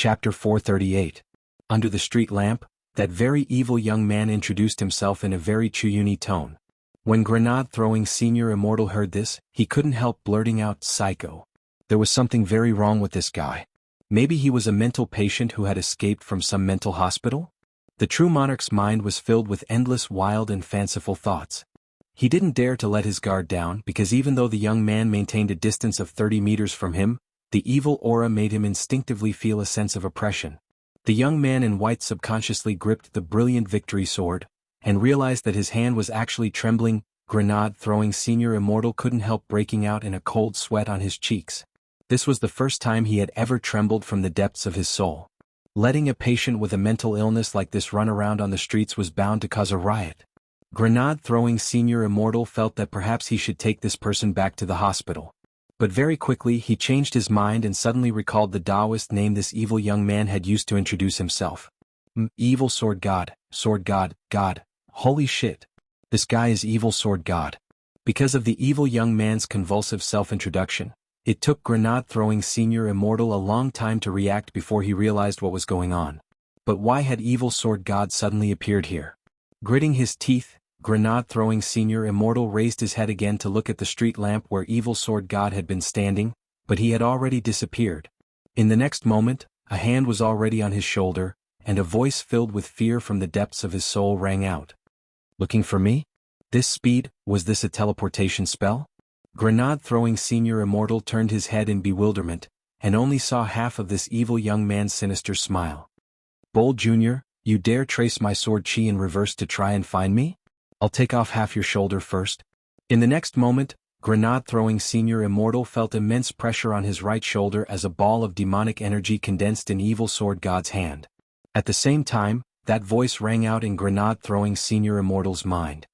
Chapter 438. Under the street lamp, that very evil young man introduced himself in a very Chuyuni tone. When grenade-throwing Senior Immortal heard this, he couldn't help blurting out, "Psycho." There was something very wrong with this guy. Maybe he was a mental patient who had escaped from some mental hospital? The true monarch's mind was filled with endless wild and fanciful thoughts. He didn't dare to let his guard down because even though the young man maintained a distance of 30 meters from him, the evil aura made him instinctively feel a sense of oppression. The young man in white subconsciously gripped the brilliant victory sword, and realized that his hand was actually trembling. Grenade-throwing Senior Immortal couldn't help breaking out in a cold sweat on his cheeks. This was the first time he had ever trembled from the depths of his soul. Letting a patient with a mental illness like this run around on the streets was bound to cause a riot. Grenade-throwing Senior Immortal felt that perhaps he should take this person back to the hospital. But very quickly he changed his mind and suddenly recalled the Taoist name this evil young man had used to introduce himself. Evil Sword God, God, holy shit. This guy is Evil Sword God. Because of the evil young man's convulsive self-introduction, it took grenade-throwing Senior Immortal a long time to react before he realized what was going on. But why had Evil Sword God suddenly appeared here? Gritting his teeth, grenade-throwing Senior Immortal raised his head again to look at the street lamp where Evil Sword God had been standing, but he had already disappeared. In the next moment, a hand was already on his shoulder, and a voice filled with fear from the depths of his soul rang out. "Looking for me? This speed, was this a teleportation spell?" Grenade-throwing Senior Immortal turned his head in bewilderment, and only saw half of this evil young man's sinister smile. "Bold Junior, you dare trace my sword chi in reverse to try and find me? I'll take off half your shoulder first." In the next moment, grenade-throwing Senior Immortal felt immense pressure on his right shoulder as a ball of demonic energy condensed in Evil Sword God's hand. At the same time, that voice rang out in grenade-throwing Senior Immortal's mind.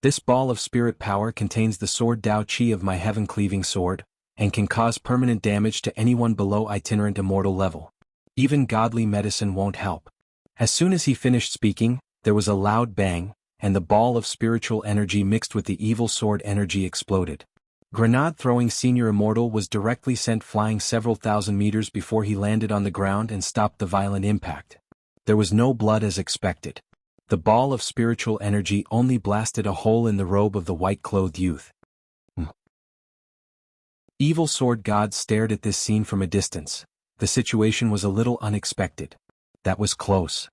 "This ball of spirit power contains the sword Dao Qi of my heaven-cleaving sword, and can cause permanent damage to anyone below itinerant immortal level. Even godly medicine won't help." As soon as he finished speaking, there was a loud bang, and the ball of spiritual energy mixed with the evil sword energy exploded. Grenade-throwing Senior Immortal was directly sent flying several thousand meters before he landed on the ground and stopped the violent impact. There was no blood as expected. The ball of spiritual energy only blasted a hole in the robe of the white-clothed youth. Evil Sword God stared at this scene from a distance. The situation was a little unexpected. That was close.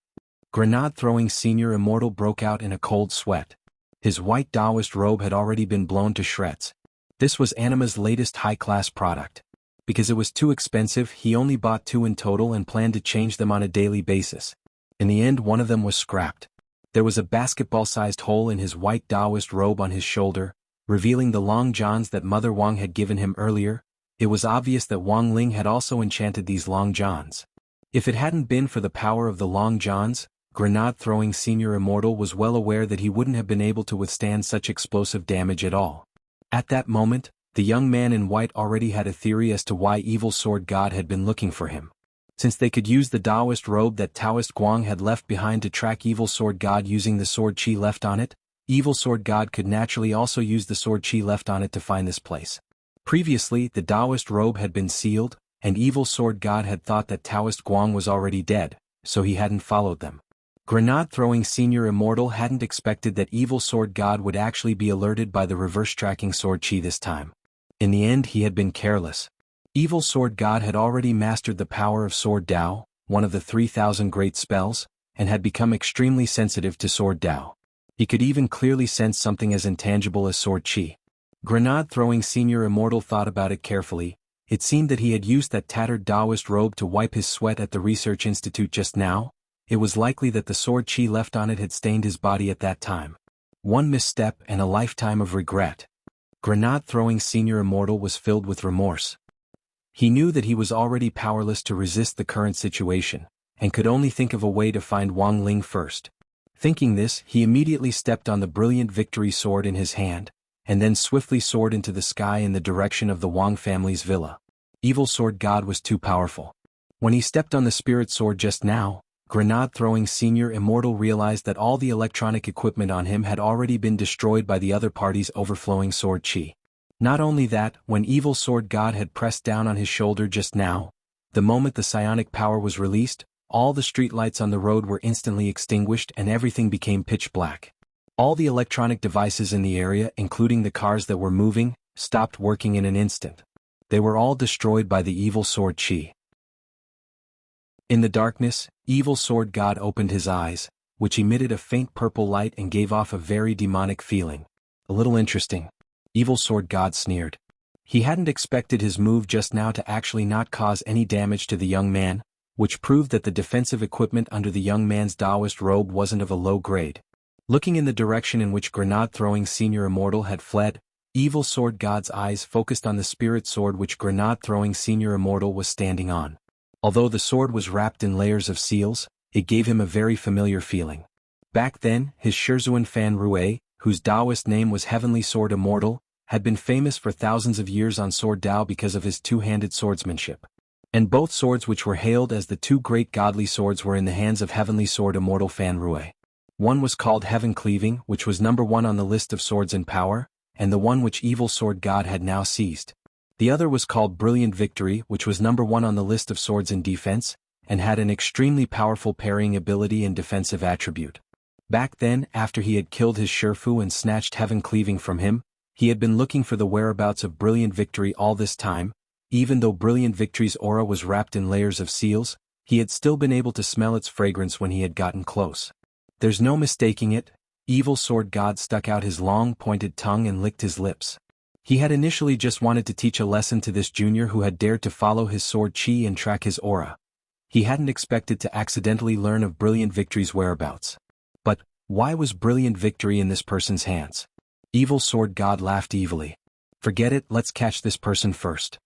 Grenade-throwing Senior Immortal broke out in a cold sweat. His white Taoist robe had already been blown to shreds. This was Anima's latest high-class product. Because it was too expensive, he only bought 2 in total and planned to change them on a daily basis. In the end, one of them was scrapped. There was a basketball-sized hole in his white Taoist robe on his shoulder, revealing the long johns that Mother Wang had given him earlier. It was obvious that Wang Ling had also enchanted these long johns. If it hadn't been for the power of the long johns, grenade-throwing Senior Immortal was well aware that he wouldn't have been able to withstand such explosive damage at all. At that moment, the young man in white already had a theory as to why Evil Sword God had been looking for him. Since they could use the Taoist robe that Taoist Guang had left behind to track Evil Sword God using the sword chi left on it, Evil Sword God could naturally also use the sword chi left on it to find this place. Previously, the Taoist robe had been sealed, and Evil Sword God had thought that Taoist Guang was already dead, so he hadn't followed them. Grenade-throwing Senior Immortal hadn't expected that Evil Sword God would actually be alerted by the reverse-tracking sword chi this time. In the end, he had been careless. Evil Sword God had already mastered the power of Sword Dao, one of the 3,000 great spells, and had become extremely sensitive to Sword Dao. He could even clearly sense something as intangible as sword chi. Grenade-throwing Senior Immortal thought about it carefully. It seemed that he had used that tattered Taoist robe to wipe his sweat at the research institute just now. It was likely that the sword chi left on it had stained his body at that time. One misstep and a lifetime of regret. Grenade-throwing Senior Immortal was filled with remorse. He knew that he was already powerless to resist the current situation, and could only think of a way to find Wang Ling first. Thinking this, he immediately stepped on the brilliant victory sword in his hand, and then swiftly soared into the sky in the direction of the Wang family's villa. Evil Sword God was too powerful. When he stepped on the spirit sword just now, grenade-throwing Senior Immortal realized that all the electronic equipment on him had already been destroyed by the other party's overflowing sword chi. Not only that, when Evil Sword God had pressed down on his shoulder just now, The moment the psionic power was released, all the streetlights on the road were instantly extinguished and everything became pitch black. All the electronic devices in the area, including the cars that were moving, stopped working in an instant. They were all destroyed by the evil sword Qi. In the darkness, evil sword god opened his eyes, which emitted a faint purple light and gave off a very demonic feeling. A little interesting. Evil sword god sneered. He hadn't expected his move just now to actually not cause any damage to the young man, which proved that the defensive equipment under the young man's Taoist robe wasn't of a low grade. Looking in the direction in which grenade-throwing Senior Immortal had fled, evil sword god's eyes focused on the spirit sword which grenade-throwing Senior Immortal was standing on. Although the sword was wrapped in layers of seals, it gave him a very familiar feeling. Back then, his Shizhuan Fan Rui, whose Taoist name was Heavenly Sword Immortal, had been famous for thousands of years on Sword Dao because of his two-handed swordsmanship. And both swords which were hailed as the two great godly swords were in the hands of Heavenly Sword Immortal Fan Rui. One was called Heaven Cleaving, which was number 1 on the list of swords in power, and the one which Evil Sword God had now seized. The other was called Brilliant Victory, which was number 1 on the list of swords in defense, and had an extremely powerful parrying ability and defensive attribute. Back then, after he had killed his Shifu and snatched Heaven Cleaving from him, he had been looking for the whereabouts of Brilliant Victory all this time. Even though Brilliant Victory's aura was wrapped in layers of seals, he had still been able to smell its fragrance when he had gotten close. There's no mistaking it, Evil Sword God stuck out his long pointed tongue and licked his lips. He had initially just wanted to teach a lesson to this junior who had dared to follow his sword Qi and track his aura. He hadn't expected to accidentally learn of Brilliant Victory's whereabouts. But, why was Brilliant Victory in this person's hands? Evil Sword God laughed evilly. Forget it, let's catch this person first.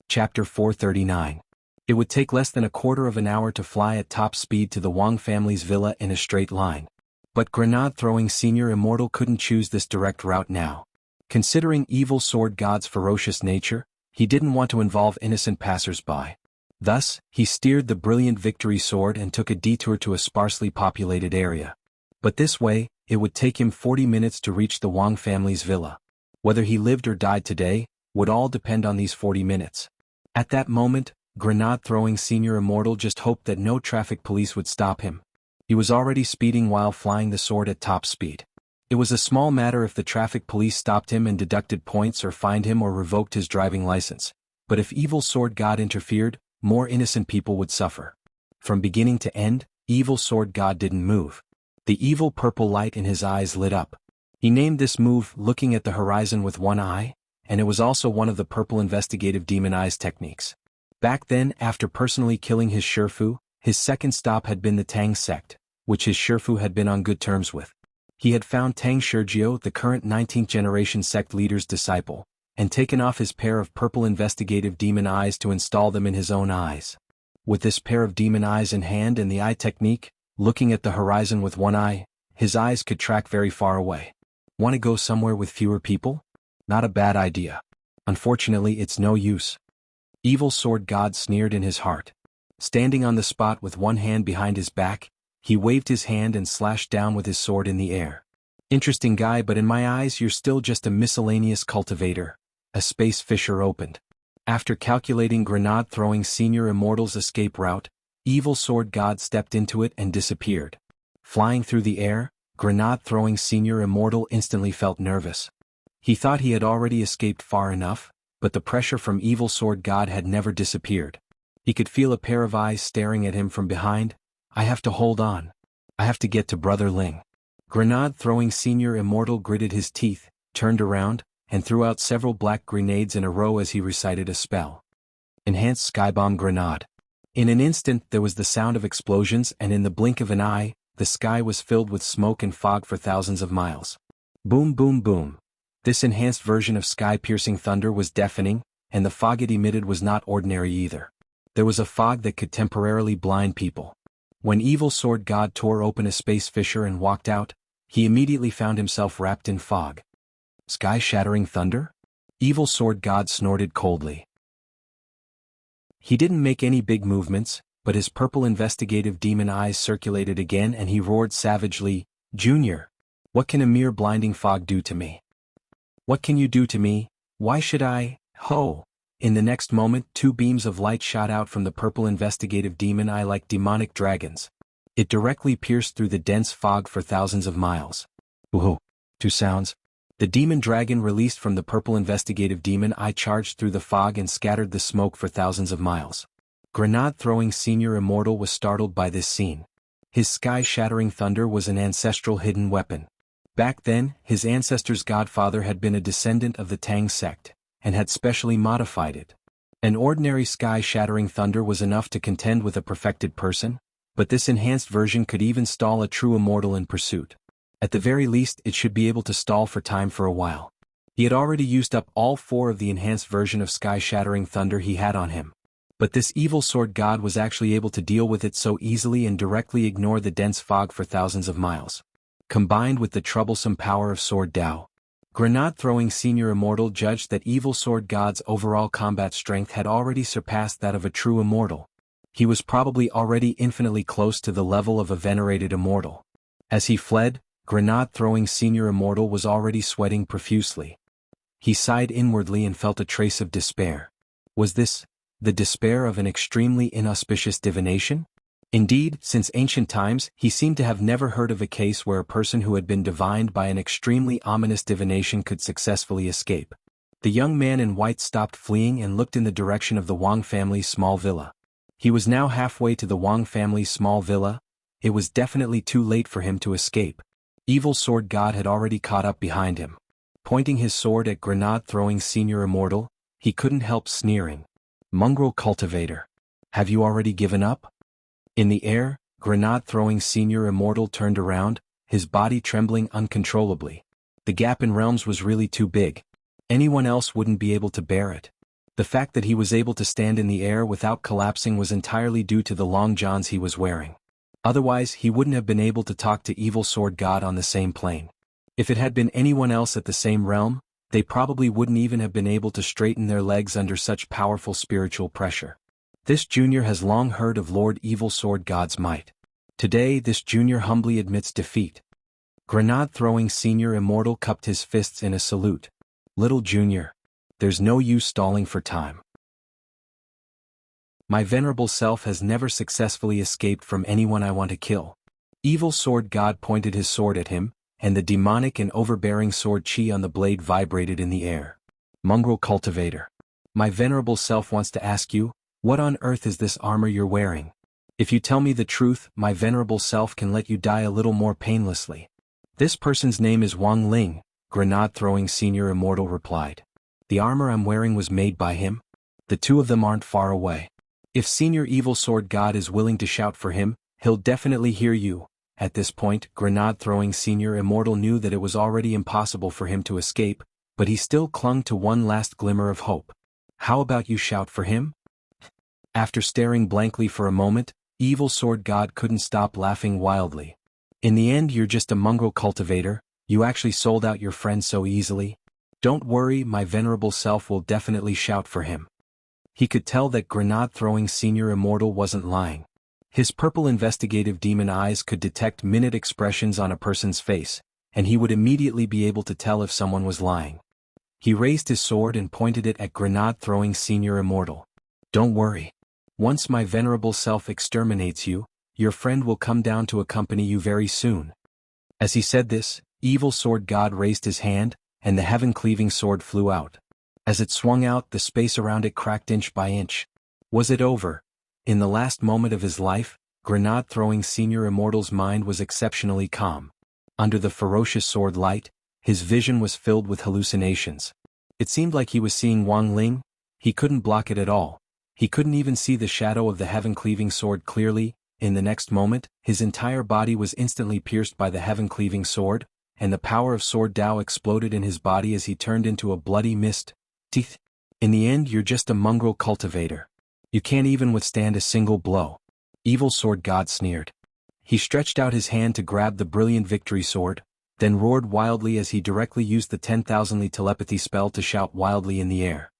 Chapter 439. It would take less than a quarter of an hour to fly at top speed to the Wang family's villa in a straight line. But grenade-throwing Senior Immortal couldn't choose this direct route now. Considering Evil Sword God's ferocious nature, he didn't want to involve innocent passers-by. Thus, he steered the Brilliant Victory sword and took a detour to a sparsely populated area. But this way, it would take him 40 minutes to reach the Wang family's villa. Whether he lived or died today, would all depend on these 40 minutes. At that moment, grenade-throwing Senior Immortal just hoped that no traffic police would stop him. He was already speeding while flying the sword at top speed. It was a small matter if the traffic police stopped him and deducted points or fined him or revoked his driving license. But if Evil Sword God interfered, more innocent people would suffer. From beginning to end, Evil Sword God didn't move. The evil purple light in his eyes lit up. He named this move looking at the horizon with one eye, and it was also one of the purple investigative demon eyes techniques. Back then, after personally killing his Shifu, his second stop had been the Tang sect, which his Shifu had been on good terms with. He had found Tang Shirjiu, the current 19th generation sect leader's disciple, and taken off his pair of purple investigative demon eyes to install them in his own eyes. With this pair of demon eyes in hand and the eye technique, looking at the horizon with one eye, his eyes could track very far away. Want to go somewhere with fewer people? Not a bad idea. Unfortunately, it's no use. Evil Sword God sneered in his heart. Standing on the spot with one hand behind his back, he waved his hand and slashed down with his sword in the air. Interesting guy, but in my eyes you're still just a miscellaneous cultivator. A space fissure opened. After calculating grenade-throwing Senior Immortal's escape route, Evil Sword God stepped into it and disappeared. Flying through the air, grenade-throwing Senior Immortal instantly felt nervous. He thought he had already escaped far enough, but the pressure from Evil Sword God had never disappeared. He could feel a pair of eyes staring at him from behind. I have to hold on. I have to get to Brother Ling. Grenade-throwing Senior Immortal gritted his teeth, turned around, and threw out several black grenades in a row as he recited a spell. Enhanced Skybomb Grenade. In an instant there was the sound of explosions, and in the blink of an eye, the sky was filled with smoke and fog for thousands of miles. Boom boom boom. This enhanced version of sky-piercing thunder was deafening, and the fog it emitted was not ordinary either. There was a fog that could temporarily blind people. When Evil Sword God tore open a space fissure and walked out, he immediately found himself wrapped in fog. Sky-shattering thunder? Evil Sword God snorted coldly. He didn't make any big movements, but his purple investigative demon eyes circulated again and he roared savagely, "Junior! What can a mere blinding fog do to me? What can you do to me? Why should I Ho! In the next moment, two beams of light shot out from the purple investigative demon eye like demonic dragons. It directly pierced through the dense fog for thousands of miles. Whoa! Two sounds. The demon dragon released from the purple investigative demon eye charged through the fog and scattered the smoke for thousands of miles. Grenade-throwing Senior Immortal was startled by this scene. His sky-shattering thunder was an ancestral hidden weapon. Back then, his ancestor's godfather had been a descendant of the Tang sect, and had specially modified it. An ordinary sky-shattering thunder was enough to contend with a perfected person, but this enhanced version could even stall a true immortal in pursuit. At the very least, it should be able to stall for time for a while. He had already used up all 4 of the enhanced version of sky-shattering thunder he had on him. But this evil sword god was actually able to deal with it so easily and directly ignore the dense fog for thousands of miles. Combined with the troublesome power of Sword Dao, Grenade-throwing Senior Immortal judged that evil sword god's overall combat strength had already surpassed that of a true immortal. He was probably already infinitely close to the level of a venerated immortal. As he fled, Grenade-throwing Senior Immortal was already sweating profusely. He sighed inwardly and felt a trace of despair. Was this the despair of an extremely inauspicious divination? Indeed, since ancient times, he seemed to have never heard of a case where a person who had been divined by an extremely ominous divination could successfully escape. The young man in white stopped fleeing and looked in the direction of the Wang family's small villa. He was now halfway to the Wang family's small villa. It was definitely too late for him to escape. Evil Sword God had already caught up behind him. Pointing his sword at Grenade-throwing Senior Immortal, he couldn't help sneering. "Mongrel cultivator. Have you already given up?" In the air, Grenade-throwing Senior Immortal turned around, his body trembling uncontrollably. The gap in realms was really too big. Anyone else wouldn't be able to bear it. The fact that he was able to stand in the air without collapsing was entirely due to the long johns he was wearing. Otherwise, he wouldn't have been able to talk to Evil Sword God on the same plane. If it had been anyone else at the same realm, they probably wouldn't even have been able to straighten their legs under such powerful spiritual pressure. This junior has long heard of Lord Evil Sword God's might. Today, this junior humbly admits defeat. Grenade-throwing Senior Immortal cupped his fists in a salute. "Little junior, there's no use stalling for time. My venerable self has never successfully escaped from anyone I want to kill." Evil Sword God pointed his sword at him, and the demonic and overbearing sword chi on the blade vibrated in the air. "Mongrel cultivator. My venerable self wants to ask you, what on earth is this armor you're wearing? If you tell me the truth, my venerable self can let you die a little more painlessly." "This person's name is Wang Ling," Grenade-throwing Senior Immortal replied. "The armor I'm wearing was made by him. The two of them aren't far away. If Senior Evil Sword God is willing to shout for him, he'll definitely hear you." At this point, Grenade-throwing Senior Immortal knew that it was already impossible for him to escape, but he still clung to one last glimmer of hope. "How about you shout for him?" After staring blankly for a moment, Evil Sword God couldn't stop laughing wildly. "In the end, you're just a mongrel cultivator. You actually sold out your friend so easily. Don't worry, my venerable self will definitely shout for him." He could tell that Grenade-throwing Senior Immortal wasn't lying. His purple investigative demon eyes could detect minute expressions on a person's face, and he would immediately be able to tell if someone was lying. He raised his sword and pointed it at Grenade-throwing Senior Immortal. "Don't worry. Once my venerable self exterminates you, your friend will come down to accompany you very soon." As he said this, Evil Sword God raised his hand, and the heaven-cleaving sword flew out. As it swung out, the space around it cracked inch by inch. Was it over? In the last moment of his life, Grenade-throwing Senior Immortal's mind was exceptionally calm. Under the ferocious sword light, his vision was filled with hallucinations. It seemed like he was seeing Wang Ling. He couldn't block it at all. He couldn't even see the shadow of the heaven-cleaving sword clearly. In the next moment, his entire body was instantly pierced by the heaven-cleaving sword, and the power of Sword Dao exploded in his body as he turned into a bloody mist. "Teeth. In the end, you're just a mongrel cultivator. You can't even withstand a single blow." Evil Sword God sneered. He stretched out his hand to grab the brilliant victory sword, then roared wildly as he directly used the 10,000-li telepathy spell to shout wildly in the air.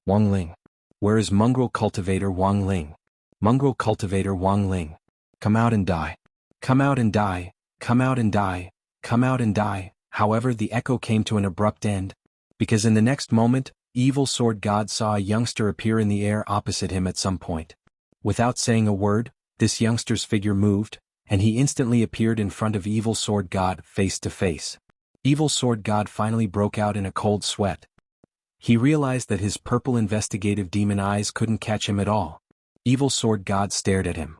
"Wang Ling. Where is mongrel cultivator Wang Ling? Mongrel cultivator Wang Ling. Come out and die. Come out and die. Come out and die. Come out and die." However, the echo came to an abrupt end, because in the next moment, Evil Sword God saw a youngster appear in the air opposite him at some point. Without saying a word, this youngster's figure moved, and he instantly appeared in front of Evil Sword God face to face. Evil Sword God finally broke out in a cold sweat. He realized that his purple investigative demon eyes couldn't catch him at all. Evil Sword God stared at him.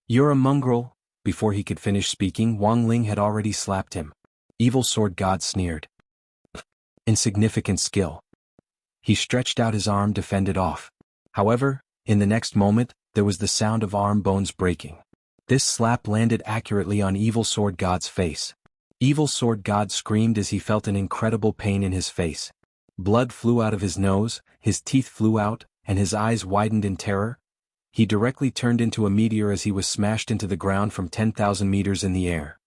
"You're a mongrel." Before he could finish speaking, Wang Ling had already slapped him. Evil Sword God sneered. "Insignificant skill." He stretched out his arm to fend it off. However, in the next moment, there was the sound of arm bones breaking. This slap landed accurately on Evil Sword God's face. Evil Sword God screamed as he felt an incredible pain in his face. Blood flew out of his nose, his teeth flew out, and his eyes widened in terror. He directly turned into a meteor as he was smashed into the ground from 10,000 meters in the air.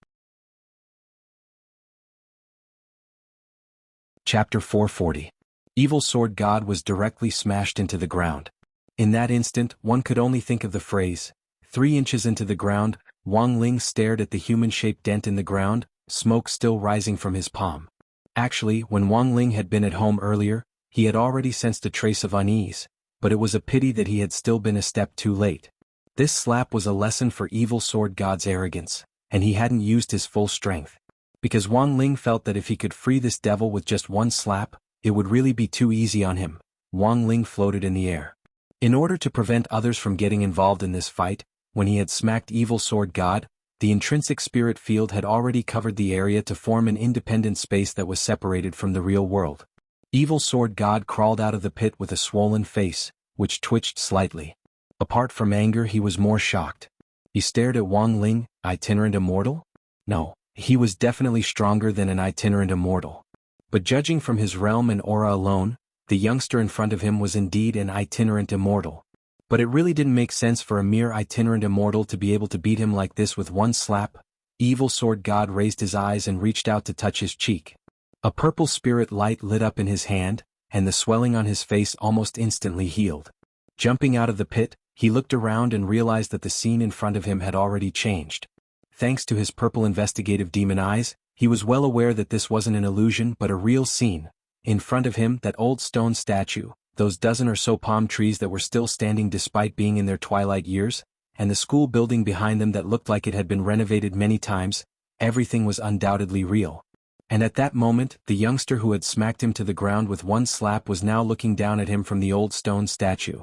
Chapter 440. Evil Sword God was directly smashed into the ground. In that instant, one could only think of the phrase, 3 inches into the ground. Wang Ling stared at the human-shaped dent in the ground, smoke still rising from his palm. Actually, when Wang Ling had been at home earlier, he had already sensed a trace of unease, but it was a pity that he had still been a step too late. This slap was a lesson for Evil Sword God's arrogance, and he hadn't used his full strength. Because Wang Ling felt that if he could free this devil with just one slap, it would really be too easy on him. Wang Ling floated in the air. In order to prevent others from getting involved in this fight, when he had smacked Evil Sword God, the intrinsic spirit field had already covered the area to form an independent space that was separated from the real world. Evil Sword God crawled out of the pit with a swollen face, which twitched slightly. Apart from anger, he was more shocked. He stared at Wang Ling. Itinerant immortal? No, he was definitely stronger than an itinerant immortal. But judging from his realm and aura alone, the youngster in front of him was indeed an itinerant immortal. But it really didn't make sense for a mere itinerant immortal to be able to beat him like this with one slap. Evil Sword God raised his eyes and reached out to touch his cheek. A purple spirit light lit up in his hand, and the swelling on his face almost instantly healed. Jumping out of the pit, he looked around and realized that the scene in front of him had already changed. Thanks to his purple investigative demon eyes, he was well aware that this wasn't an illusion but a real scene. In front of him, that old stone statue, those dozen or so palm trees that were still standing despite being in their twilight years, and the school building behind them that looked like it had been renovated many times, everything was undoubtedly real. And at that moment, the youngster who had smacked him to the ground with one slap was now looking down at him from the old stone statue.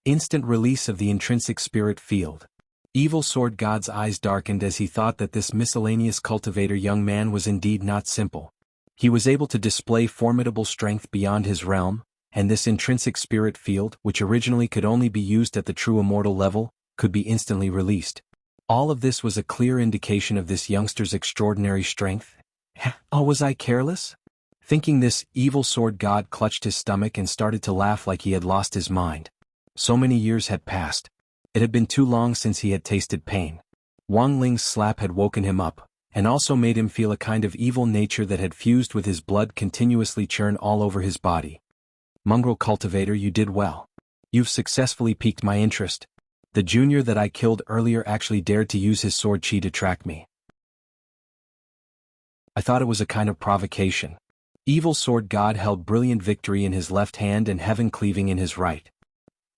Instant release of the intrinsic spirit field. Evil Sword God's eyes darkened as he thought that this miscellaneous cultivator young man was indeed not simple. He was able to display formidable strength beyond his realm, and this intrinsic spirit field, which originally could only be used at the true immortal level, could be instantly released. All of this was a clear indication of this youngster's extraordinary strength. Oh, was I careless? Thinking this, Evil Sword God clutched his stomach and started to laugh like he had lost his mind. So many years had passed. It had been too long since he had tasted pain. Wang Ling's slap had woken him up, and also made him feel a kind of evil nature that had fused with his blood continuously churn all over his body. Mongrel cultivator, you did well. You've successfully piqued my interest. The junior that I killed earlier actually dared to use his sword chi to track me. I thought it was a kind of provocation. Evil Sword God held Brilliant Victory in his left hand and Heaven Cleaving in his right.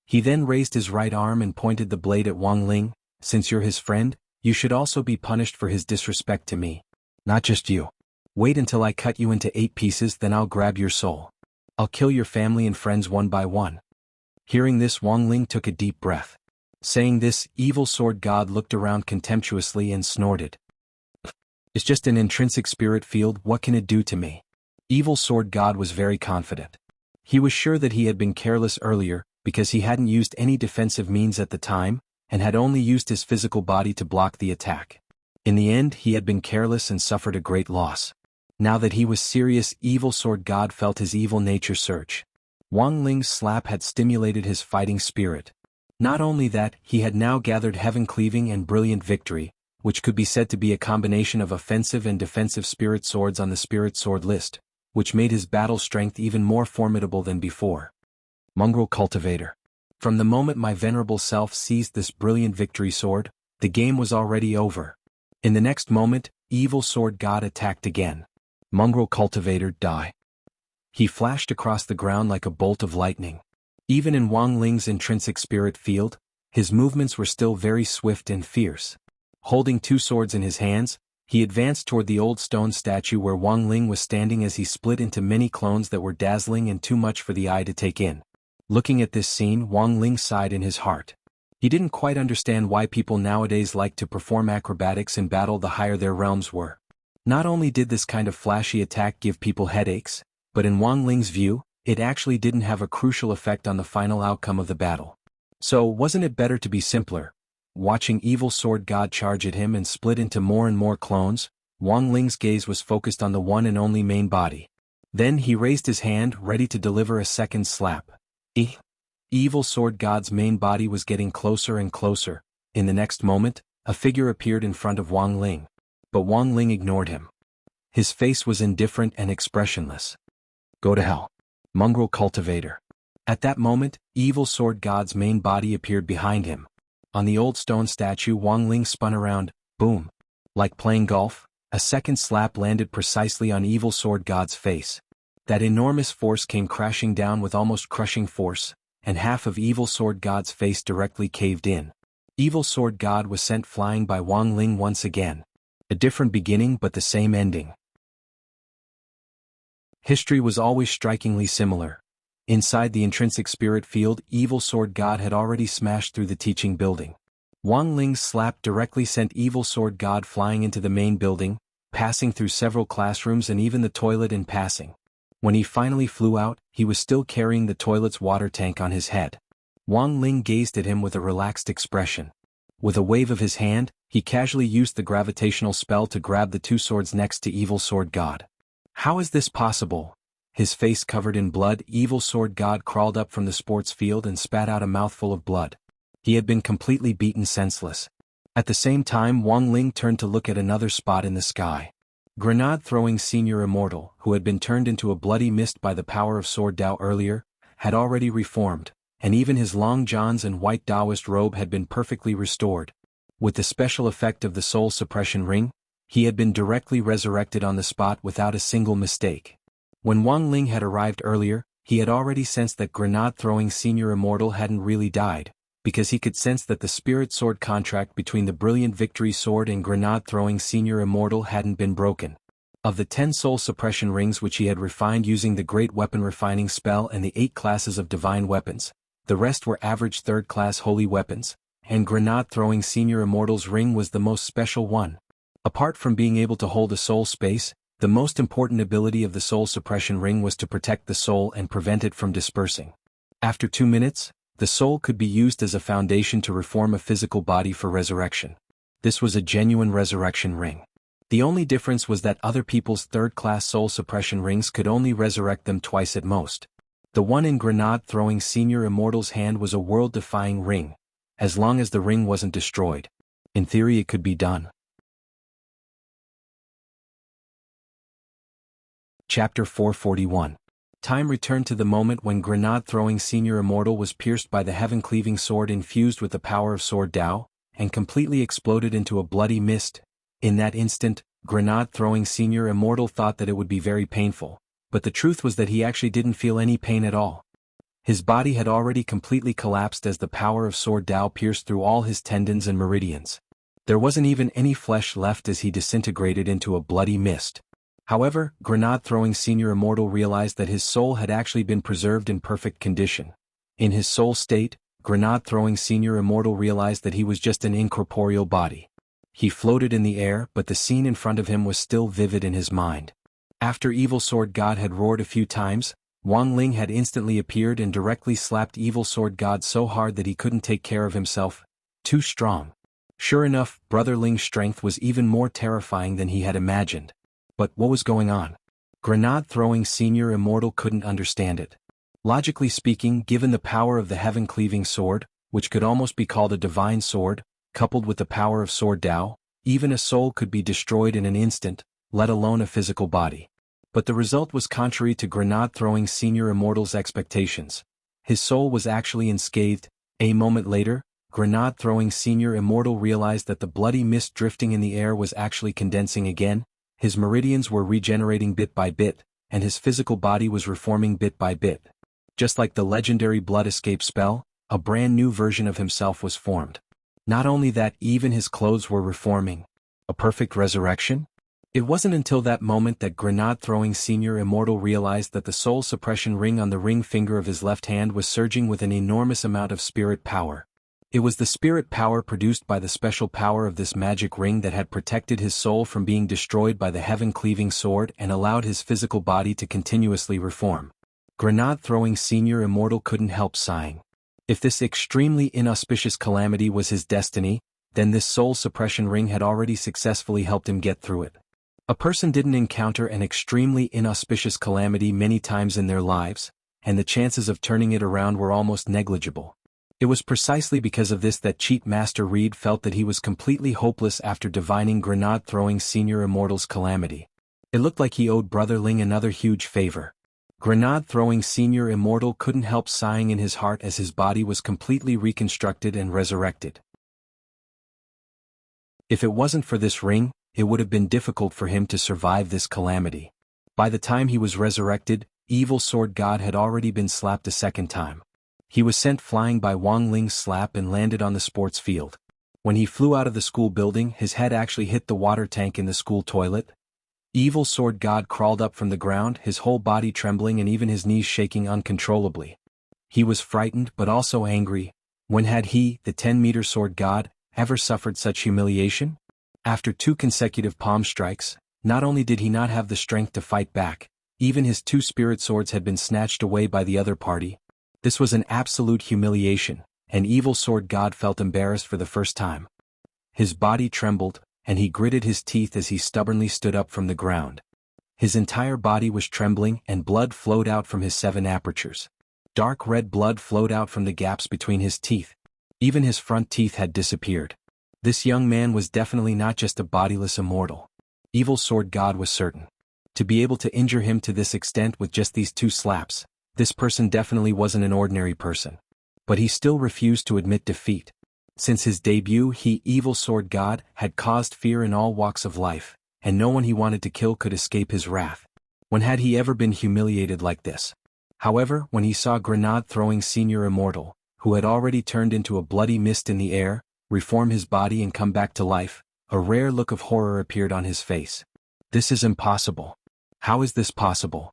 He then raised his right arm and pointed the blade at Wang Ling. Since you're his friend, you should also be punished for his disrespect to me. Not just you. Wait until I cut you into 8 pieces, then I'll grab your soul. I'll kill your family and friends one by one. Hearing this, Wang Ling took a deep breath. Saying this, Evil Sword God looked around contemptuously and snorted. It's just an intrinsic spirit field, what can it do to me? Evil Sword God was very confident. He was sure that he had been careless earlier, because he hadn't used any defensive means at the time, and had only used his physical body to block the attack. In the end, he had been careless and suffered a great loss. Now that he was serious, Evil Sword God felt his evil nature surge. Wang Ling's slap had stimulated his fighting spirit. Not only that, he had now gathered Heaven Cleaving and Brilliant Victory, which could be said to be a combination of offensive and defensive spirit swords on the spirit sword list, which made his battle strength even more formidable than before. Mongrel cultivator. From the moment my venerable self seized this Brilliant Victory sword, the game was already over. In the next moment, Evil Sword God attacked again. Mongrel cultivator, die. He flashed across the ground like a bolt of lightning. Even in Wang Ling's intrinsic spirit field, his movements were still very swift and fierce. Holding two swords in his hands, he advanced toward the old stone statue where Wang Ling was standing as he split into many clones that were dazzling and too much for the eye to take in. Looking at this scene, Wang Ling sighed in his heart. He didn't quite understand why people nowadays like to perform acrobatics in battle the higher their realms were. Not only did this kind of flashy attack give people headaches, but in Wang Ling's view, it actually didn't have a crucial effect on the final outcome of the battle. So wasn't it better to be simpler? Watching Evil Sword God charge at him and split into more and more clones, Wang Ling's gaze was focused on the one and only main body. Then he raised his hand, ready to deliver a second slap. Evil Sword God's main body was getting closer and closer. In the next moment, a figure appeared in front of Wang Ling. But Wang Ling ignored him. His face was indifferent and expressionless. Go to hell. Mongrel cultivator. At that moment, Evil Sword God's main body appeared behind him. On the old stone statue, Wang Ling spun around, boom. Like playing golf, a second slap landed precisely on Evil Sword God's face. That enormous force came crashing down with almost crushing force, and half of Evil Sword God's face directly caved in. Evil Sword God was sent flying by Wang Ling once again. A different beginning but the same ending. History was always strikingly similar. Inside the intrinsic spirit field, Evil Sword God had already smashed through the teaching building. Wang Ling's slap directly sent Evil Sword God flying into the main building, passing through several classrooms and even the toilet in passing. When he finally flew out, he was still carrying the toilet's water tank on his head. Wang Ling gazed at him with a relaxed expression. With a wave of his hand, he casually used the gravitational spell to grab the two swords next to Evil Sword God. How is this possible? His face covered in blood, Evil Sword God crawled up from the sports field and spat out a mouthful of blood. He had been completely beaten senseless. At the same time, Wang Ling turned to look at another spot in the sky. Grenade-throwing Senior Immortal, who had been turned into a bloody mist by the power of Sword Dao earlier, had already reformed, and even his long johns and white Taoist robe had been perfectly restored. With the special effect of the soul suppression ring, he had been directly resurrected on the spot without a single mistake. When Wang Ling had arrived earlier, he had already sensed that Grenade-throwing Senior Immortal hadn't really died, because he could sense that the Spirit Sword contract between the Brilliant Victory Sword and Grenade-throwing Senior Immortal hadn't been broken. Of the 10 soul suppression rings which he had refined using the Great Weapon Refining spell and the 8 classes of divine weapons, the rest were average 3rd-class holy weapons, and Grenade-throwing Senior Immortal's ring was the most special one. Apart from being able to hold a soul space, the most important ability of the soul suppression ring was to protect the soul and prevent it from dispersing. After 2 minutes, the soul could be used as a foundation to reform a physical body for resurrection. This was a genuine resurrection ring. The only difference was that other people's 3rd-class soul suppression rings could only resurrect them twice at most. The one in Grenade-throwing Senior Immortal's hand was a world-defying ring. As long as the ring wasn't destroyed. In theory it could be done. Chapter 441. Time returned to the moment when Grenade-throwing Senior Immortal was pierced by the heaven-cleaving sword infused with the power of Sword Dao, and completely exploded into a bloody mist. In that instant, Grenade-throwing Senior Immortal thought that it would be very painful, but the truth was that he actually didn't feel any pain at all. His body had already completely collapsed as the power of Sword Dao pierced through all his tendons and meridians. There wasn't even any flesh left as he disintegrated into a bloody mist. However, Grenade-throwing Senior Immortal realized that his soul had actually been preserved in perfect condition. In his soul state, Grenade-throwing Senior Immortal realized that he was just an incorporeal body. He floated in the air, but the scene in front of him was still vivid in his mind. After Evil Sword God had roared a few times, Wang Ling had instantly appeared and directly slapped Evil Sword God so hard that he couldn't take care of himself. Too strong. Sure enough, Brother Ling's strength was even more terrifying than he had imagined. But what was going on? Grenade-throwing Senior Immortal couldn't understand it. Logically speaking, given the power of the heaven-cleaving sword, which could almost be called a divine sword, coupled with the power of Sword Dao, even a soul could be destroyed in an instant, let alone a physical body. But the result was contrary to Grenade-throwing Senior Immortal's expectations. His soul was actually unscathed. A moment later, Grenade-throwing Senior Immortal realized that the bloody mist drifting in the air was actually condensing again. His meridians were regenerating bit by bit, and his physical body was reforming bit by bit. Just like the legendary blood escape spell, a brand new version of himself was formed. Not only that, even his clothes were reforming. A perfect resurrection? It wasn't until that moment that grenade-throwing Senior Immortal realized that the soul suppression ring on the ring finger of his left hand was surging with an enormous amount of spirit power. It was the spirit power produced by the special power of this magic ring that had protected his soul from being destroyed by the heaven-cleaving sword and allowed his physical body to continuously reform. Grenade-throwing Senior Immortal couldn't help sighing. If this extremely inauspicious calamity was his destiny, then this soul suppression ring had already successfully helped him get through it. A person didn't encounter an extremely inauspicious calamity many times in their lives, and the chances of turning it around were almost negligible. It was precisely because of this that Cheat Master Reed felt that he was completely hopeless after divining grenade-throwing Senior Immortal's calamity. It looked like he owed Brother Ling another huge favor. Grenade-throwing Senior Immortal couldn't help sighing in his heart as his body was completely reconstructed and resurrected. If it wasn't for this ring, it would have been difficult for him to survive this calamity. By the time he was resurrected, Evil Sword God had already been slapped a second time. He was sent flying by Wang Ling's slap and landed on the sports field. When he flew out of the school building, his head actually hit the water tank in the school toilet. Evil Sword God crawled up from the ground, his whole body trembling and even his knees shaking uncontrollably. He was frightened but also angry. When had he, the 10-meter Sword God, ever suffered such humiliation? After 2 consecutive palm strikes, not only did he not have the strength to fight back, even his 2 spirit swords had been snatched away by the other party. This was an absolute humiliation, and Evil Sword God felt embarrassed for the first time. His body trembled, and he gritted his teeth as he stubbornly stood up from the ground. His entire body was trembling and blood flowed out from his 7 apertures. Dark red blood flowed out from the gaps between his teeth. Even his front teeth had disappeared. This young man was definitely not just a bodiless immortal. Evil Sword God was certain. To be able to injure him to this extent with just these 2 slaps, this person definitely wasn't an ordinary person. But he still refused to admit defeat. Since his debut, he, Evil Sword God, had caused fear in all walks of life, and no one he wanted to kill could escape his wrath. When had he ever been humiliated like this? However, when he saw grenade-throwing Senior Immortal, who had already turned into a bloody mist in the air, reform his body and come back to life, a rare look of horror appeared on his face. This is impossible. How is this possible?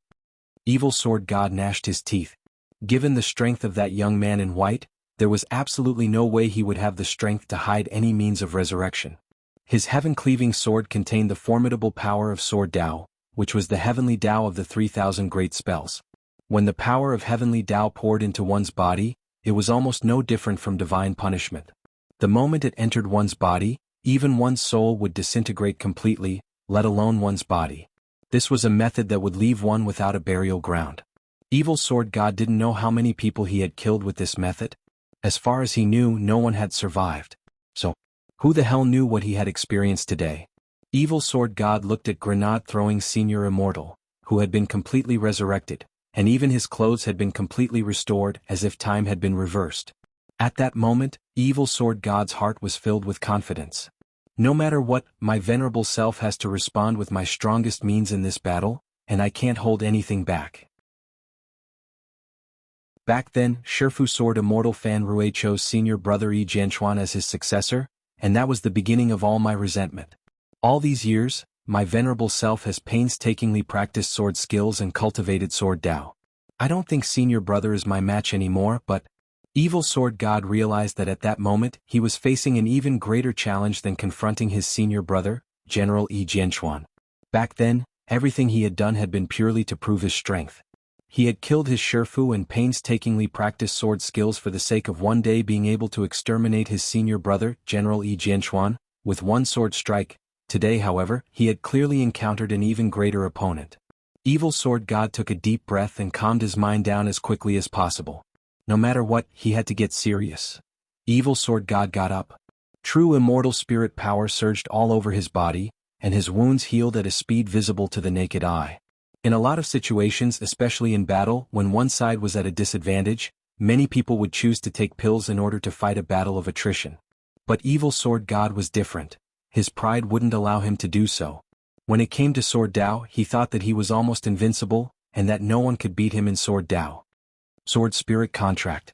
Evil Sword God gnashed his teeth. Given the strength of that young man in white, there was absolutely no way he would have the strength to hide any means of resurrection. His heaven-cleaving sword contained the formidable power of Sword Tao, which was the heavenly Tao of the 3,000 great spells. When the power of heavenly Tao poured into one's body, it was almost no different from divine punishment. The moment it entered one's body, even one's soul would disintegrate completely, let alone one's body. This was a method that would leave one without a burial ground. Evil Sword God didn't know how many people he had killed with this method. As far as he knew, no one had survived. So, who the hell knew what he had experienced today? Evil Sword God looked at grenade-throwing Senior Immortal, who had been completely resurrected, and even his clothes had been completely restored as if time had been reversed. At that moment, Evil Sword God's heart was filled with confidence. No matter what, my venerable self has to respond with my strongest means in this battle, and I can't hold anything back. Back then, Shifu Sword Immortal Fan Rui chose senior brother Yi Jianchuan as his successor, and that was the beginning of all my resentment. All these years, my venerable self has painstakingly practiced sword skills and cultivated Sword Tao. I don't think senior brother is my match anymore, but Evil Sword God realized that at that moment he was facing an even greater challenge than confronting his senior brother, General Yi Jianchuan. Back then, everything he had done had been purely to prove his strength. He had killed his Shifu and painstakingly practiced sword skills for the sake of one day being able to exterminate his senior brother, General Yi Jianchuan, with one sword strike. Today, however, he had clearly encountered an even greater opponent. Evil Sword God took a deep breath and calmed his mind down as quickly as possible. No matter what, he had to get serious. Evil Sword God got up. True immortal spirit power surged all over his body, and his wounds healed at a speed visible to the naked eye. In a lot of situations, especially in battle, when one side was at a disadvantage, many people would choose to take pills in order to fight a battle of attrition. But Evil Sword God was different. His pride wouldn't allow him to do so. When it came to Sword Dao, he thought that he was almost invincible, and that no one could beat him in Sword Dao. Sword Spirit Contract.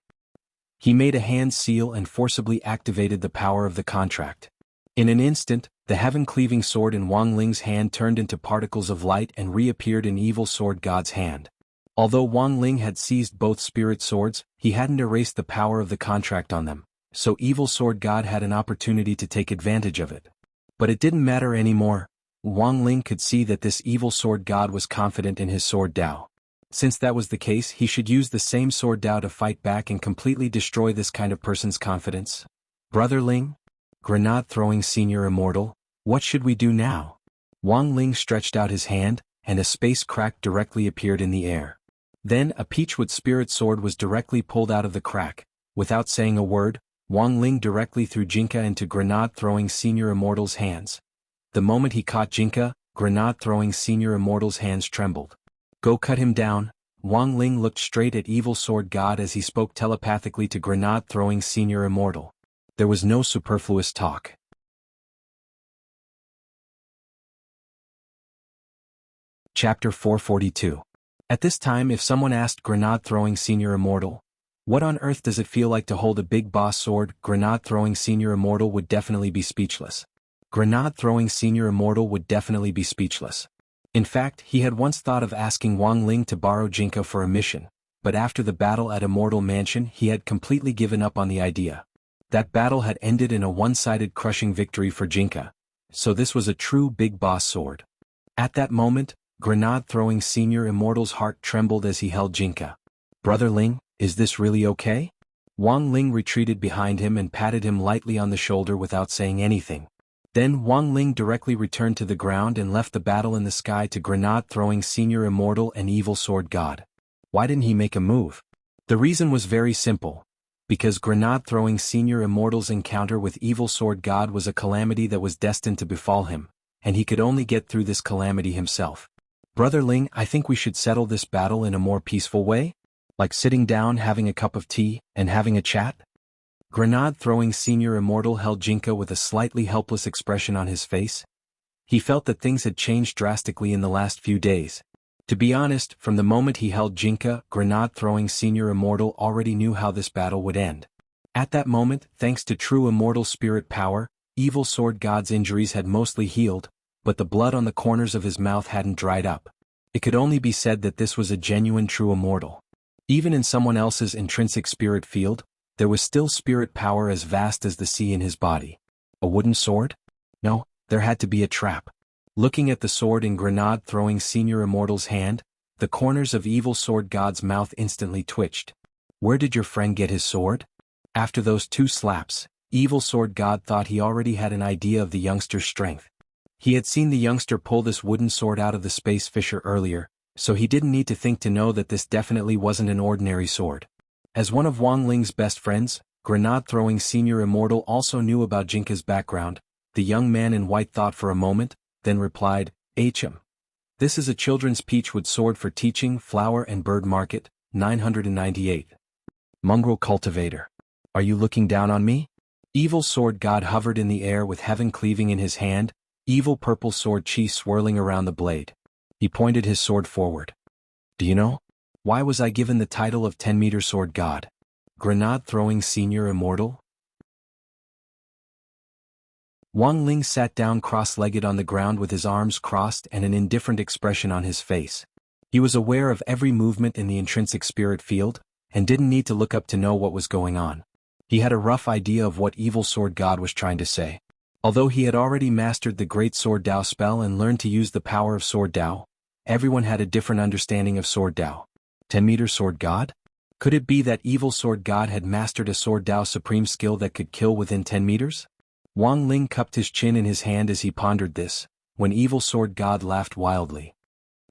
He made a hand seal and forcibly activated the power of the contract. In an instant, the heaven-cleaving sword in Wang Ling's hand turned into particles of light and reappeared in Evil Sword God's hand. Although Wang Ling had seized both spirit swords, he hadn't erased the power of the contract on them, so Evil Sword God had an opportunity to take advantage of it. But it didn't matter anymore. Wang Ling could see that this Evil Sword God was confident in his Sword Dao. Since that was the case, he should use the same Sword Dao to fight back and completely destroy this kind of person's confidence. Brother Ling? Grenade-throwing Senior Immortal, what should we do now? Wang Ling stretched out his hand, and a space crack directly appeared in the air. Then a peachwood spirit sword was directly pulled out of the crack. Without saying a word, Wang Ling directly threw Jinka into Grenade-throwing Senior Immortal's hands. The moment he caught Jinka, Grenade-throwing Senior Immortal's hands trembled. Go cut him down. Wang Ling looked straight at Evil Sword God as he spoke telepathically to Grenade-throwing Senior Immortal. There was no superfluous talk. Chapter 442. At this time, if someone asked Grenade-throwing Senior Immortal, "What on earth does it feel like to hold a big boss sword?" Grenade-throwing Senior Immortal would definitely be speechless. Grenade-throwing Senior Immortal would definitely be speechless. In fact, he had once thought of asking Wang Ling to borrow Jinka for a mission, but after the battle at Immortal Mansion he had completely given up on the idea. That battle had ended in a one-sided crushing victory for Jinka, so this was a true big boss sword. At that moment, Grenade-throwing Senior Immortal's heart trembled as he held Jinka. Brother Ling, is this really okay? Wang Ling retreated behind him and patted him lightly on the shoulder without saying anything. Then Wang Ling directly returned to the ground and left the battle in the sky to Grenade-throwing Senior Immortal and Evil Sword God. Why didn't he make a move? The reason was very simple. Because Grenade-throwing Senior Immortal's encounter with Evil Sword God was a calamity that was destined to befall him, and he could only get through this calamity himself. Brother Ling, I think we should settle this battle in a more peaceful way? Like sitting down, having a cup of tea, and having a chat? Grenade-throwing Senior Immortal held Jinka with a slightly helpless expression on his face. He felt that things had changed drastically in the last few days. To be honest, from the moment he held Jinka, Grenade-throwing Senior Immortal already knew how this battle would end. At that moment, thanks to true immortal spirit power, Evil Sword God's injuries had mostly healed, but the blood on the corners of his mouth hadn't dried up. It could only be said that this was a genuine true immortal. Even in someone else's intrinsic spirit field, there was still spirit power as vast as the sea in his body. A wooden sword? No, there had to be a trap. Looking at the sword in Grenade-throwing Senior Immortal's hand, the corners of Evil Sword God's mouth instantly twitched. Where did your friend get his sword? After those 2 slaps, Evil Sword God thought he already had an idea of the youngster's strength. He had seen the youngster pull this wooden sword out of the space fissure earlier, so he didn't need to think to know that this definitely wasn't an ordinary sword. As one of Wang Ling's best friends, Grenade-throwing Senior Immortal also knew about Jinka's background. The young man in white thought for a moment, then replied, "HM. This is a children's peachwood sword for teaching, flower and bird market, 998. Mongrel cultivator. Are you looking down on me?" Evil Sword God hovered in the air with heaven cleaving in his hand, evil purple sword chi swirling around the blade. He pointed his sword forward. "Do you know? Why was I given the title of 10-meter sword god? Grenade-throwing Senior Immortal?" Wang Ling sat down cross-legged on the ground with his arms crossed and an indifferent expression on his face. He was aware of every movement in the intrinsic spirit field, and didn't need to look up to know what was going on. He had a rough idea of what Evil Sword God was trying to say. Although he had already mastered the Great Sword Dao spell and learned to use the power of Sword Dao, everyone had a different understanding of Sword Dao. 10-meter sword god? Could it be that Evil Sword God had mastered a Sword Dao supreme skill that could kill within 10 meters? Wang Ling cupped his chin in his hand as he pondered this, when Evil Sword God laughed wildly.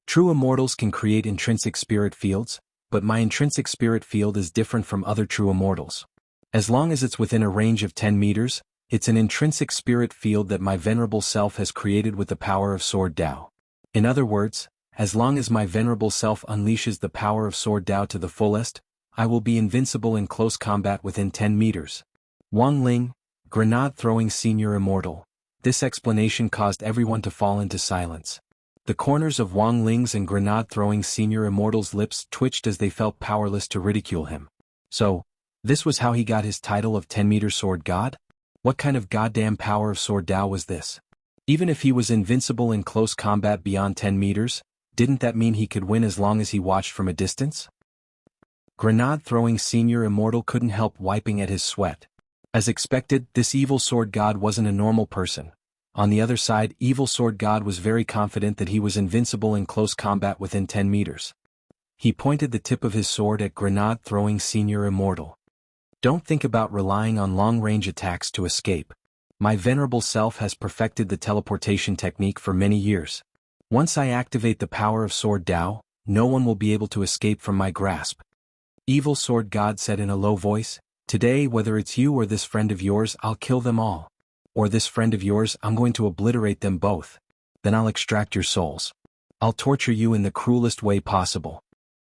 "True immortals can create intrinsic spirit fields, but my intrinsic spirit field is different from other true immortals. As long as it's within a range of 10 meters, it's an intrinsic spirit field that my venerable self has created with the power of Sword Dao. In other words, as long as my venerable self unleashes the power of Sword Dao to the fullest, I will be invincible in close combat within 10 meters. Wang Ling, Grenade-throwing Senior Immortal, This explanation caused everyone to fall into silence. The corners of Wang Ling's and grenade-throwing senior immortal's lips twitched as they felt powerless to ridicule him. So, this was how he got his title of 10-meter sword god? What kind of goddamn power of sword Dao was this? Even if he was invincible in close combat beyond 10 meters, didn't that mean he could win as long as he watched from a distance? Grenade-throwing senior immortal couldn't help wiping at his sweat. As expected, this evil sword god wasn't a normal person. On the other side, evil sword god was very confident that he was invincible in close combat within 10 meters. He pointed the tip of his sword at grenade-throwing senior immortal. Don't think about relying on long-range attacks to escape. My venerable self has perfected the teleportation technique for many years. Once I activate the power of Sword Dao, no one will be able to escape from my grasp. Evil Sword God said in a low voice, "Today, whether it's you or this friend of yours, I'll kill them all. Or this friend of yours, I'm going to obliterate them both. Then I'll extract your souls. I'll torture you in the cruelest way possible."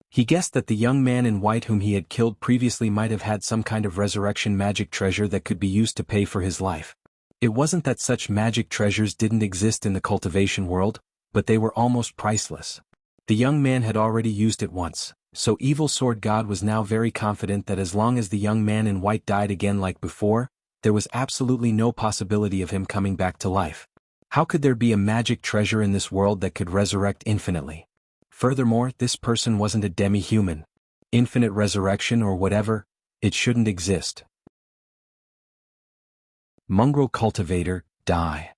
He guessed that the young man in white whom he had killed previously might have had some kind of resurrection magic treasure that could be used to pay for his life. It wasn't that such magic treasures didn't exist in the cultivation world, but they were almost priceless. The young man had already used it once, so Evil Sword God was now very confident that as long as the young man in white died again like before, there was absolutely no possibility of him coming back to life. How could there be a magic treasure in this world that could resurrect infinitely? Furthermore, this person wasn't a demi-human. Infinite resurrection or whatever, it shouldn't exist. Mongrel Cultivator, die.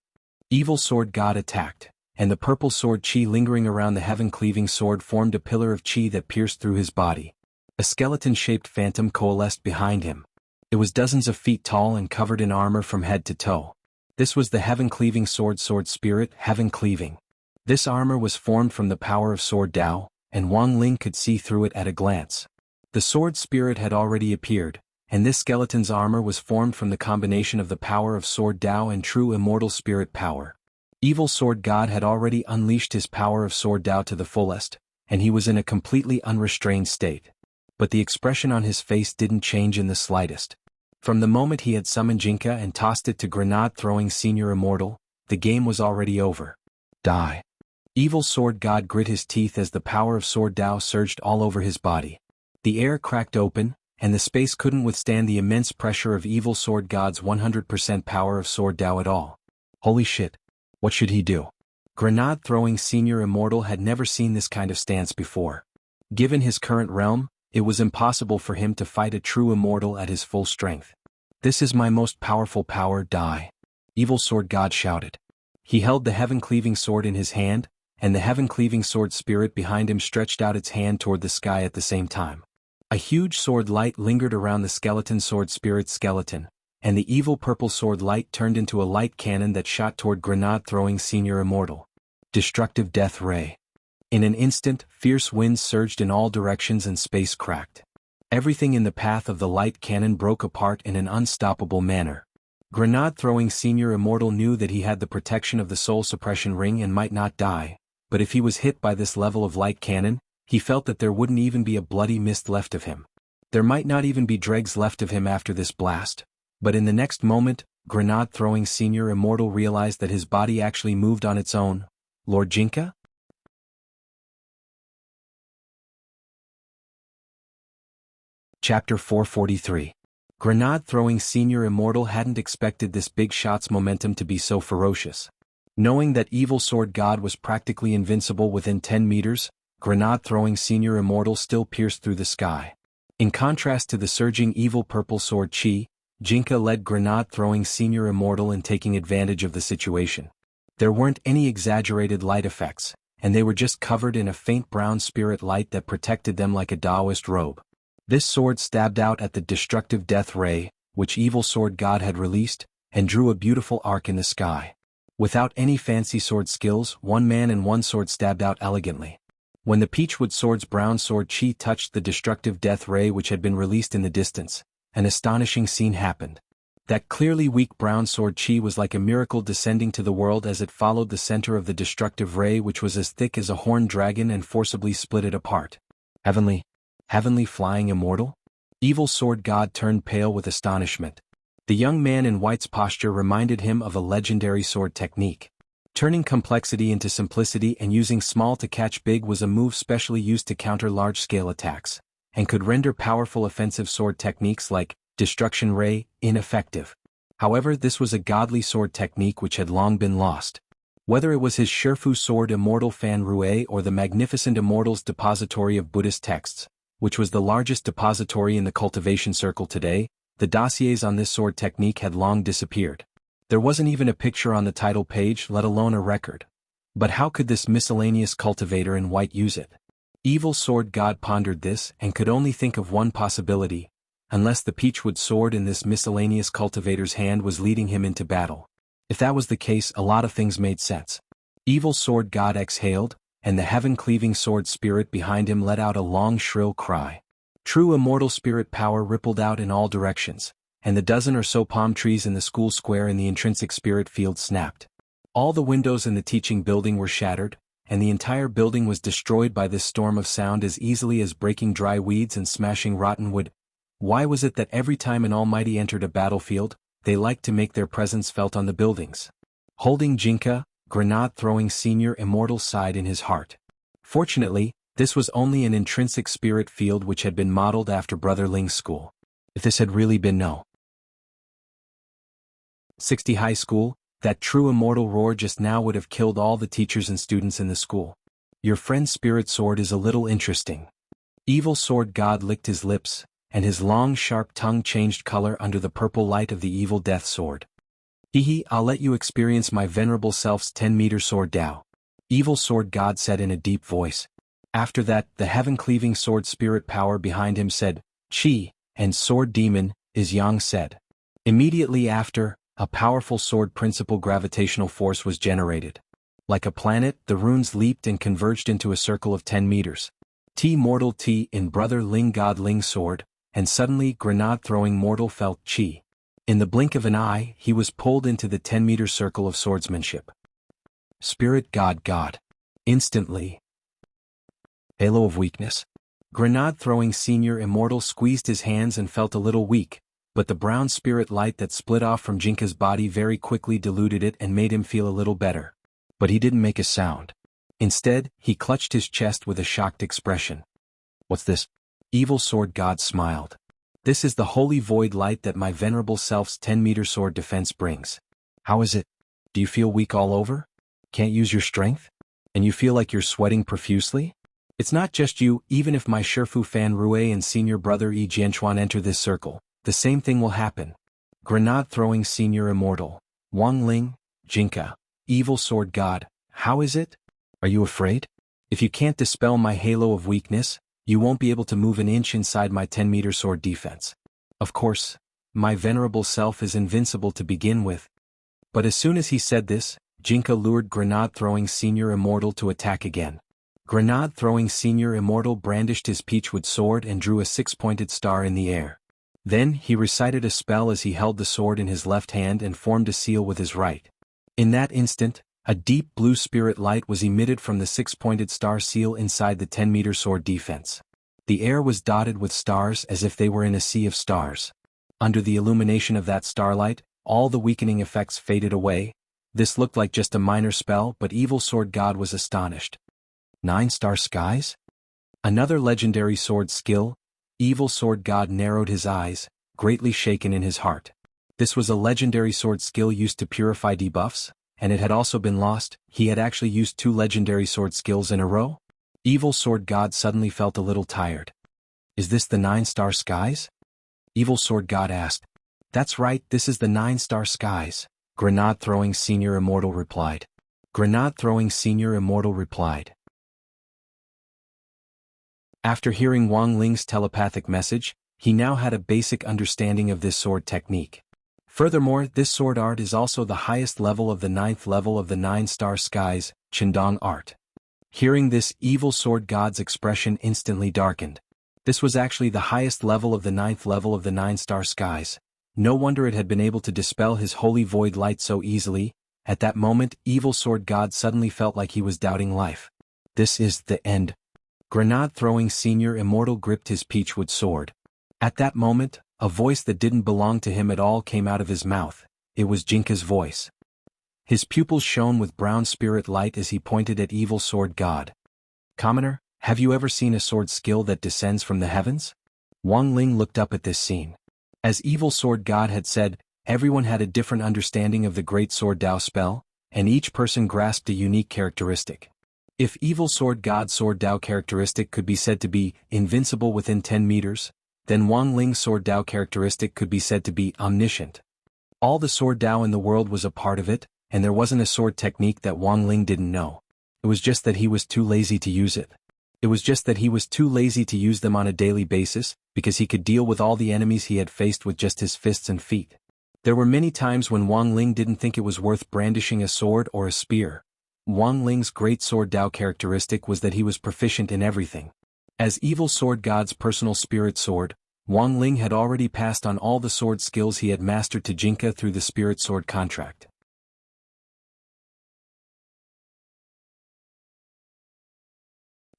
Evil Sword God attacked, and the purple sword chi lingering around the heaven-cleaving sword formed a pillar of chi that pierced through his body. A skeleton-shaped phantom coalesced behind him. It was dozens of feet tall and covered in armor from head to toe. This was the heaven-cleaving sword spirit, heaven-cleaving. This armor was formed from the power of Sword Dao, and Wang Ling could see through it at a glance. The sword spirit had already appeared, and this skeleton's armor was formed from the combination of the power of Sword Dao and true immortal spirit power. Evil Sword God had already unleashed his power of Sword Dao to the fullest, and he was in a completely unrestrained state. But the expression on his face didn't change in the slightest. From the moment he had summoned Jinka and tossed it to grenade-throwing senior immortal, the game was already over. Die. Evil Sword God grit his teeth as the power of Sword Dao surged all over his body. The air cracked open, and the space couldn't withstand the immense pressure of Evil Sword God's 100% power of Sword Dao at all. Holy shit. What should he do? Grenade-throwing senior immortal had never seen this kind of stance before. Given his current realm, it was impossible for him to fight a true immortal at his full strength. "This is my most powerful power, die." Evil Sword God shouted. He held the heaven-cleaving sword in his hand, and the heaven-cleaving sword spirit behind him stretched out its hand toward the sky at the same time. A huge sword light lingered around the skeleton sword spirit's skeleton, and the evil purple sword light turned into a light cannon that shot toward grenade-throwing senior immortal. Destructive death ray. In an instant, fierce winds surged in all directions and space cracked. Everything in the path of the light cannon broke apart in an unstoppable manner. Grenade-throwing senior immortal knew that he had the protection of the soul suppression ring and might not die, but if he was hit by this level of light cannon, he felt that there wouldn't even be a bloody mist left of him. There might not even be dregs left of him after this blast. But in the next moment, grenade-throwing senior immortal realized that his body actually moved on its own. Lord Jinka? Chapter 443. Grenade-throwing senior immortal hadn't expected this big shot's momentum to be so ferocious. Knowing that Evil Sword God was practically invincible within 10 meters, grenade-throwing senior immortal still pierced through the sky. In contrast to the surging evil purple sword chi, Jinka led grenade-throwing senior immortal in taking advantage of the situation. There weren't any exaggerated light effects, and they were just covered in a faint brown spirit light that protected them like a Taoist robe. This sword stabbed out at the destructive death ray, which Evil Sword God had released, and drew a beautiful arc in the sky. Without any fancy sword skills, one man and one sword stabbed out elegantly. When the Peachwood Sword's brown sword chi touched the destructive death ray which had been released in the distance, an astonishing scene happened. That clearly weak brown sword chi was like a miracle descending to the world as it followed the center of the destructive ray which was as thick as a horned dragon and forcibly split it apart. Heavenly flying immortal? Evil Sword God turned pale with astonishment. The young man in white's posture reminded him of a legendary sword technique. Turning complexity into simplicity and using small to catch big was a move specially used to counter large-scale attacks, and could render powerful offensive sword techniques like Destruction Ray ineffective. However, this was a godly sword technique which had long been lost. Whether it was his Shifu sword Immortal Fan Rue or the magnificent Immortal's depository of Buddhist texts, which was the largest depository in the cultivation circle today, the dossiers on this sword technique had long disappeared. There wasn't even a picture on the title page, let alone a record. But how could this miscellaneous cultivator in white use it? Evil Sword God pondered this and could only think of one possibility, unless the peachwood sword in this miscellaneous cultivator's hand was leading him into battle. If that was the case, a lot of things made sense. Evil Sword God exhaled, and the heaven-cleaving sword spirit behind him let out a long shrill cry. True immortal spirit power rippled out in all directions, and the dozen or so palm trees in the school square in the intrinsic spirit field snapped. All the windows in the teaching building were shattered, and the entire building was destroyed by this storm of sound as easily as breaking dry weeds and smashing rotten wood. Why was it that every time an almighty entered a battlefield, they liked to make their presence felt on the buildings? Holding Jinka, grenade-throwing senior Immortal sighed in his heart. Fortunately, this was only an intrinsic spirit field which had been modeled after Brother Ling's school. If this had really been No. 60 high school, that true immortal roar just now would have killed all the teachers and students in the school. Your friend's spirit sword is a little interesting. Evil Sword God licked his lips, and his long sharp tongue changed color under the purple light of the evil death sword. I'll let you experience my venerable self's 10-meter sword Dao. Evil Sword God said in a deep voice. After that, the heaven-cleaving sword spirit power behind him said, Chi, and sword demon, is Yang said. Immediately after, a powerful sword principle gravitational force was generated. Like a planet, the runes leaped and converged into a circle of 10 meters. T mortal T in Brother Ling God Ling's sword, and suddenly grenade-throwing mortal felt Chi. In the blink of an eye, he was pulled into the 10-meter circle of swordsmanship. Spirit God God. Instantly. Halo of weakness. Grenade-throwing senior Immortal squeezed his hands and felt a little weak, but the brown spirit light that split off from Jinka's body very quickly diluted it and made him feel a little better. But he didn't make a sound. Instead, he clutched his chest with a shocked expression. What's this? Evil Sword God smiled. This is the holy void light that my venerable self's 10-meter sword defense brings. How is it? Do you feel weak all over? Can't use your strength? And you feel like you're sweating profusely? It's not just you. Even if my Shifu Fan Rue and senior brother Yi Jianchuan enter this circle, the same thing will happen. Grenade-throwing senior Immortal. Wang Ling, Jinka. Evil Sword God, how is it? Are you afraid? If you can't dispel my halo of weakness, you won't be able to move an inch inside my 10-meter sword defense. Of course, my venerable self is invincible to begin with. But as soon as he said this, Jinka lured grenade-throwing senior Immortal to attack again. Grenade-throwing senior Immortal brandished his peachwood sword and drew a 6-pointed star in the air. Then he recited a spell as he held the sword in his left hand and formed a seal with his right. In that instant, a deep blue spirit light was emitted from the 6-pointed star seal inside the 10-meter sword defense. The air was dotted with stars as if they were in a sea of stars. Under the illumination of that starlight, all the weakening effects faded away. This looked like just a minor spell, but Evil Sword God was astonished. 9-star skies? Another legendary sword skill? Evil Sword God narrowed his eyes, greatly shaken in his heart. This was a legendary sword skill used to purify debuffs, and it had also been lost. He had actually used 2 legendary sword skills in a row? Evil Sword God suddenly felt a little tired. Is this the 9-star skies? Evil Sword God asked. That's right, this is the 9-star skies, Grenade-throwing senior Immortal replied. Grenade-throwing senior Immortal replied. After hearing Wang Ling's telepathic message, he now had a basic understanding of this sword technique. Furthermore, this sword art is also the highest level of the 9th level of the 9-star skies, Chendong art. Hearing this, Evil Sword God's expression instantly darkened. This was actually the highest level of the 9th level of the 9-star skies. No wonder it had been able to dispel his holy void light so easily. At that moment, Evil Sword God suddenly felt like he was doubting life. This is the end. Grenade-throwing senior Immortal gripped his peachwood sword. At that moment, A voice that didn't belong to him at all came out of his mouth. It was Jianghu's voice. His pupils shone with brown spirit light as he pointed at Evil Sword God. "Commoner, have you ever seen a sword skill that descends from the heavens?" Wang Ling looked up at this scene. As Evil Sword God had said, everyone had a different understanding of the Great Sword Dao spell, and each person grasped a unique characteristic. If Evil Sword God's Sword Dao characteristic could be said to be invincible within 10 meters, then Wang Ling's Sword Dao characteristic could be said to be omniscient. All the Sword Dao in the world was a part of it, and there wasn't a sword technique that Wang Ling didn't know. It was just that he was too lazy to use it. It was just that he was too lazy to use them on a daily basis, because he could deal with all the enemies he had faced with just his fists and feet. There were many times when Wang Ling didn't think it was worth brandishing a sword or a spear. Wang Ling's Great Sword Dao characteristic was that he was proficient in everything. As Evil Sword God's personal spirit sword, Wang Ling had already passed on all the sword skills he had mastered to Jianghu through the spirit sword contract.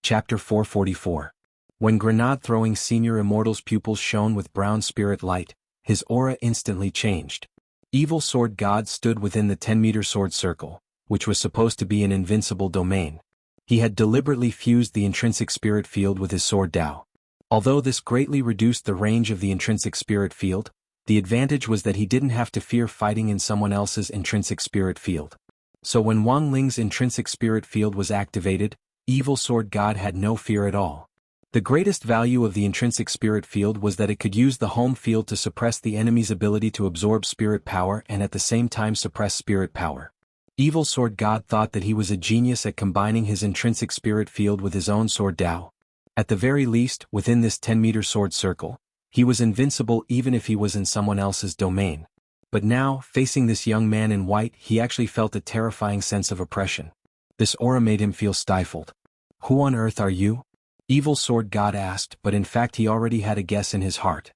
Chapter 444. When grenade-throwing Senior Immortal's pupils shone with brown spirit light, his aura instantly changed. Evil Sword God stood within the 10-meter sword circle, which was supposed to be an invincible domain. He had deliberately fused the intrinsic spirit field with his sword Dao. Although this greatly reduced the range of the intrinsic spirit field, the advantage was that he didn't have to fear fighting in someone else's intrinsic spirit field. So when Wang Ling's intrinsic spirit field was activated, Evil Sword God had no fear at all. The greatest value of the intrinsic spirit field was that it could use the home field to suppress the enemy's ability to absorb spirit power and at the same time suppress spirit power. Evil Sword God thought that he was a genius at combining his intrinsic spirit field with his own sword Dao. At the very least, within this 10-meter sword circle, he was invincible even if he was in someone else's domain. But now, facing this young man in white, he actually felt a terrifying sense of oppression. This aura made him feel stifled. "Who on earth are you?" Evil Sword God asked, but in fact he already had a guess in his heart.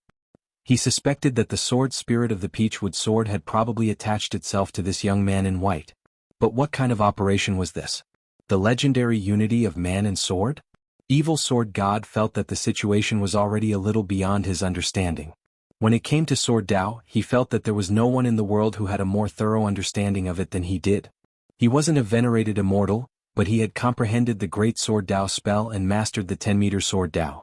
He suspected that the sword spirit of the Peachwood sword had probably attached itself to this young man in white. But what kind of operation was this? The legendary unity of man and sword? Evil Sword God felt that the situation was already a little beyond his understanding. When it came to Sword Dao, he felt that there was no one in the world who had a more thorough understanding of it than he did. He wasn't a venerated immortal, but he had comprehended the Great Sword Dao spell and mastered the 10-meter Sword Dao.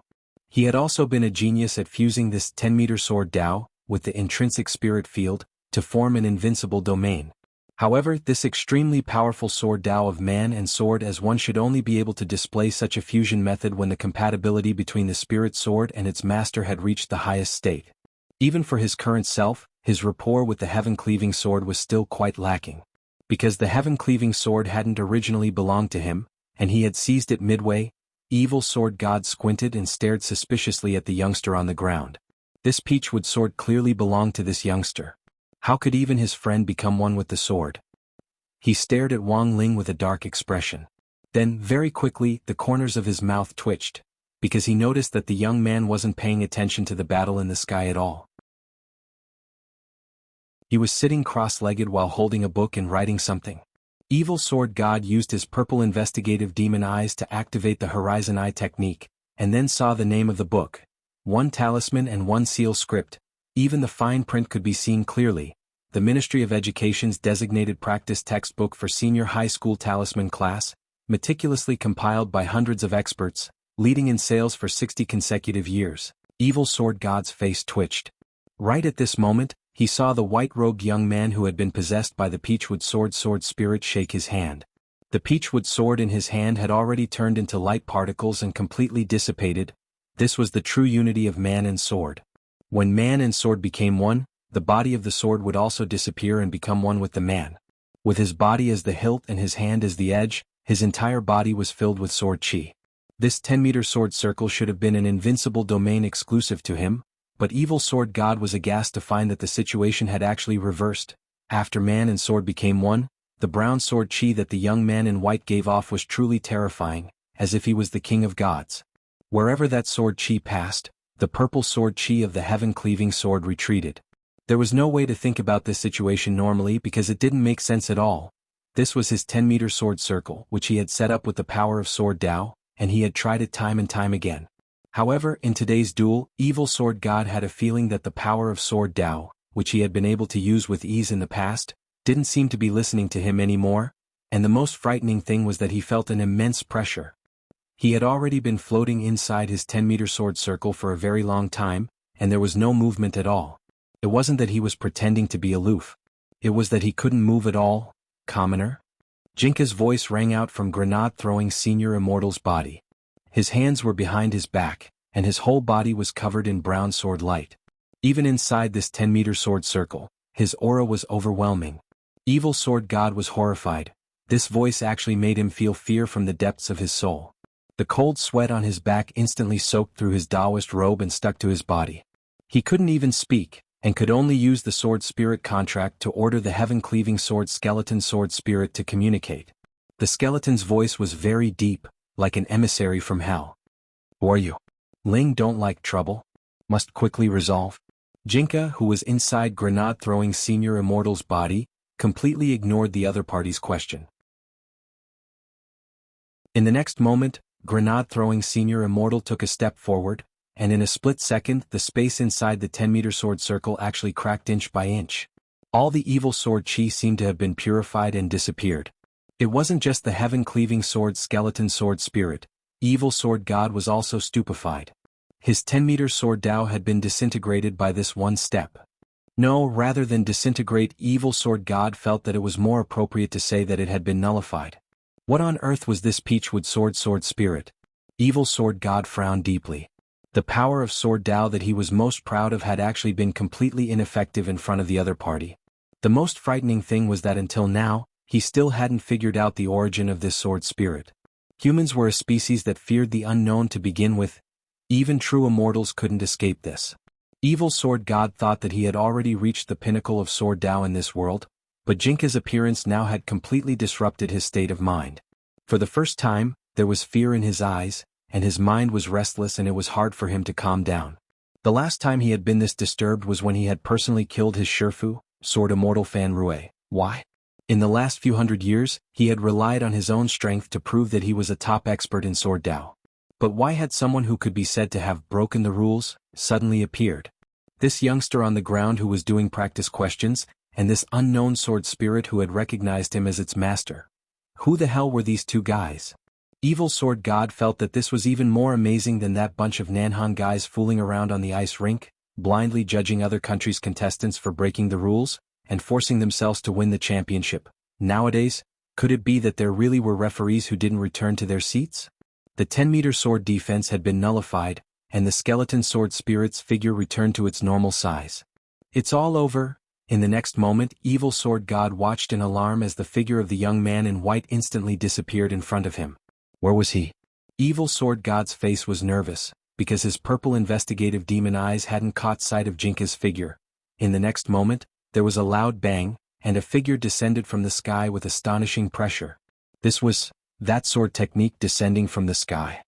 He had also been a genius at fusing this 10-meter Sword Dao with the intrinsic spirit field to form an invincible domain. However, this extremely powerful Sword Dao of man and sword as one should only be able to display such a fusion method when the compatibility between the spirit sword and its master had reached the highest state. Even for his current self, his rapport with the heaven-cleaving sword was still quite lacking. Because the heaven-cleaving sword hadn't originally belonged to him, and he had seized it midway, Evil Sword God squinted and stared suspiciously at the youngster on the ground. This Peachwood sword clearly belonged to this youngster. How could even his friend become one with the sword? He stared at Wang Ling with a dark expression. Then, very quickly, the corners of his mouth twitched, because he noticed that the young man wasn't paying attention to the battle in the sky at all. He was sitting cross-legged while holding a book and writing something. Evil Sword God used his purple investigative demon eyes to activate the Horizon Eye technique, and then saw the name of the book, one talisman and one seal script. Even the fine print could be seen clearly. The Ministry of Education's designated practice textbook for senior high school talisman class, meticulously compiled by hundreds of experts, leading in sales for 60 consecutive years. Evil Sword God's face twitched. Right at this moment, he saw the white-robed young man who had been possessed by the Peachwood sword spirit shake his hand. The Peachwood sword in his hand had already turned into light particles and completely dissipated. This was the true unity of man and sword. When man and sword became one, the body of the sword would also disappear and become one with the man. With his body as the hilt and his hand as the edge, his entire body was filled with sword chi. This 10-meter sword circle should have been an invincible domain exclusive to him, but Evil Sword God was aghast to find that the situation had actually reversed. After man and sword became one, the brown sword chi that the young man in white gave off was truly terrifying, as if he was the king of gods. Wherever that sword chi passed, the purple sword chi of the heaven-cleaving sword retreated. There was no way to think about this situation normally because it didn't make sense at all. This was his 10-meter sword circle, which he had set up with the power of Sword Dao, and he had tried it time and time again. However, in today's duel, Evil Sword God had a feeling that the power of Sword Dao, which he had been able to use with ease in the past, didn't seem to be listening to him anymore, and the most frightening thing was that he felt an immense pressure. He had already been floating inside his 10-meter sword circle for a very long time, and there was no movement at all. It wasn't that he was pretending to be aloof. It was that he couldn't move at all. Commoner? Jinka's voice rang out from grenade-throwing Senior Immortal's body. His hands were behind his back, and his whole body was covered in brown sword light. Even inside this 10-meter sword circle, his aura was overwhelming. Evil Sword God was horrified. This voice actually made him feel fear from the depths of his soul. The cold sweat on his back instantly soaked through his Taoist robe and stuck to his body. He couldn't even speak, and could only use the sword spirit contract to order the heaven-cleaving sword skeleton sword spirit to communicate. The skeleton's voice was very deep, like an emissary from hell. Who are you? Ling don't like trouble? Must quickly resolve. Jinka, who was inside grenade-throwing Senior Immortal's body, completely ignored the other party's question. In the next moment, grenade-throwing Senior Immortal took a step forward, and in a split second the space inside the 10-meter sword circle actually cracked inch by inch. All the evil sword chi seemed to have been purified and disappeared. It wasn't just the heaven-cleaving sword skeleton sword spirit, Evil Sword God was also stupefied. His 10-meter sword Dao had been disintegrated by this one step. No, rather than disintegrate, Evil Sword God felt that it was more appropriate to say that it had been nullified. What on earth was this Peachwood sword spirit? Evil Sword God frowned deeply. The power of Sword Dao that he was most proud of had actually been completely ineffective in front of the other party. The most frightening thing was that until now, he still hadn't figured out the origin of this sword spirit. Humans were a species that feared the unknown to begin with. Even true immortals couldn't escape this. Evil Sword God thought that he had already reached the pinnacle of Sword Dao in this world, but Jinka's appearance now had completely disrupted his state of mind. For the first time, there was fear in his eyes, and his mind was restless, and it was hard for him to calm down. The last time he had been this disturbed was when he had personally killed his Shifu, Sword Immortal Fan Rue. Why? In the last few hundred years, he had relied on his own strength to prove that he was a top expert in Sword Dao. But why had someone who could be said to have broken the rules suddenly appeared? This youngster on the ground who was doing practice questions, and this unknown sword spirit who had recognized him as its master. Who the hell were these two guys? Evil Sword God felt that this was even more amazing than that bunch of Nanhan guys fooling around on the ice rink, blindly judging other countries' contestants for breaking the rules, and forcing themselves to win the championship. Nowadays, could it be that there really were referees who didn't return to their seats? The 10-meter sword defense had been nullified, and the skeleton sword spirit's figure returned to its normal size. It's all over. In the next moment, Evil Sword God watched in alarm as the figure of the young man in white instantly disappeared in front of him. Where was he? Evil Sword God's face was nervous, because his purple investigative demon eyes hadn't caught sight of Jinka's figure. In the next moment, there was a loud bang, and a figure descended from the sky with astonishing pressure. This was that sword technique descending from the sky.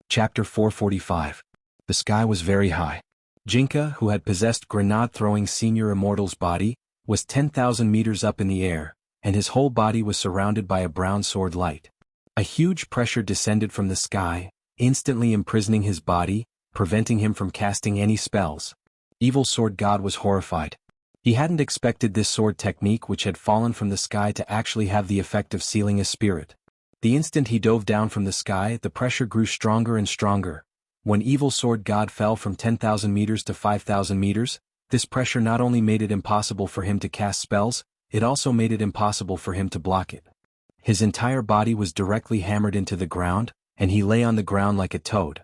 Chapter 445. The sky was very high. Jinka, who had possessed grenade-throwing Senior Immortal's body, was 10,000 meters up in the air, and his whole body was surrounded by a brown sword light. A huge pressure descended from the sky, instantly imprisoning his body, preventing him from casting any spells. Evil Sword God was horrified. He hadn't expected this sword technique which had fallen from the sky to actually have the effect of sealing a spirit. The instant he dove down from the sky, the pressure grew stronger and stronger. When Evil Sword God fell from 10,000 meters to 5,000 meters, this pressure not only made it impossible for him to cast spells, it also made it impossible for him to block it. His entire body was directly hammered into the ground, and he lay on the ground like a toad.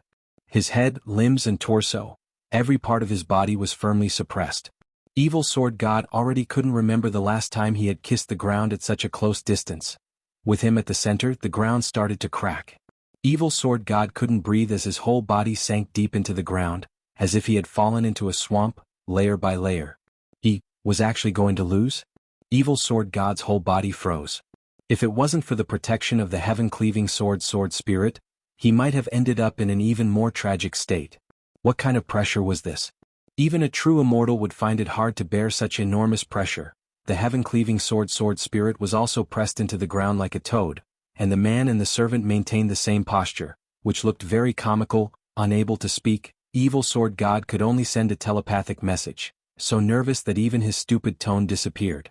His head, limbs and torso, every part of his body was firmly suppressed. Evil Sword God already couldn't remember the last time he had kissed the ground at such a close distance. With him at the center, the ground started to crack. Evil Sword God couldn't breathe as his whole body sank deep into the ground, as if he had fallen into a swamp, layer by layer. He was actually going to lose? Evil Sword God's whole body froze. If it wasn't for the protection of the heaven-cleaving sword spirit, he might have ended up in an even more tragic state. What kind of pressure was this? Even a true immortal would find it hard to bear such enormous pressure. the heaven-cleaving sword spirit was also pressed into the ground like a toad, and the man and the servant maintained the same posture, which looked very comical. Unable to speak, evil sword god could only send a telepathic message, so nervous that even his stupid tone disappeared.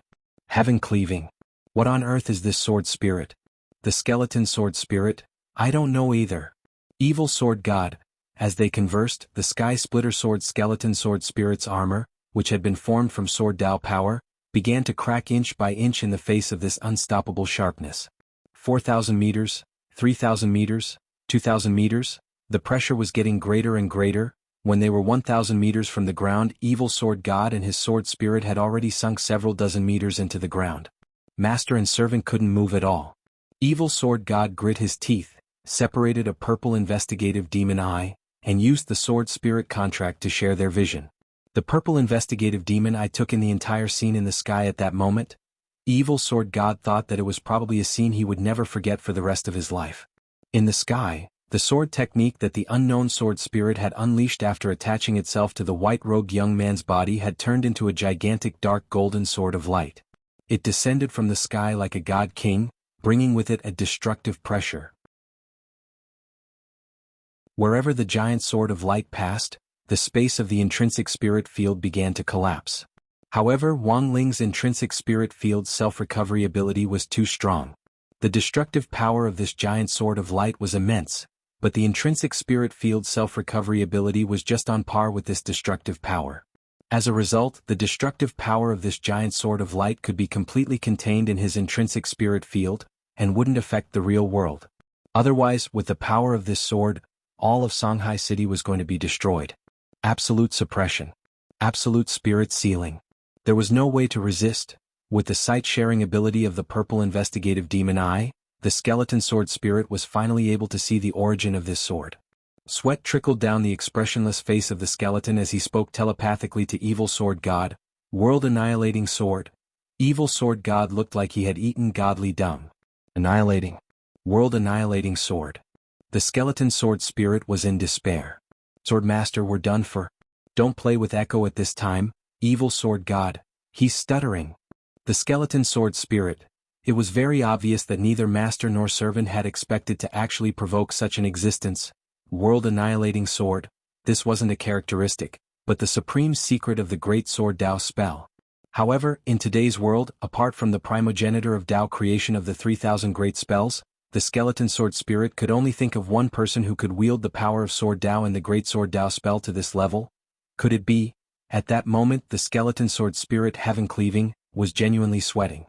Heaven-cleaving. What on earth is this sword spirit? The skeleton sword spirit? I don't know either. Evil sword god. As they conversed, the sky splitter skeleton sword spirit's armor, which had been formed from sword Dao power, began to crack inch by inch in the face of this unstoppable sharpness. 4,000 meters, 3,000 meters, 2,000 meters, the pressure was getting greater and greater. When they were 1,000 meters from the ground, evil sword god and his sword spirit had already sunk several dozen meters into the ground. Master and servant couldn't move at all. Evil sword god grit his teeth, separated a purple investigative demon eye, and used the sword spirit contract to share their vision. The purple investigative demon eye took in the entire scene in the sky at that moment. Evil sword god thought that it was probably a scene he would never forget for the rest of his life. In the sky, the sword technique that the unknown sword spirit had unleashed after attaching itself to the white-robed young man's body had turned into a gigantic dark golden sword of light. It descended from the sky like a god king, bringing with it a destructive pressure. Wherever the giant sword of light passed, the space of the intrinsic spirit field began to collapse. However, Wang Ling's intrinsic spirit field's self-recovery ability was too strong. The destructive power of this giant sword of light was immense, but the intrinsic spirit field's self-recovery ability was just on par with this destructive power. As a result, the destructive power of this giant sword of light could be completely contained in his intrinsic spirit field, and wouldn't affect the real world. Otherwise, with the power of this sword, all of Songhai City was going to be destroyed. Absolute suppression. Absolute spirit sealing. There was no way to resist. With the sight-sharing ability of the purple investigative demon eye, the skeleton sword spirit was finally able to see the origin of this sword. Sweat trickled down the expressionless face of the skeleton as he spoke telepathically to evil sword god. World-annihilating sword. Evil sword god looked like he had eaten godly dung. Annihilating. World-annihilating sword. The skeleton sword spirit was in despair. Swordmaster, we're done for. Don't play with Echo at this time, evil sword god. He's stuttering. The skeleton sword spirit. It was very obvious that neither master nor servant had expected to actually provoke such an existence. World-annihilating sword. This wasn't a characteristic, but the supreme secret of the great sword Dao spell. However, in today's world, apart from the primogenitor of Dao creation of the 3,000 great spells, the skeleton sword spirit could only think of one person who could wield the power of sword Dao and the great sword Dao spell to this level. Could it be? At that moment, the skeleton sword spirit, heaven cleaving, was genuinely sweating.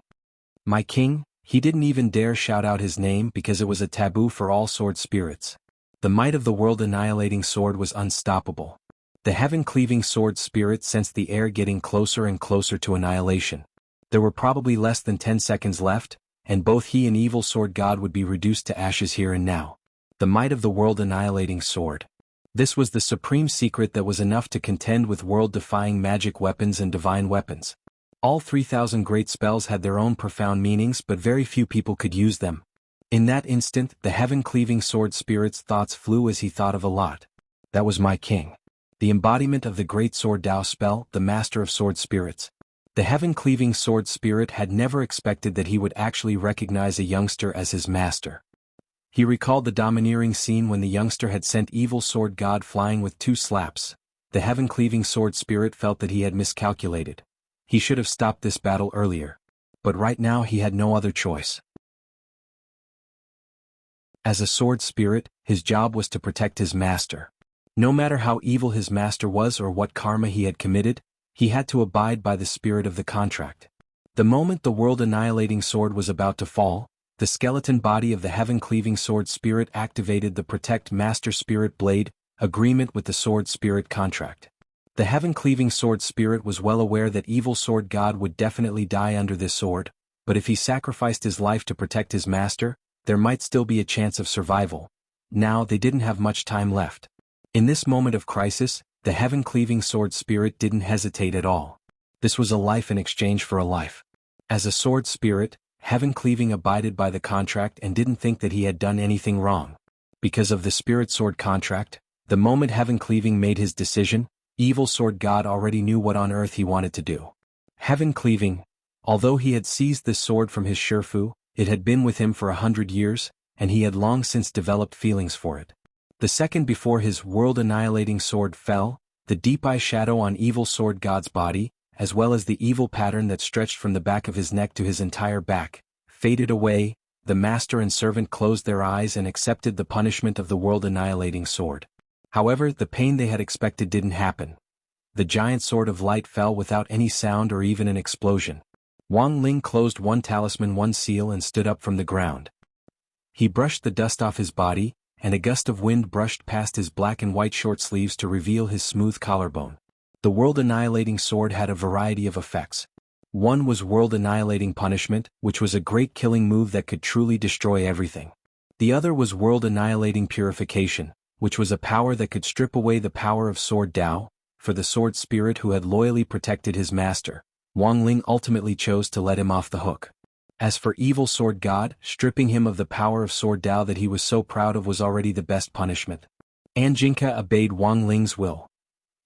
My king? He didn't even dare shout out his name because it was a taboo for all sword spirits. The might of the world-annihilating sword was unstoppable. The heaven-cleaving sword spirit sensed the air getting closer and closer to annihilation. There were probably less than 10 seconds left, and both he and evil sword god would be reduced to ashes here and now. The might of the world-annihilating sword. This was the supreme secret that was enough to contend with world-defying magic weapons and divine weapons. All 3,000 great spells had their own profound meanings, but very few people could use them. In that instant, the heaven-cleaving sword spirit's thoughts flew as he thought of a lot. That was my king. The embodiment of the great sword Dao spell, the master of sword spirits. The heaven-cleaving sword spirit had never expected that he would actually recognize a youngster as his master. He recalled the domineering scene when the youngster had sent evil sword god flying with 2 slaps. The heaven-cleaving sword spirit felt that he had miscalculated. He should have stopped this battle earlier. But right now he had no other choice. As a sword spirit, his job was to protect his master. No matter how evil his master was or what karma he had committed, he had to abide by the spirit of the contract. The moment the world-annihilating sword was about to fall, the skeleton body of the heaven-cleaving sword spirit activated the Protect Master Spirit Blade agreement with the sword spirit contract. The heaven-cleaving sword spirit was well aware that evil sword god would definitely die under this sword, but if he sacrificed his life to protect his master, there might still be a chance of survival. Now they didn't have much time left. In this moment of crisis, the heaven-cleaving sword spirit didn't hesitate at all. This was a life in exchange for a life. As a sword spirit, heaven-cleaving abided by the contract and didn't think that he had done anything wrong. Because of the spirit sword contract, the moment heaven-cleaving made his decision, evil sword god already knew what on earth he wanted to do. Heaven-cleaving, Although he had seized this sword from his Shifu, it had been with him for 100 years, and he had long since developed feelings for it. The second before his world-annihilating sword fell, the deep eye shadow on evil sword god's body, as well as the evil pattern that stretched from the back of his neck to his entire back, faded away. The master and servant closed their eyes and accepted the punishment of the world-annihilating sword. However, the pain they had expected didn't happen. The giant sword of light fell without any sound or even an explosion. Wang Ling closed one talisman, one seal, and stood up from the ground. He brushed the dust off his body, and a gust of wind brushed past his black and white short sleeves to reveal his smooth collarbone. The world-annihilating sword had a variety of effects. One was world-annihilating punishment, which was a great killing move that could truly destroy everything. The other was world-annihilating purification, which was a power that could strip away the power of Sword Dao. For the sword spirit who had loyally protected his master, Wang Ling ultimately chose to let him off the hook. As for evil sword god, stripping him of the power of Sword Dao that he was so proud of was already the best punishment. And Jinka obeyed Wang Ling's will.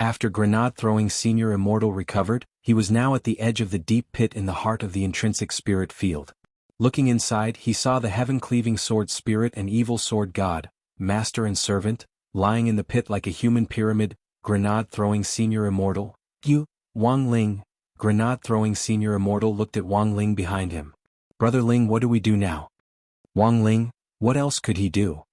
After grenade-throwing Senior Immortal recovered, he was now at the edge of the deep pit in the heart of the intrinsic spirit field. Looking inside, he saw the heaven-cleaving sword spirit and evil sword god, master and servant, lying in the pit like a human pyramid. Grenade-throwing Senior Immortal. You, Wang Ling. Grenade-throwing Senior Immortal looked at Wang Ling behind him. Brother Ling, what do we do now? Wang Ling, what else could he do?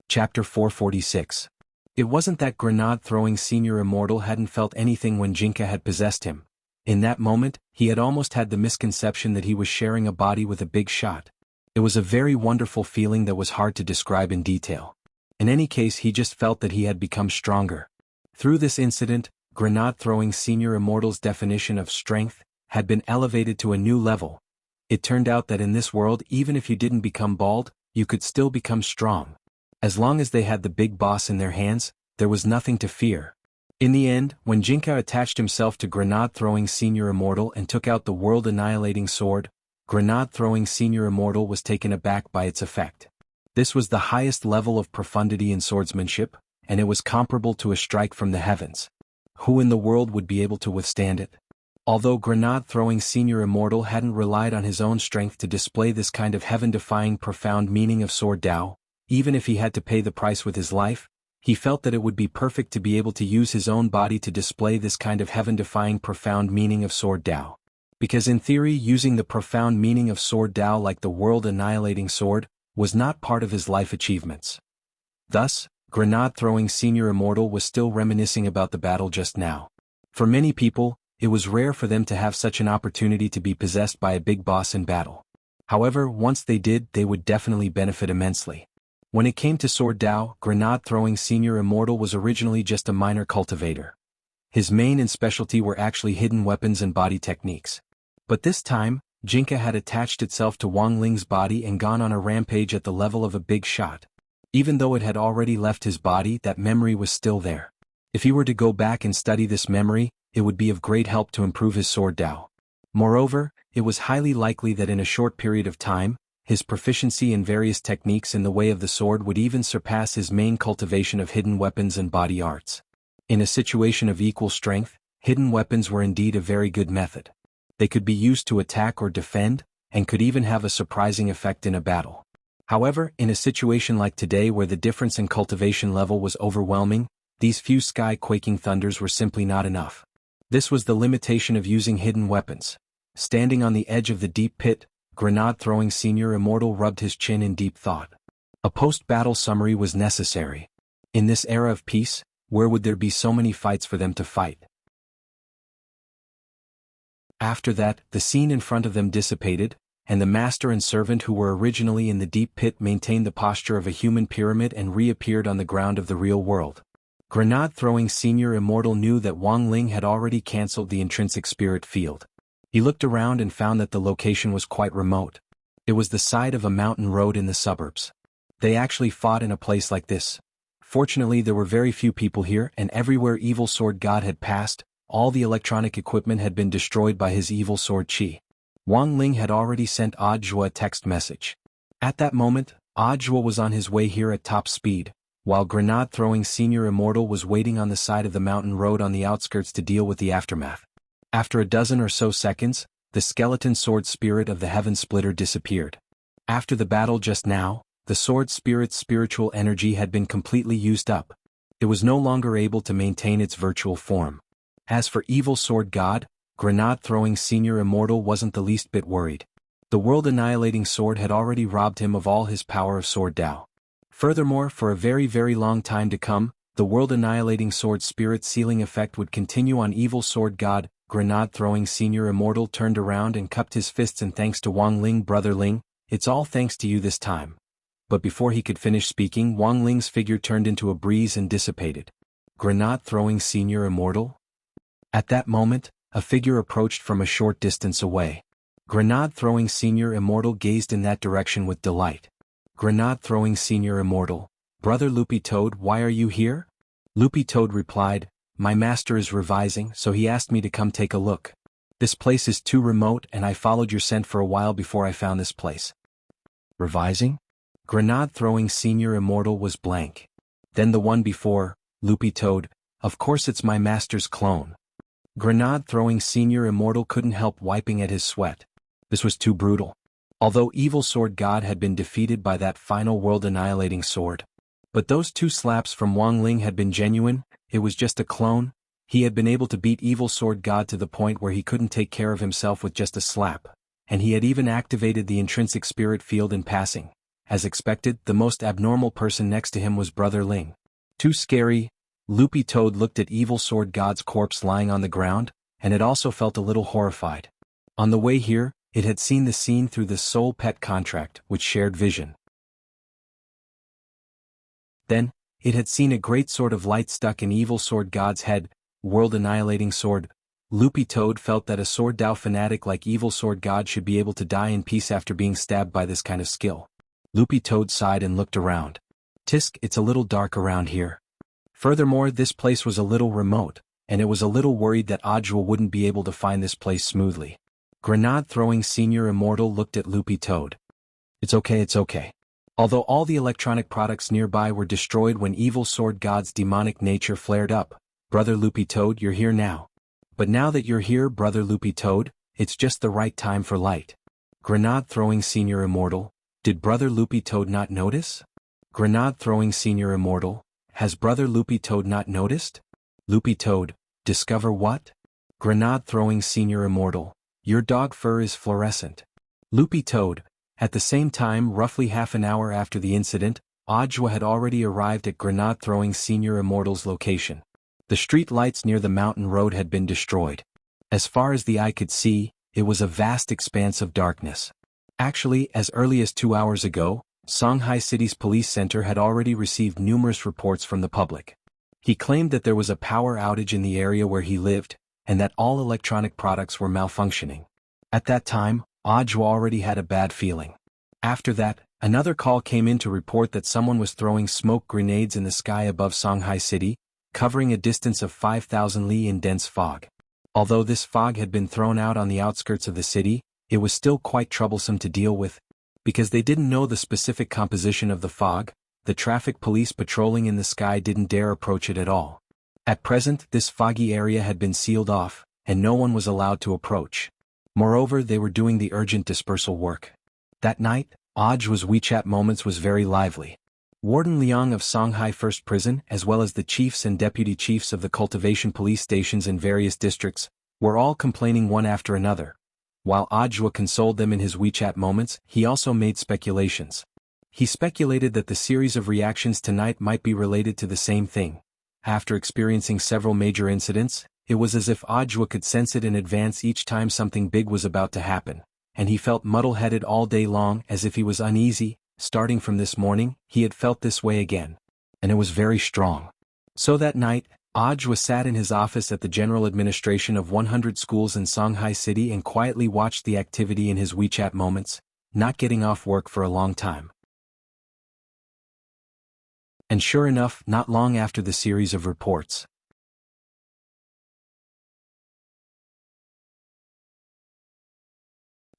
Chapter 446. It wasn't that grenade-throwing Senior Immortal hadn't felt anything when Jinka had possessed him. In that moment, he had almost had the misconception that he was sharing a body with a big shot. It was a very wonderful feeling that was hard to describe in detail. In any case, he just felt that he had become stronger. Through this incident, grenade-throwing Senior Immortal's definition of strength had been elevated to a new level. It turned out that in this world, even if you didn't become bald, you could still become strong. As long as they had the big boss in their hands, there was nothing to fear. In the end, when Jinka attached himself to grenade-throwing Senior Immortal and took out the world-annihilating sword, grenade-throwing Senior Immortal was taken aback by its effect. This was the highest level of profundity in swordsmanship, and it was comparable to a strike from the heavens. Who in the world would be able to withstand it? Although grenade-throwing Senior Immortal hadn't relied on his own strength to display this kind of heaven-defying profound meaning of Sword Dao, even if he had to pay the price with his life, he felt that it would be perfect to be able to use his own body to display this kind of heaven-defying profound meaning of Sword Dao. Because in theory, using the profound meaning of Sword Dao like the world-annihilating sword was not part of his life achievements. Thus, grenade-throwing Senior Immortal was still reminiscing about the battle just now. For many people, it was rare for them to have such an opportunity to be possessed by a big boss in battle. However, once they did, they would definitely benefit immensely. When it came to Sword Dao, grenade-throwing Senior Immortal was originally just a minor cultivator. His main and specialty were actually hidden weapons and body techniques. But this time, Jinka had attached itself to Wang Ling's body and gone on a rampage at the level of a big shot. Even though it had already left his body, that memory was still there. If he were to go back and study this memory, it would be of great help to improve his Sword Dao. Moreover, it was highly likely that in a short period of time, his proficiency in various techniques in the way of the sword would even surpass his main cultivation of hidden weapons and body arts. In a situation of equal strength, hidden weapons were indeed a very good method. They could be used to attack or defend, and could even have a surprising effect in a battle. However, in a situation like today where the difference in cultivation level was overwhelming, these few sky-quaking thunders were simply not enough. This was the limitation of using hidden weapons. Standing on the edge of the deep pit, grenade-throwing Senior Immortal rubbed his chin in deep thought. A post-battle summary was necessary. In this era of peace, where would there be so many fights for them to fight? After that, the scene in front of them dissipated, and the master and servant who were originally in the deep pit maintained the posture of a human pyramid and reappeared on the ground of the real world. Grenade-throwing Senior Immortal knew that Wang Ling had already cancelled the intrinsic spirit field. He looked around and found that the location was quite remote. It was the side of a mountain road in the suburbs. They actually fought in a place like this. Fortunately, there were very few people here, and everywhere Evil Sword God had passed, all the electronic equipment had been destroyed by his evil sword chi. Wang Ling had already sent Audiobook a text message. At that moment, Audiobook was on his way here at top speed. while grenade-throwing Senior Immortal was waiting on the side of the mountain road on the outskirts to deal with the aftermath. After a dozen or so seconds, the skeleton sword spirit of the Heaven Splitter disappeared. After the battle just now, the sword spirit's spiritual energy had been completely used up. It was no longer able to maintain its virtual form. As for Evil Sword God, grenade-throwing Senior Immortal wasn't the least bit worried. The world-annihilating sword had already robbed him of all his power of sword Tao. Furthermore, for a very, very long time to come, the world-annihilating sword spirit sealing effect would continue on Evil Sword God. Grenade-throwing Senior Immortal turned around and cupped his fists in thanks to Wang Ling. Brother Ling, it's all thanks to you this time. But before he could finish speaking, Wang Ling's figure turned into a breeze and dissipated. Grenade-throwing Senior Immortal? At that moment, a figure approached from a short distance away. Grenade-throwing Senior Immortal gazed in that direction with delight. Grenade-throwing Senior Immortal, Brother Loopy Toad, why are you here? Loopy Toad replied, my master is revising, so he asked me to come take a look. This place is too remote and I followed your scent for a while before I found this place. Revising? Grenade-throwing Senior Immortal was blank. Then the one before, Loopy Toad, of course it's my master's clone. Grenade-throwing Senior Immortal couldn't help wiping at his sweat. This was too brutal. Although Evil Sword God had been defeated by that final world-annihilating sword. But those two slaps from Wang Ling had been genuine, it was just a clone. He had been able to beat Evil Sword God to the point where he couldn't take care of himself with just a slap. And he had even activated the intrinsic spirit field in passing. As expected, the most abnormal person next to him was Brother Ling. Too scary. Loopy Toad looked at Evil Sword God's corpse lying on the ground, and it also felt a little horrified. On the way here, it had seen the scene through the soul pet contract, which shared vision. Then, it had seen a great sword of light stuck in Evil Sword God's head, world-annihilating sword. Loopy Toad felt that a sword Tao fanatic like Evil Sword God should be able to die in peace after being stabbed by this kind of skill. Loopy Toad sighed and looked around. Tisk, it's a little dark around here. Furthermore, this place was a little remote, and it was a little worried that Audiobook wouldn't be able to find this place smoothly. Grenade-throwing Senior Immortal looked at Loopy Toad. It's okay, it's okay. Although all the electronic products nearby were destroyed when Evil Sword God's demonic nature flared up, Brother Loopy Toad, you're here now. But now that you're here, Brother Loopy Toad, it's just the right time for light. Grenade-throwing Senior Immortal, did Brother Loopy Toad not notice? Grenade-throwing Senior Immortal, has Brother Loopy Toad not noticed? Loopy Toad, discover what? Grenade-throwing Senior Immortal, your dog fur is fluorescent. Loopy Toad, at the same time roughly half an hour after the incident, Audiobook had already arrived at grenade-throwing Senior Immortal's location. The street lights near the mountain road had been destroyed. As far as the eye could see, it was a vast expanse of darkness. Actually, as early as 2 hours ago, Shanghai City's police center had already received numerous reports from the public. He claimed that there was a power outage in the area where he lived, and that all electronic products were malfunctioning. At that time, Audiobook already had a bad feeling. After that, another call came in to report that someone was throwing smoke grenades in the sky above Shanghai City, covering a distance of 5,000 li in dense fog. Although this fog had been thrown out on the outskirts of the city, it was still quite troublesome to deal with. Because they didn't know the specific composition of the fog, the traffic police patrolling in the sky didn't dare approach it at all. At present, this foggy area had been sealed off, and no one was allowed to approach. Moreover, they were doing the urgent dispersal work. That night, Audiobook's WeChat moments was very lively. Warden Liang of Shanghai First Prison, as well as the chiefs and deputy chiefs of the cultivation police stations in various districts, were all complaining one after another. While Audiobook consoled them in his WeChat moments, he also made speculations. He speculated that the series of reactions tonight might be related to the same thing. After experiencing several major incidents, it was as if Audiobook could sense it in advance each time something big was about to happen, and he felt muddle-headed all day long as if he was uneasy. Starting from this morning, he had felt this way again. And it was very strong. So that night, Audiobook sat in his office at the General Administration of 100 schools in Shanghai City and quietly watched the activity in his WeChat moments, not getting off work for a long time. And sure enough, not long after the series of reports.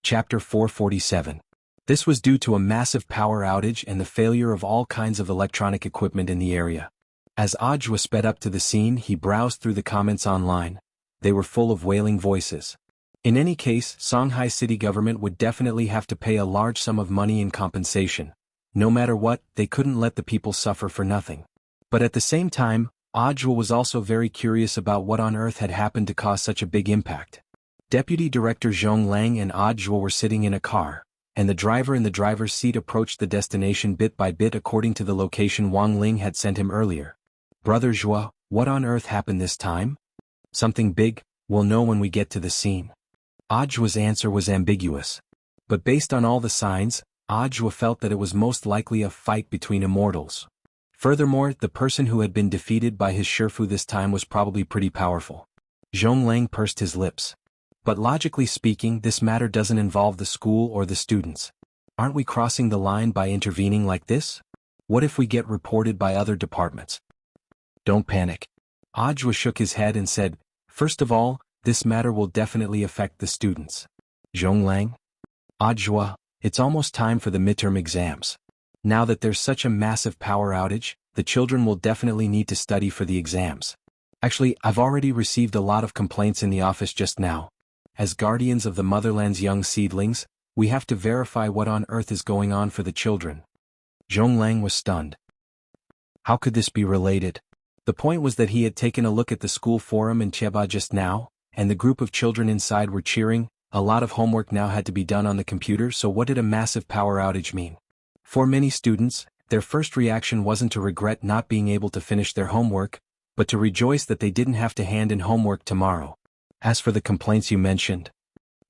Chapter 447. This was due to a massive power outage and the failure of all kinds of electronic equipment in the area. As Audiobook sped up to the scene, he browsed through the comments online. They were full of wailing voices. In any case, Shanghai city government would definitely have to pay a large sum of money in compensation. No matter what, they couldn't let the people suffer for nothing. But at the same time, Audiobook was also very curious about what on earth had happened to cause such a big impact. Deputy Director Zhong Lang and Audiobook were sitting in a car, and the driver in the driver's seat approached the destination bit by bit according to the location Wang Ling had sent him earlier. Brother Zhua, what on earth happened this time? Something big, we'll know when we get to the scene. Audiobook's answer was ambiguous. But based on all the signs, Audiobook felt that it was most likely a fight between immortals. Furthermore, the person who had been defeated by his Shifu this time was probably pretty powerful. Zhong Lang pursed his lips. But logically speaking, this matter doesn't involve the school or the students. Aren't we crossing the line by intervening like this? What if we get reported by other departments? Don't panic. Audiobook shook his head and said, first of all, this matter will definitely affect the students. Zhong Lang? Audiobook, it's almost time for the midterm exams. Now that there's such a massive power outage, the children will definitely need to study for the exams. Actually, I've already received a lot of complaints in the office just now. As guardians of the motherland's young seedlings, we have to verify what on earth is going on for the children. Zhong Lang was stunned. How could this be related? The point was that he had taken a look at the school forum in Chiba just now, and the group of children inside were cheering. A lot of homework now had to be done on the computer, so what did a massive power outage mean? For many students, their first reaction wasn't to regret not being able to finish their homework, but to rejoice that they didn't have to hand in homework tomorrow. As for the complaints you mentioned.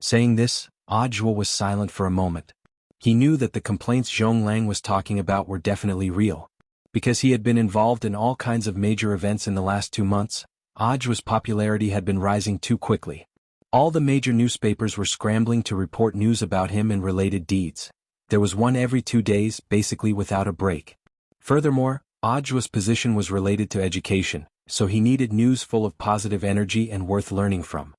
Saying this, Audiobook was silent for a moment. He knew that the complaints Zhong Lang was talking about were definitely real. Because he had been involved in all kinds of major events in the last 2 months, Audiobook's popularity had been rising too quickly. All the major newspapers were scrambling to report news about him and related deeds. There was one every 2 days, basically without a break. Furthermore, Audiobook's position was related to education, so he needed news full of positive energy and worth learning from.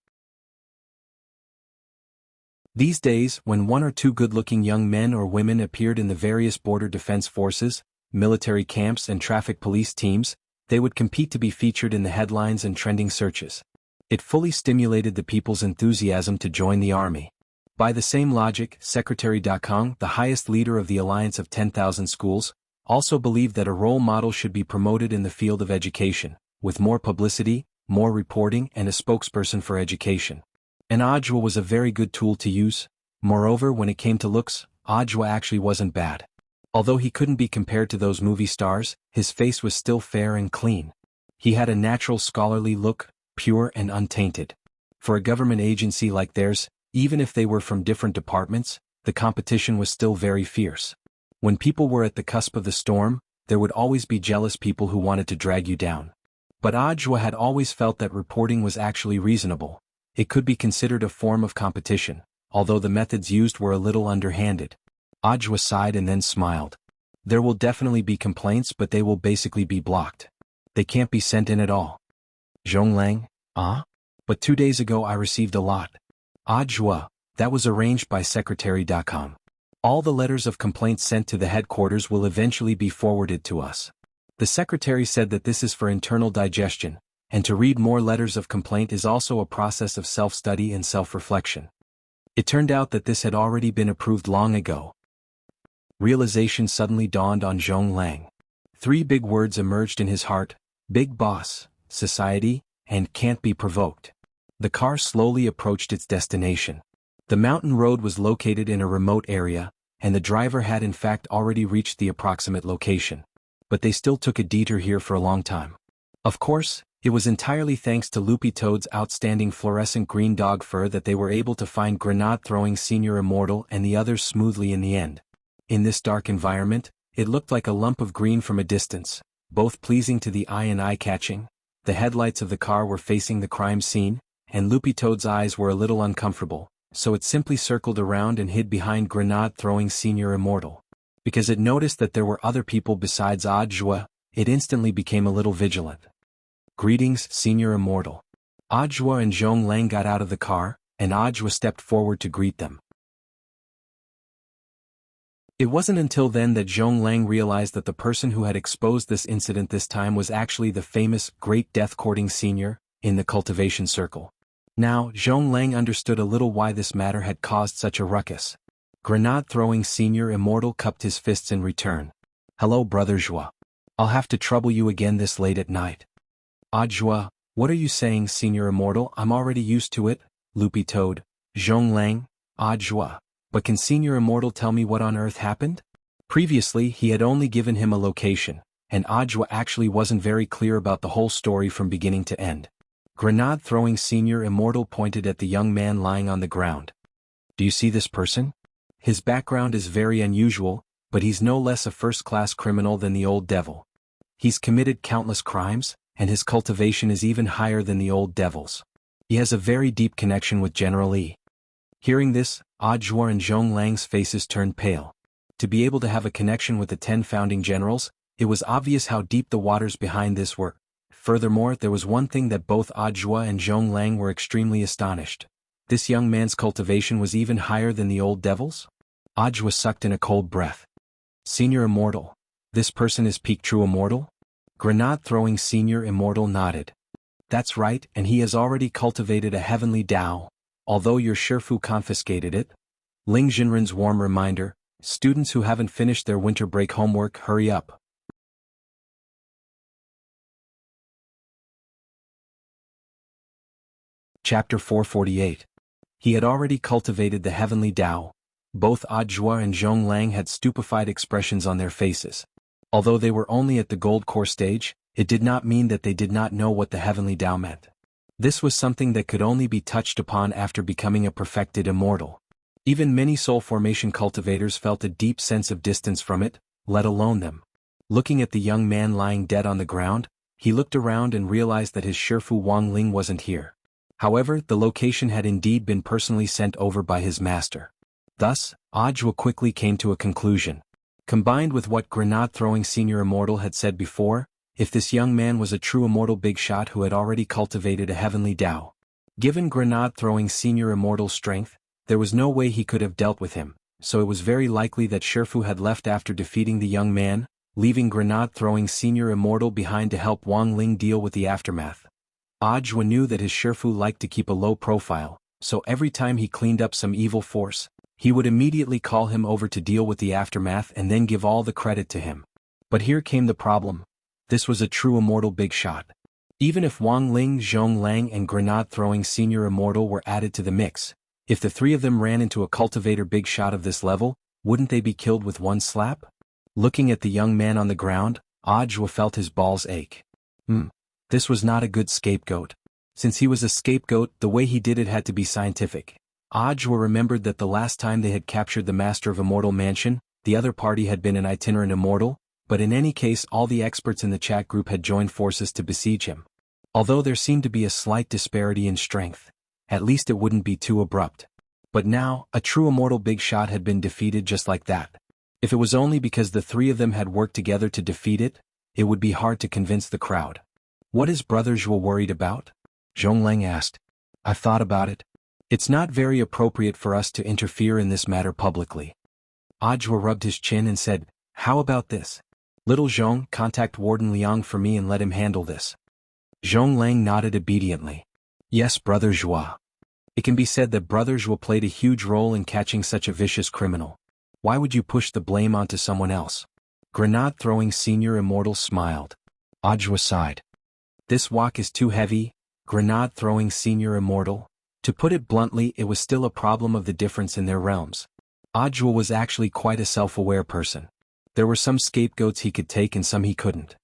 These days, when 1 or 2 good-looking young men or women appeared in the various border defense forces, military camps and traffic police teams, they would compete to be featured in the headlines and trending searches. It fully stimulated the people's enthusiasm to join the army. By the same logic, Secretary Dakong, the highest leader of the Alliance of 10,000 Schools, also believed that a role model should be promoted in the field of education, with more publicity, more reporting and a spokesperson for education. And Audiobook was a very good tool to use. Moreover, when it came to looks, Audiobook actually wasn't bad. Although he couldn't be compared to those movie stars, his face was still fair and clean. He had a natural scholarly look, pure and untainted. For a government agency like theirs, even if they were from different departments, the competition was still very fierce. When people were at the cusp of the storm, there would always be jealous people who wanted to drag you down. But Audiobook had always felt that reporting was actually reasonable. It could be considered a form of competition, although the methods used were a little underhanded. Audiobook sighed and then smiled. There will definitely be complaints, but they will basically be blocked. They can't be sent in at all. Zhong Lang, But 2 days ago I received a lot. Audiobook, that was arranged by Secretary Dakong. All the letters of complaints sent to the headquarters will eventually be forwarded to us. The secretary said that this is for internal digestion, and to read more letters of complaint is also a process of self-study and self-reflection. It turned out that this had already been approved long ago. Realization suddenly dawned on Zhong Lang. 3 big words emerged in his heart: Big Boss, Society, and Can't Be Provoked. The car slowly approached its destination. The mountain road was located in a remote area, and the driver had in fact already reached the approximate location. But they still took a detour here for a long time. Of course, it was entirely thanks to Loopy Toad's outstanding fluorescent green dog fur that they were able to find grenade-throwing Senior Immortal and the others smoothly in the end. In this dark environment, it looked like a lump of green from a distance, both pleasing to the eye and eye-catching. The headlights of the car were facing the crime scene, and Loopy Toad's eyes were a little uncomfortable, so it simply circled around and hid behind grenade-throwing Senior Immortal. Because it noticed that there were other people besides Audiobook, it instantly became a little vigilant. Greetings, Senior Immortal. Audiobook and Zhong Lang got out of the car, and Audiobook stepped forward to greet them. It wasn't until then that Zhong Lang realized that the person who had exposed this incident this time was actually the famous Great Death Courting Senior in the Cultivation Circle. Now, Zhong Lang understood a little why this matter had caused such a ruckus. Grenade-throwing Senior Immortal cupped his fists in return. "Hello, Brother Zhua. I'll have to trouble you again this late at night." "Zhua, what are you saying, Senior Immortal? I'm already used to it," Loopy toed. Zhong Lang, Zhua. But can Senior Immortal tell me what on earth happened? Previously, he had only given him a location, and Zhua actually wasn't very clear about the whole story from beginning to end. Grenade-throwing Senior Immortal pointed at the young man lying on the ground. "Do you see this person? His background is very unusual, but he's no less a first-class criminal than the old devil. He's committed countless crimes, and his cultivation is even higher than the old devil's. He has a very deep connection with General Yi." Hearing this, Zhua and Zhong Lang's faces turned pale. To be able to have a connection with the 10 founding generals, it was obvious how deep the waters behind this were. Furthermore, there was one thing that both Zhua and Zhong Lang were extremely astonished. This young man's cultivation was even higher than the old devil's? Zhua sucked in a cold breath. "Senior Immortal. This person is peak true immortal?" Grenade-throwing Senior Immortal nodded. "That's right, and he has already cultivated a heavenly Tao, although your Shifu confiscated it." Ling Jinren's warm reminder: students who haven't finished their winter break homework, hurry up. Chapter 448. He had already cultivated the heavenly Tao. Both Zhua and Zhong Lang had stupefied expressions on their faces. Although they were only at the gold core stage, it did not mean that they did not know what the heavenly Tao meant. This was something that could only be touched upon after becoming a perfected immortal. Even many soul formation cultivators felt a deep sense of distance from it, let alone them. Looking at the young man lying dead on the ground, he looked around and realized that his Shifu Wang Ling wasn't here. However, the location had indeed been personally sent over by his master. Thus, Zhua quickly came to a conclusion. Combined with what Grenade-throwing Senior Immortal had said before, if this young man was a true immortal big shot who had already cultivated a heavenly Tao. Given Grenade-throwing Senior Immortal's strength, there was no way he could have dealt with him, so it was very likely that Shifu had left after defeating the young man, leaving Grenade-throwing Senior Immortal behind to help Wang Ling deal with the aftermath. Zhua knew that his Shifu liked to keep a low profile, so every time he cleaned up some evil force, he would immediately call him over to deal with the aftermath and then give all the credit to him. But here came the problem. This was a true immortal big shot. Even if Wang Ling, Zhong Lang and Grenade-throwing Senior Immortal were added to the mix, if the three of them ran into a cultivator big shot of this level, wouldn't they be killed with one slap? Looking at the young man on the ground, Zhua felt his balls ache. This was not a good scapegoat. Since he was a scapegoat, the way he did it had to be scientific. Zhua remembered that the last time they had captured the Master of Immortal Mansion, the other party had been an itinerant immortal, but in any case all the experts in the chat group had joined forces to besiege him. Although there seemed to be a slight disparity in strength, at least it wouldn't be too abrupt. But now, a true immortal big shot had been defeated just like that. If it was only because the three of them had worked together to defeat it, it would be hard to convince the crowd. "What is Brother Zhua worried about?" Zhong Lang asked. "I've thought about it. It's not very appropriate for us to interfere in this matter publicly." Zhua rubbed his chin and said, "How about this? Little Zhong, contact Warden Liang for me and let him handle this." Zhong Lang nodded obediently. "Yes, Brother Zhua." It can be said that Brother Zhua played a huge role in catching such a vicious criminal. Why would you push the blame onto someone else? Grenade-throwing Senior Immortal smiled. Zhua sighed. "This wok is too heavy, Grenade-throwing Senior Immortal." To put it bluntly, it was still a problem of the difference in their realms. Zhua was actually quite a self-aware person. There were some scapegoats he could take and some he couldn't.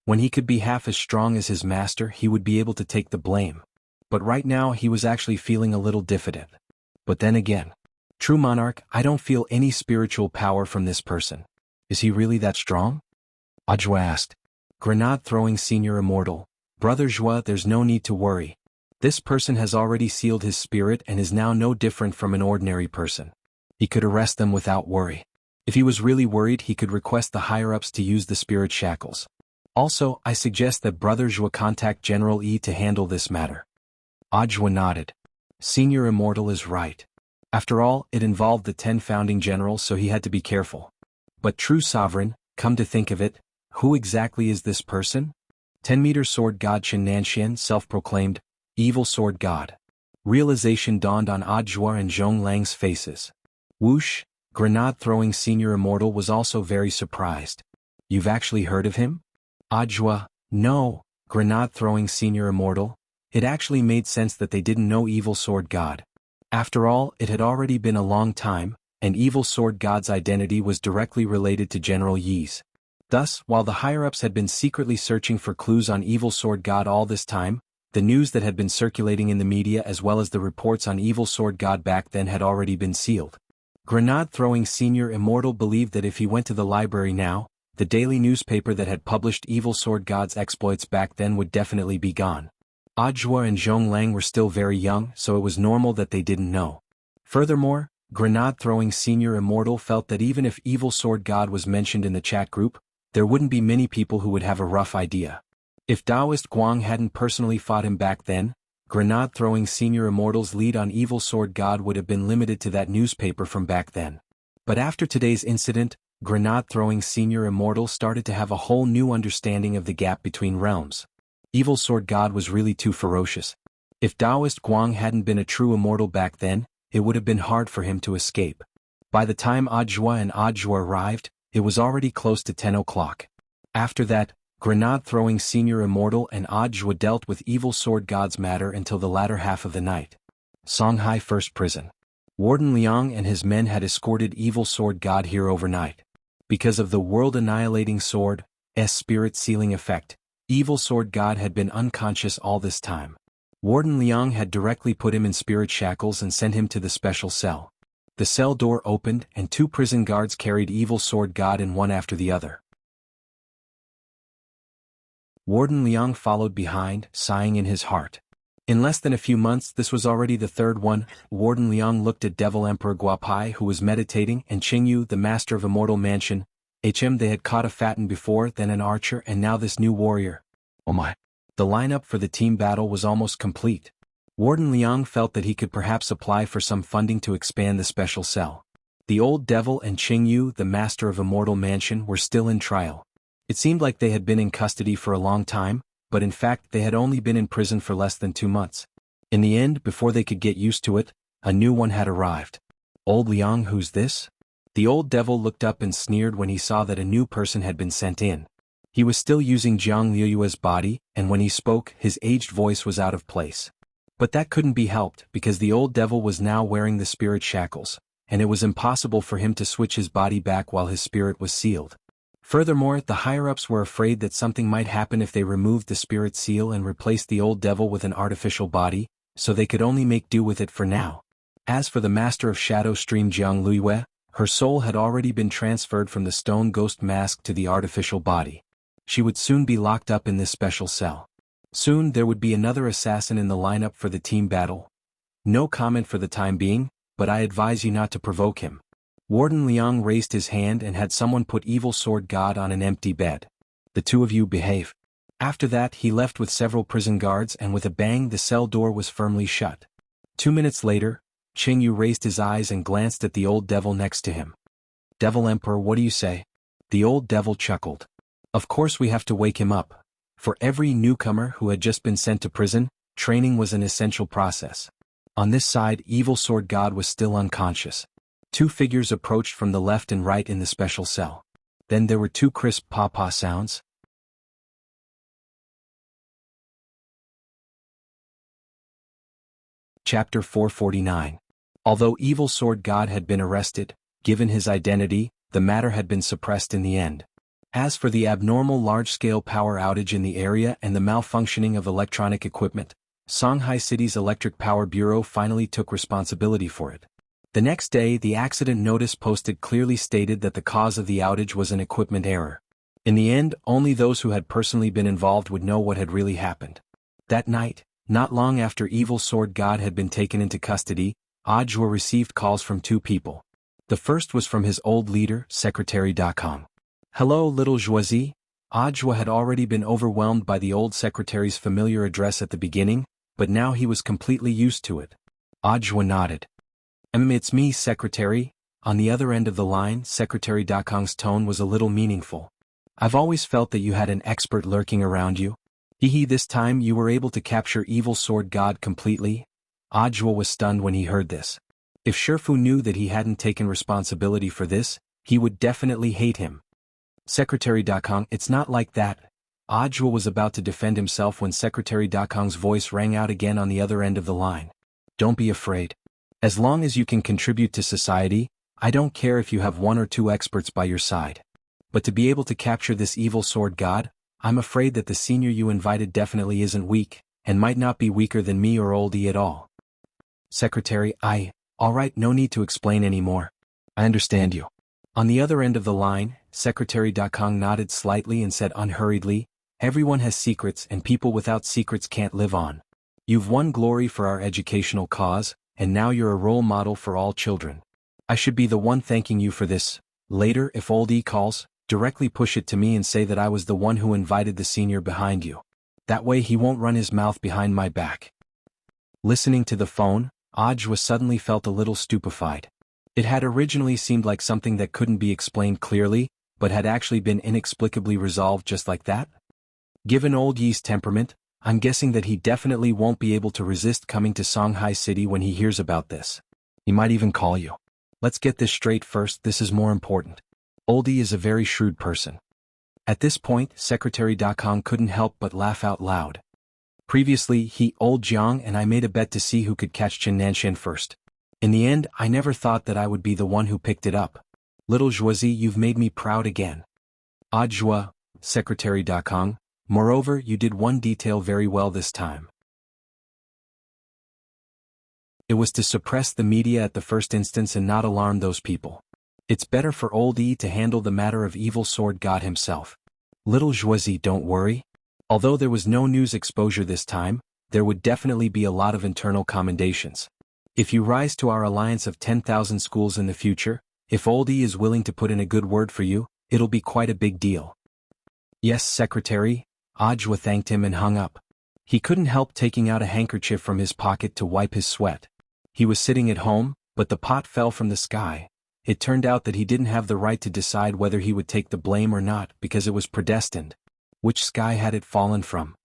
When he could be half as strong as his master, he would be able to take the blame. But right now he was actually feeling a little diffident. But then again, "True Monarch, I don't feel any spiritual power from this person. Is he really that strong?" Zhua asked. Grenade-throwing Senior Immortal, "Brother Zhua, there's no need to worry. This person has already sealed his spirit and is now no different from an ordinary person. He could arrest them without worry. If he was really worried, he could request the higher-ups to use the spirit shackles. Also, I suggest that Brother Zhua contact General Yi to handle this matter." Zhua nodded. "Senior Immortal is right. After all, it involved the 10 founding generals, so he had to be careful. But true sovereign, come to think of it, who exactly is this person? 10-meter sword god Chen Nanxian, self-proclaimed evil sword god. Realization dawned on Ajua and Zhong Lang's faces. Whoosh, grenade-throwing senior immortal was also very surprised. You've actually heard of him? Ajua, no, grenade-throwing senior immortal. It actually made sense that they didn't know evil sword god. After all, it had already been a long time, and evil sword god's identity was directly related to General Yi's. Thus, while the higher-ups had been secretly searching for clues on evil sword god all this time, the news that had been circulating in the media as well as the reports on evil sword god back then had already been sealed. Grenade-throwing senior immortal believed that if he went to the library now, the daily newspaper that had published evil sword god's exploits back then would definitely be gone. Ajua and Zhong Lang were still very young, so it was normal that they didn't know. Furthermore, grenade-throwing senior immortal felt that even if evil sword god was mentioned in the chat group, there wouldn't be many people who would have a rough idea. If Taoist Guang hadn't personally fought him back then, grenade-throwing senior immortal's lead on evil sword god would have been limited to that newspaper from back then. But after today's incident, grenade-throwing senior immortal started to have a whole new understanding of the gap between realms. Evil sword god was really too ferocious. If Taoist Guang hadn't been a true immortal back then, it would have been hard for him to escape. By the time Ajua and Ajua arrived, it was already close to 10 o'clock. After that, grenade-throwing senior immortal and Ajua dealt with evil sword god's matter until the latter half of the night. Songhai First Prison. Warden Liang and his men had escorted evil sword god here overnight. Because of the world-annihilating sword's spirit-sealing effect, evil sword god had been unconscious all this time. Warden Liang had directly put him in spirit shackles and sent him to the special cell. The cell door opened and 2 prison guards carried evil sword god in one after the other. Warden Liang followed behind, sighing in his heart. In less than a few months this was already the 3rd one. Warden Liang looked at Devil Emperor Guapai who was meditating and Qingyu the master of Immortal Mansion. They had caught a Fatten before, then an archer and now this new warrior. Oh my. The lineup for the team battle was almost complete. Warden Liang felt that he could perhaps apply for some funding to expand the special cell. The old devil and Qingyu the master of Immortal Mansion were still in trial. It seemed like they had been in custody for a long time, but in fact they had only been in prison for less than 2 months. In the end, before they could get used to it, a new one had arrived. Old Liang, who's this? The old devil looked up and sneered when he saw that a new person had been sent in. He was still using Jiang Liuyue's body, and when he spoke, his aged voice was out of place. But that couldn't be helped because the old devil was now wearing the spirit shackles, and it was impossible for him to switch his body back while his spirit was sealed. Furthermore, the higher-ups were afraid that something might happen if they removed the spirit seal and replaced the old devil with an artificial body, so they could only make do with it for now. As for the master of Shadow Stream Jiang Liyue, her soul had already been transferred from the stone ghost mask to the artificial body. She would soon be locked up in this special cell. Soon there would be another assassin in the lineup for the team battle. No comment for the time being, but I advise you not to provoke him. Warden Liang raised his hand and had someone put evil sword god on an empty bed. The 2 of you behave. After that he left with several prison guards and with a bang the cell door was firmly shut. 2 minutes later, Qingyu raised his eyes and glanced at the old devil next to him. Devil Emperor, what do you say? The old devil chuckled. Of course we have to wake him up. For every newcomer who had just been sent to prison, training was an essential process. On this side, evil sword god was still unconscious. 2 figures approached from the left and right in the special cell. Then there were 2 crisp pa-pa sounds. Chapter 449. Although evil sword god had been arrested, given his identity, the matter had been suppressed in the end. As for the abnormal large-scale power outage in the area and the malfunctioning of electronic equipment, Songhai City's Electric Power Bureau finally took responsibility for it. The next day, the accident notice posted clearly stated that the cause of the outage was an equipment error. In the end, only those who had personally been involved would know what had really happened. That night, not long after Evil Sword God had been taken into custody, Ajua received calls from 2 people. The first was from his old leader, Secretary.com. Hello, little Joisy. Ajua had already been overwhelmed by the old secretary's familiar address at the beginning, but now he was completely used to it. Ajua nodded. It's me, Secretary." On the other end of the line, Secretary Dakong's tone was a little meaningful. "I've always felt that you had an expert lurking around you. This time you were able to capture Evil Sword God completely?" Ajwa was stunned when he heard this. If Shifu knew that he hadn't taken responsibility for this, he would definitely hate him. "Secretary Dakong, it's not like that." Ajwa was about to defend himself when Secretary Dakong's voice rang out again on the other end of the line. "Don't be afraid. As long as you can contribute to society, I don't care if you have 1 or 2 experts by your side. But to be able to capture this evil sword god, I'm afraid that the senior you invited definitely isn't weak, and might not be weaker than me or Oldie at all." "Secretary, alright, no need to explain anymore. I understand you." On the other end of the line, Secretary Dakong nodded slightly and said unhurriedly, "Everyone has secrets and people without secrets can't live on. You've won glory for our educational cause, and now you're a role model for all children. I should be the one thanking you for this. Later, if Oldie calls, directly push it to me and say that I was the one who invited the senior behind you. That way he won't run his mouth behind my back." Listening to the phone, Ajwa suddenly felt a little stupefied. It had originally seemed like something that couldn't be explained clearly, but had actually been inexplicably resolved just like that? Given Old Yi's temperament, I'm guessing that he definitely won't be able to resist coming to Songhai City when he hears about this. He might even call you. Let's get this straight first, this is more important. Oldie is a very shrewd person. At this point, Secretary Dakong couldn't help but laugh out loud. Previously, Old Jiang and I made a bet to see who could catch Chen Nanshan first. In the end, I never thought that I would be the one who picked it up. Little Zhuozi, you've made me proud again. Ajwa, Secretary Dakong, moreover, you did one detail very well this time. It was to suppress the media at the first instance and not alarm those people. It's better for Old Yi to handle the matter of Evil Sword God himself. Little Zhuozi, don't worry. Although there was no news exposure this time, there would definitely be a lot of internal commendations. If you rise to our alliance of 10,000 schools in the future, if Old Yi is willing to put in a good word for you, it'll be quite a big deal. Yes, Secretary. Ajwa thanked him and hung up. He couldn't help taking out a handkerchief from his pocket to wipe his sweat. He was sitting at home, but the pot fell from the sky. It turned out that he didn't have the right to decide whether he would take the blame or not because it was predestined. Which sky had it fallen from?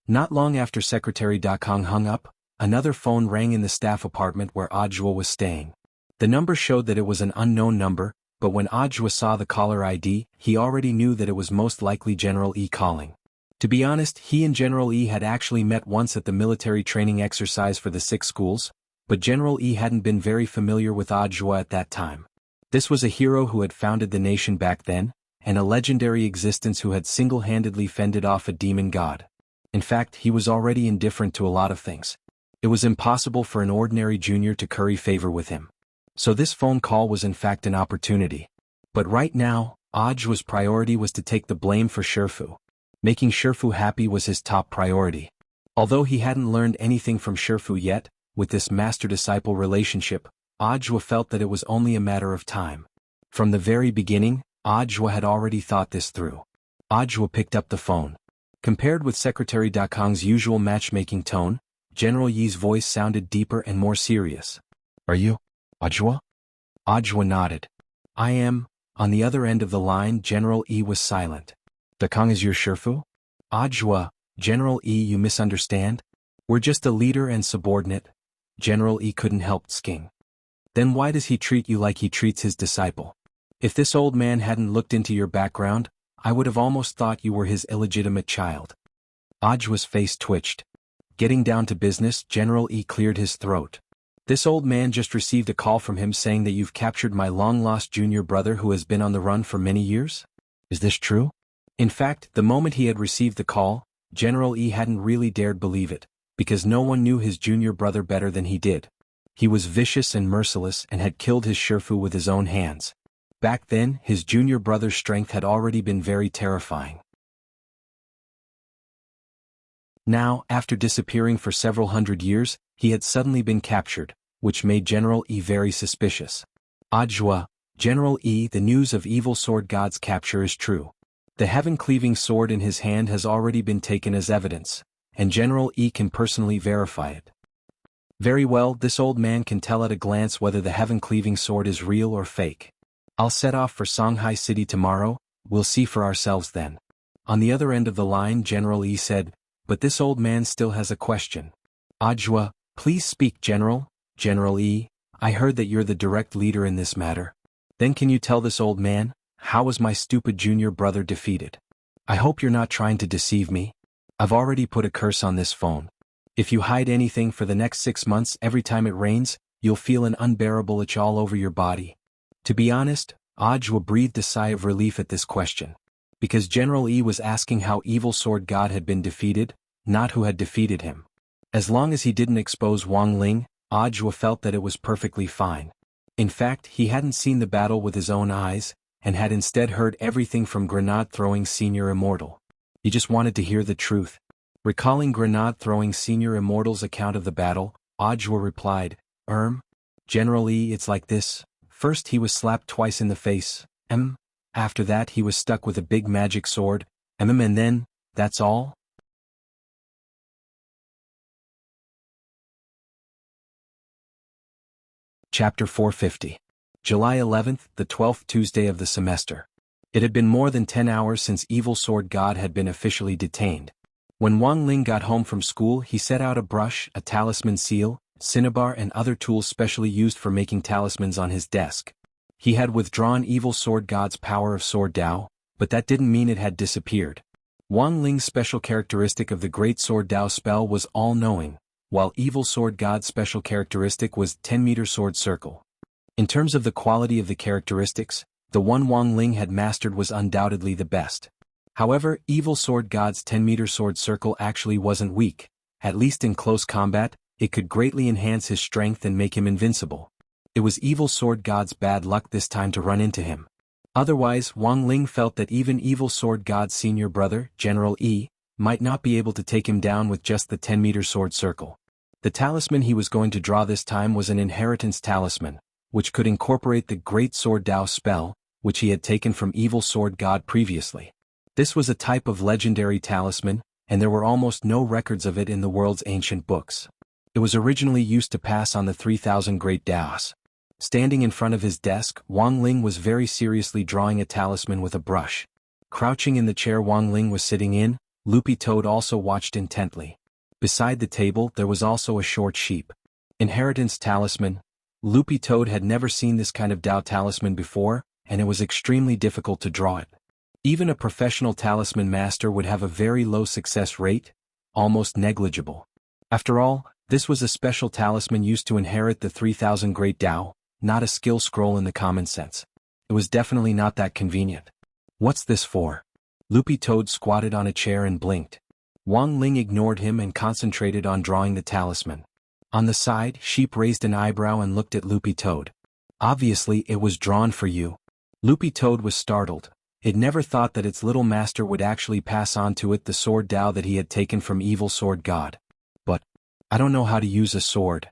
Not long after Secretary Dakong hung up, another phone rang in the staff apartment where Ajwa was staying. The number showed that it was an unknown number, but when Ajwa saw the caller ID, he already knew that it was most likely General E calling. To be honest, he and General E had actually met once at the military training exercise for the 6 schools, but General E hadn't been very familiar with Ajwa at that time. This was a hero who had founded the nation back then, and a legendary existence who had single-handedly fended off a demon god. In fact, he was already indifferent to a lot of things. It was impossible for an ordinary junior to curry favor with him. So this phone call was in fact an opportunity. But right now, Ajwa's priority was to take the blame for Shifu. Making Shifu happy was his top priority. Although he hadn't learned anything from Shifu yet, with this master-disciple relationship, Ajwa felt that it was only a matter of time. From the very beginning, Ajwa had already thought this through. Ajwa picked up the phone. Compared with Secretary Dakong's usual matchmaking tone, General Yi's voice sounded deeper and more serious. "Are you, Ajwa?" Ajwa nodded. "I am." On the other end of the line, General Yi was silent. "Dakong is your Shifu?" "Ajwa, General Yi, you misunderstand. We're just a leader and subordinate." General Yi couldn't help sking. "Then why does he treat you like he treats his disciple? If this old man hadn't looked into your background, I would have almost thought you were his illegitimate child." Ajwa's face twitched. Getting down to business, General Yi cleared his throat. "This old man just received a call from him saying that you've captured my long-lost junior brother who has been on the run for many years? Is this true?" In fact, the moment he had received the call, General Yi hadn't really dared believe it, because no one knew his junior brother better than he did. He was vicious and merciless and had killed his Shifu with his own hands. Back then, his junior brother's strength had already been very terrifying. Now, after disappearing for several hundred years, he had suddenly been captured, which made General Yi very suspicious. "Ajwa, General Yi, the news of Evil Sword God's capture is true. The heaven-cleaving sword in his hand has already been taken as evidence, and General Yi can personally verify it." Very well, this old man can tell at a glance whether the heaven-cleaving sword is real or fake. I'll set off for Shanghai City tomorrow, we'll see for ourselves then. On the other end of the line, General Yi said, but this old man still has a question. Ajwa, please speak, General. General Yi, I heard that you're the direct leader in this matter. Then can you tell this old man, how was my stupid junior brother defeated? I hope you're not trying to deceive me. I've already put a curse on this phone. If you hide anything for the next 6 months, every time it rains, you'll feel an unbearable itch all over your body. To be honest, Ajwa breathed a sigh of relief at this question. Because General Yi was asking how Evil Sword God had been defeated, not who had defeated him. As long as he didn't expose Wang Ling, Ajwa felt that it was perfectly fine. In fact, he hadn't seen the battle with his own eyes, and had instead heard everything from grenade-throwing Senior Immortal. He just wanted to hear the truth. Recalling grenade-throwing Senior Immortal's account of the battle, Ajwa replied, General Yi, it's like this. First he was slapped twice in the face, After that he was stuck with a big magic sword, and then, that's all? Chapter 450. July 11th, the 12th Tuesday of the semester. It had been more than 10 hours since Evil Sword God had been officially detained. When Wang Ling got home from school, he set out a brush, a talisman seal, cinnabar and other tools specially used for making talismans on his desk. He had withdrawn Evil Sword God's power of Sword Dao, but that didn't mean it had disappeared. Wang Ling's special characteristic of the Great Sword Dao spell was all-knowing, while Evil Sword God's special characteristic was 10-meter sword circle. In terms of the quality of the characteristics, the one Wang Ling had mastered was undoubtedly the best. However, Evil Sword God's 10-meter sword circle actually wasn't weak. At least in close combat, it could greatly enhance his strength and make him invincible. It was Evil Sword God's bad luck this time to run into him. Otherwise, Wang Ling felt that even Evil Sword God's senior brother, General Yi, might not be able to take him down with just the 10-meter sword circle. The talisman he was going to draw this time was an inheritance talisman, which could incorporate the Great Sword Dao spell, which he had taken from Evil Sword God previously. This was a type of legendary talisman, and there were almost no records of it in the world's ancient books. It was originally used to pass on the 3,000 Great Daos. Standing in front of his desk, Wang Ling was very seriously drawing a talisman with a brush. Crouching in the chair Wang Ling was sitting in, Loopy Toad also watched intently. Beside the table there was also a short sheep. Inheritance talisman. Loopy Toad had never seen this kind of Dao talisman before, and it was extremely difficult to draw it. Even a professional talisman master would have a very low success rate, almost negligible. After all, this was a special talisman used to inherit the 3,000 Great Dao, not a skill scroll in the common sense. It was definitely not that convenient. What's this for? Loopy Toad squatted on a chair and blinked. Wang Ling ignored him and concentrated on drawing the talisman. On the side, Sheep raised an eyebrow and looked at Loopy Toad. Obviously, it was drawn for you. Loopy Toad was startled. It never thought that its little master would actually pass on to it the sword Dao that he had taken from Evil Sword God. But, I don't know how to use a sword.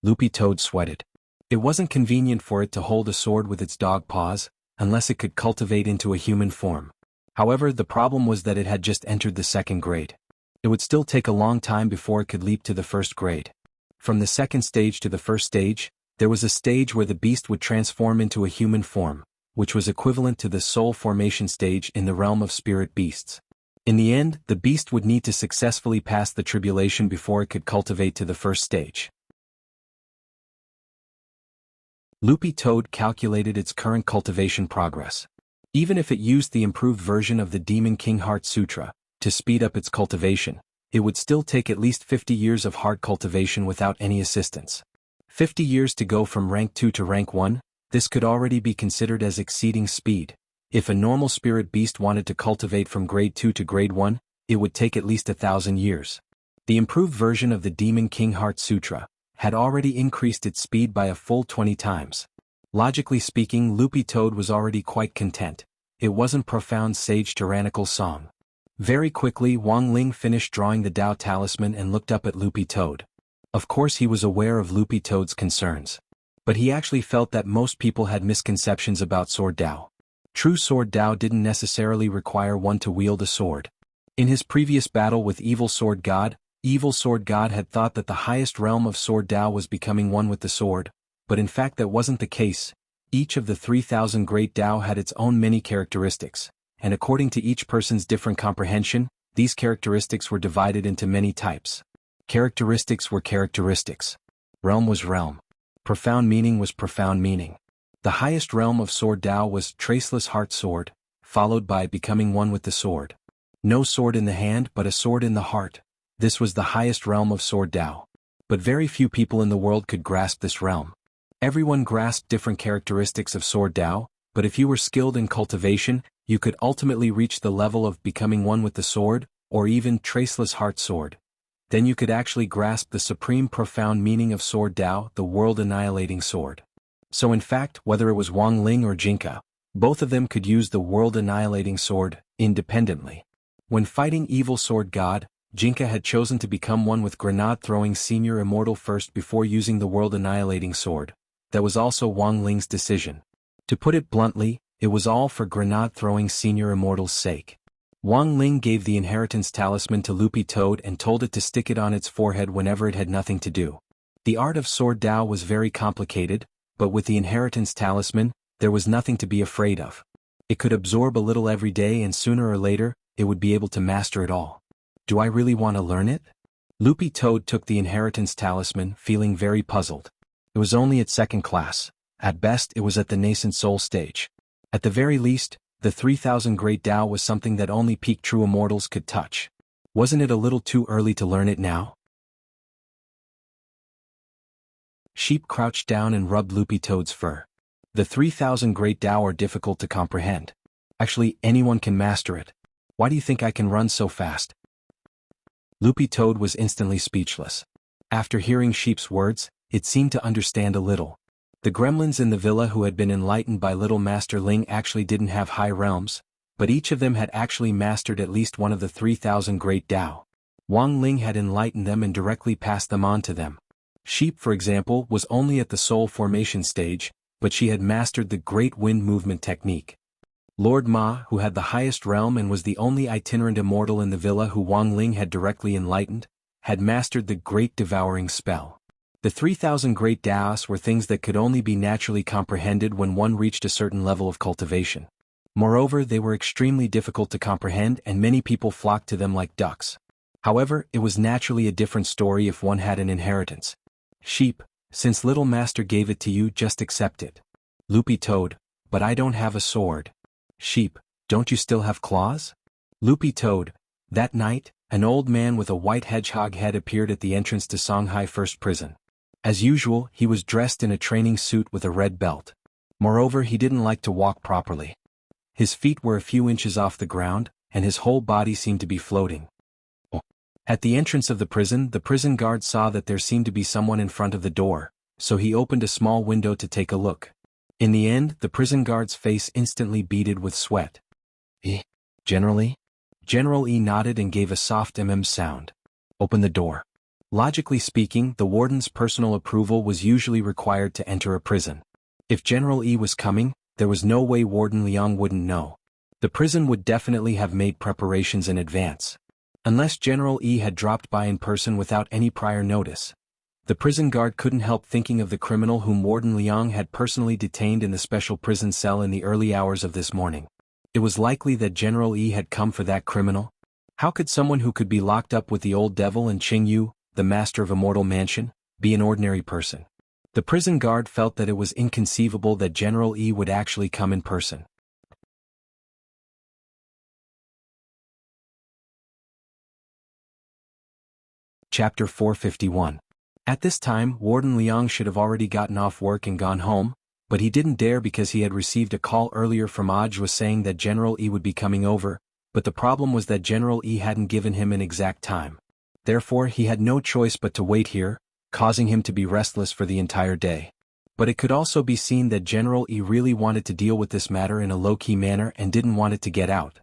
Loopy Toad sweated. It wasn't convenient for it to hold a sword with its dog paws, unless it could cultivate into a human form. However, the problem was that it had just entered the 2nd grade. It would still take a long time before it could leap to the 1st grade. From the 2nd stage to the 1st stage, there was a stage where the beast would transform into a human form, which was equivalent to the soul formation stage in the realm of spirit beasts. In the end, the beast would need to successfully pass the tribulation before it could cultivate to the 1st stage. Loopy Toad calculated its current cultivation progress. Even if it used the improved version of the Demon King Heart Sutra to speed up its cultivation, it would still take at least 50 years of heart cultivation without any assistance. 50 years to go from rank 2 to rank 1, this could already be considered as exceeding speed. If a normal spirit beast wanted to cultivate from grade 2 to grade 1, it would take at least 1,000 years. The improved version of the Demon King Heart Sutra had already increased its speed by a full 20 times. Logically speaking, Loopy Toad was already quite content. It wasn't profound sage tyrannical song. Very quickly Wang Ling finished drawing the Dao talisman and looked up at Loopy Toad. Of course he was aware of Loopy Toad's concerns. But he actually felt that most people had misconceptions about Sword Dao. True Sword Dao didn't necessarily require one to wield a sword. In his previous battle with Evil Sword God, Evil Sword God had thought that the highest realm of Sword Dao was becoming one with the sword, but in fact that wasn't the case. Each of the 3,000 great Dao had its own many characteristics, and according to each person's different comprehension, these characteristics were divided into many types. Characteristics were characteristics. Realm was realm. Profound meaning was profound meaning. The highest realm of Sword Dao was Traceless Heart Sword, followed by becoming one with the sword. No sword in the hand but a sword in the heart. This was the highest realm of Sword Dao. But very few people in the world could grasp this realm. Everyone grasped different characteristics of Sword Dao, but if you were skilled in cultivation, you could ultimately reach the level of becoming one with the sword, or even Traceless Heart Sword. Then you could actually grasp the supreme profound meaning of Sword Dao, the world-annihilating sword. So in fact, whether it was Wang Ling or Jinka, both of them could use the world-annihilating sword, independently. When fighting Evil Sword God, Jinka had chosen to become one with grenade-throwing Senior Immortal first before using the world-annihilating sword. That was also Wang Ling's decision. To put it bluntly, it was all for grenade-throwing Senior Immortal's sake. Wang Ling gave the inheritance talisman to Loopy Toad and told it to stick it on its forehead whenever it had nothing to do. The art of Sword Dao was very complicated, but with the inheritance talisman, there was nothing to be afraid of. It could absorb a little every day and sooner or later, it would be able to master it all. Do I really want to learn it? Loopy Toad took the inheritance talisman, feeling very puzzled. It was only at second class. At best, it was at the nascent soul stage. At the very least, the 3,000 Great Dao was something that only peak true immortals could touch. Wasn't it a little too early to learn it now? Sheep crouched down and rubbed Loopy Toad's fur. The 3,000 Great Dao are difficult to comprehend. Actually, anyone can master it. Why do you think I can run so fast? Loopy Toad was instantly speechless. After hearing Sheep's words, it seemed to understand a little. The gremlins in the villa who had been enlightened by Little Master Ling actually didn't have high realms, but each of them had actually mastered at least one of the 3,000 Great Dao. Wang Ling had enlightened them and directly passed them on to them. Sheep, for example, was only at the soul formation stage, but she had mastered the Great Wind Movement technique. Lord Ma, who had the highest realm and was the only itinerant immortal in the villa who Wang Ling had directly enlightened, had mastered the Great Devouring Spell. The 3,000 Great Daos were things that could only be naturally comprehended when one reached a certain level of cultivation. Moreover, they were extremely difficult to comprehend and many people flocked to them like ducks. However, it was naturally a different story if one had an inheritance. Sheep, since Little Master gave it to you, just accept it. Loopy Toad, but I don't have a sword. Sheep, don't you still have claws? Loopy Toad, that night, an old man with a white hedgehog head appeared at the entrance to Songhai First Prison. As usual, he was dressed in a training suit with a red belt. Moreover, he didn't like to walk properly. His feet were a few inches off the ground, and his whole body seemed to be floating. At the entrance of the prison guard saw that there seemed to be someone in front of the door, so he opened a small window to take a look. In the end, the prison guard's face instantly beaded with sweat. General E? General E nodded and gave a soft sound. Open the door. Logically speaking, the warden's personal approval was usually required to enter a prison. If General E was coming, there was no way Warden Liang wouldn't know. The prison would definitely have made preparations in advance. Unless General E had dropped by in person without any prior notice. The prison guard couldn't help thinking of the criminal whom Warden Liang had personally detained in the special prison cell in the early hours of this morning. It was likely that General E had come for that criminal. How could someone who could be locked up with the old devil and Qing Yu, the master of Immortal Mansion, be an ordinary person? The prison guard felt that it was inconceivable that General E would actually come in person. Chapter 451. At this time, Warden Liang should have already gotten off work and gone home, but he didn't dare because he had received a call earlier from Audiobook saying that General E would be coming over, but the problem was that General E hadn't given him an exact time. Therefore, he had no choice but to wait here, causing him to be restless for the entire day. But it could also be seen that General E really wanted to deal with this matter in a low-key manner and didn't want it to get out.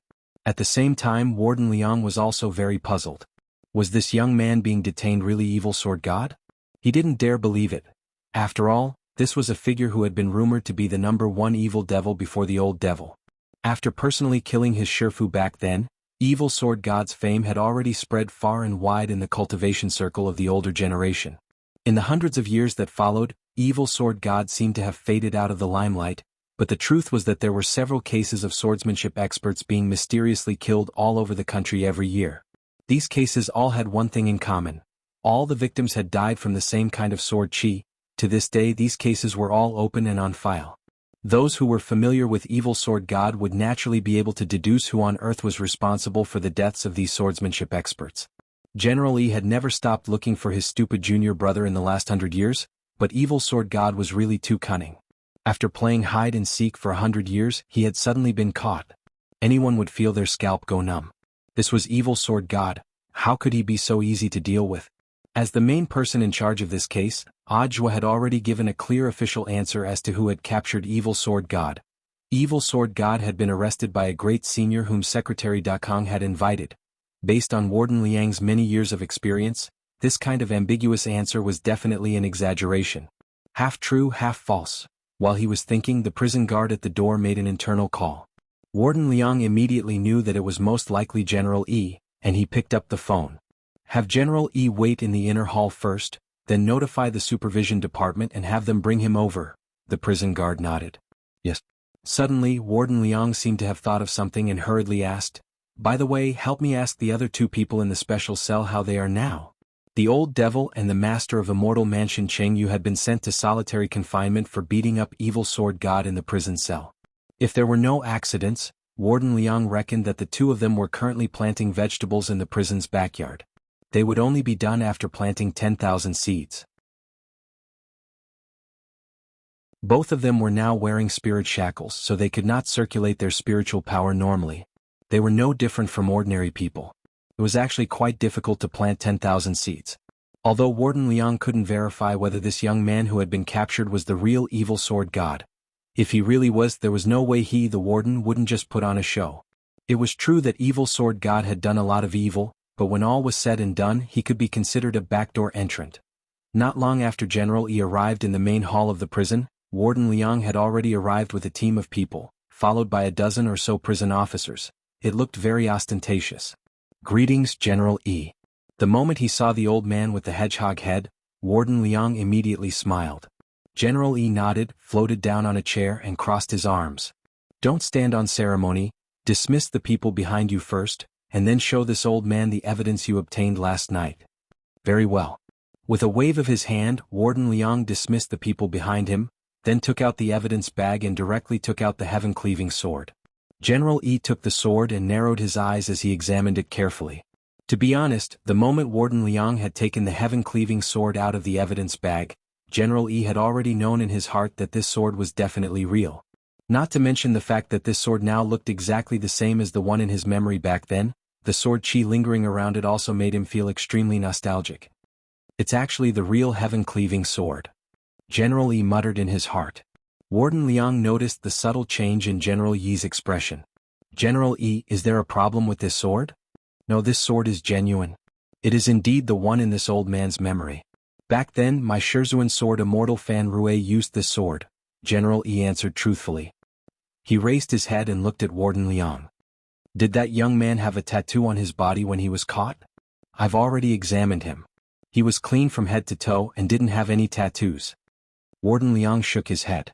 At the same time, Warden Liang was also very puzzled. Was this young man being detained really Evil Sword God? He didn't dare believe it. After all, this was a figure who had been rumored to be the #1 evil devil before the old devil. After personally killing his Shifu back then, Evil Sword God's fame had already spread far and wide in the cultivation circle of the older generation. In the hundreds of years that followed, Evil Sword God seemed to have faded out of the limelight, but the truth was that there were several cases of swordsmanship experts being mysteriously killed all over the country every year. These cases all had one thing in common. All the victims had died from the same kind of sword chi. To this day these cases were all open and on file. Those who were familiar with Evil Sword God would naturally be able to deduce who on earth was responsible for the deaths of these swordsmanship experts. General Yi had never stopped looking for his stupid junior brother in the last 100 years, but Evil Sword God was really too cunning. After playing hide and seek for 100 years, he had suddenly been caught. Anyone would feel their scalp go numb. This was Evil Sword God. How could he be so easy to deal with? As the main person in charge of this case, Audiobook had already given a clear official answer as to who had captured Evil Sword God. Evil Sword God had been arrested by a great senior whom Secretary Da Kong had invited. Based on Warden Liang's many years of experience, this kind of ambiguous answer was definitely an exaggeration. Half true, half false. While he was thinking, the prison guard at the door made an internal call. Warden Liang immediately knew that it was most likely General Yi, and he picked up the phone. Have General Yi wait in the inner hall first, then notify the supervision department and have them bring him over. The prison guard nodded. Yes. Suddenly, Warden Liang seemed to have thought of something and hurriedly asked, "By the way, help me ask the other two people in the special cell how they are now." The old devil and the master of Immortal Mansion Jianghu had been sent to solitary confinement for beating up Evil Sword God in the prison cell. If there were no accidents, Warden Liang reckoned that the two of them were currently planting vegetables in the prison's backyard. They would only be done after planting 10,000 seeds. Both of them were now wearing spirit shackles, so they could not circulate their spiritual power normally. They were no different from ordinary people. It was actually quite difficult to plant 10,000 seeds. Although Warden Liang couldn't verify whether this young man who had been captured was the real Evil Sword God. If he really was, there was no way he, the warden, wouldn't just put on a show. It was true that Evil Sword God had done a lot of evil, but when all was said and done, he could be considered a backdoor entrant. Not long after General Yi arrived in the main hall of the prison, Warden Liang had already arrived with a team of people, followed by a dozen or so prison officers. It looked very ostentatious. "Greetings, General Yi." The moment he saw the old man with the hedgehog head, Warden Liang immediately smiled. General Yi nodded, floated down on a chair and crossed his arms. "Don't stand on ceremony, dismiss the people behind you first, and then show this old man the evidence you obtained last night." "Very well." With a wave of his hand, Warden Liang dismissed the people behind him, then took out the evidence bag and directly took out the heaven-cleaving sword. General Yi took the sword and narrowed his eyes as he examined it carefully. To be honest, the moment Warden Liang had taken the heaven-cleaving sword out of the evidence bag, General Yi had already known in his heart that this sword was definitely real. Not to mention the fact that this sword now looked exactly the same as the one in his memory back then, the sword chi lingering around it also made him feel extremely nostalgic. "It's actually the real heaven-cleaving sword," General Yi muttered in his heart. Warden Liang noticed the subtle change in General Yi's expression. "General Yi, is there a problem with this sword?" "No, this sword is genuine. It is indeed the one in this old man's memory. Back then, my Swordsman sword Immortal Fan Rue used this sword," General Yi answered truthfully. He raised his head and looked at Warden Liang. "Did that young man have a tattoo on his body when he was caught?" "I've already examined him. He was clean from head to toe and didn't have any tattoos." Warden Liang shook his head.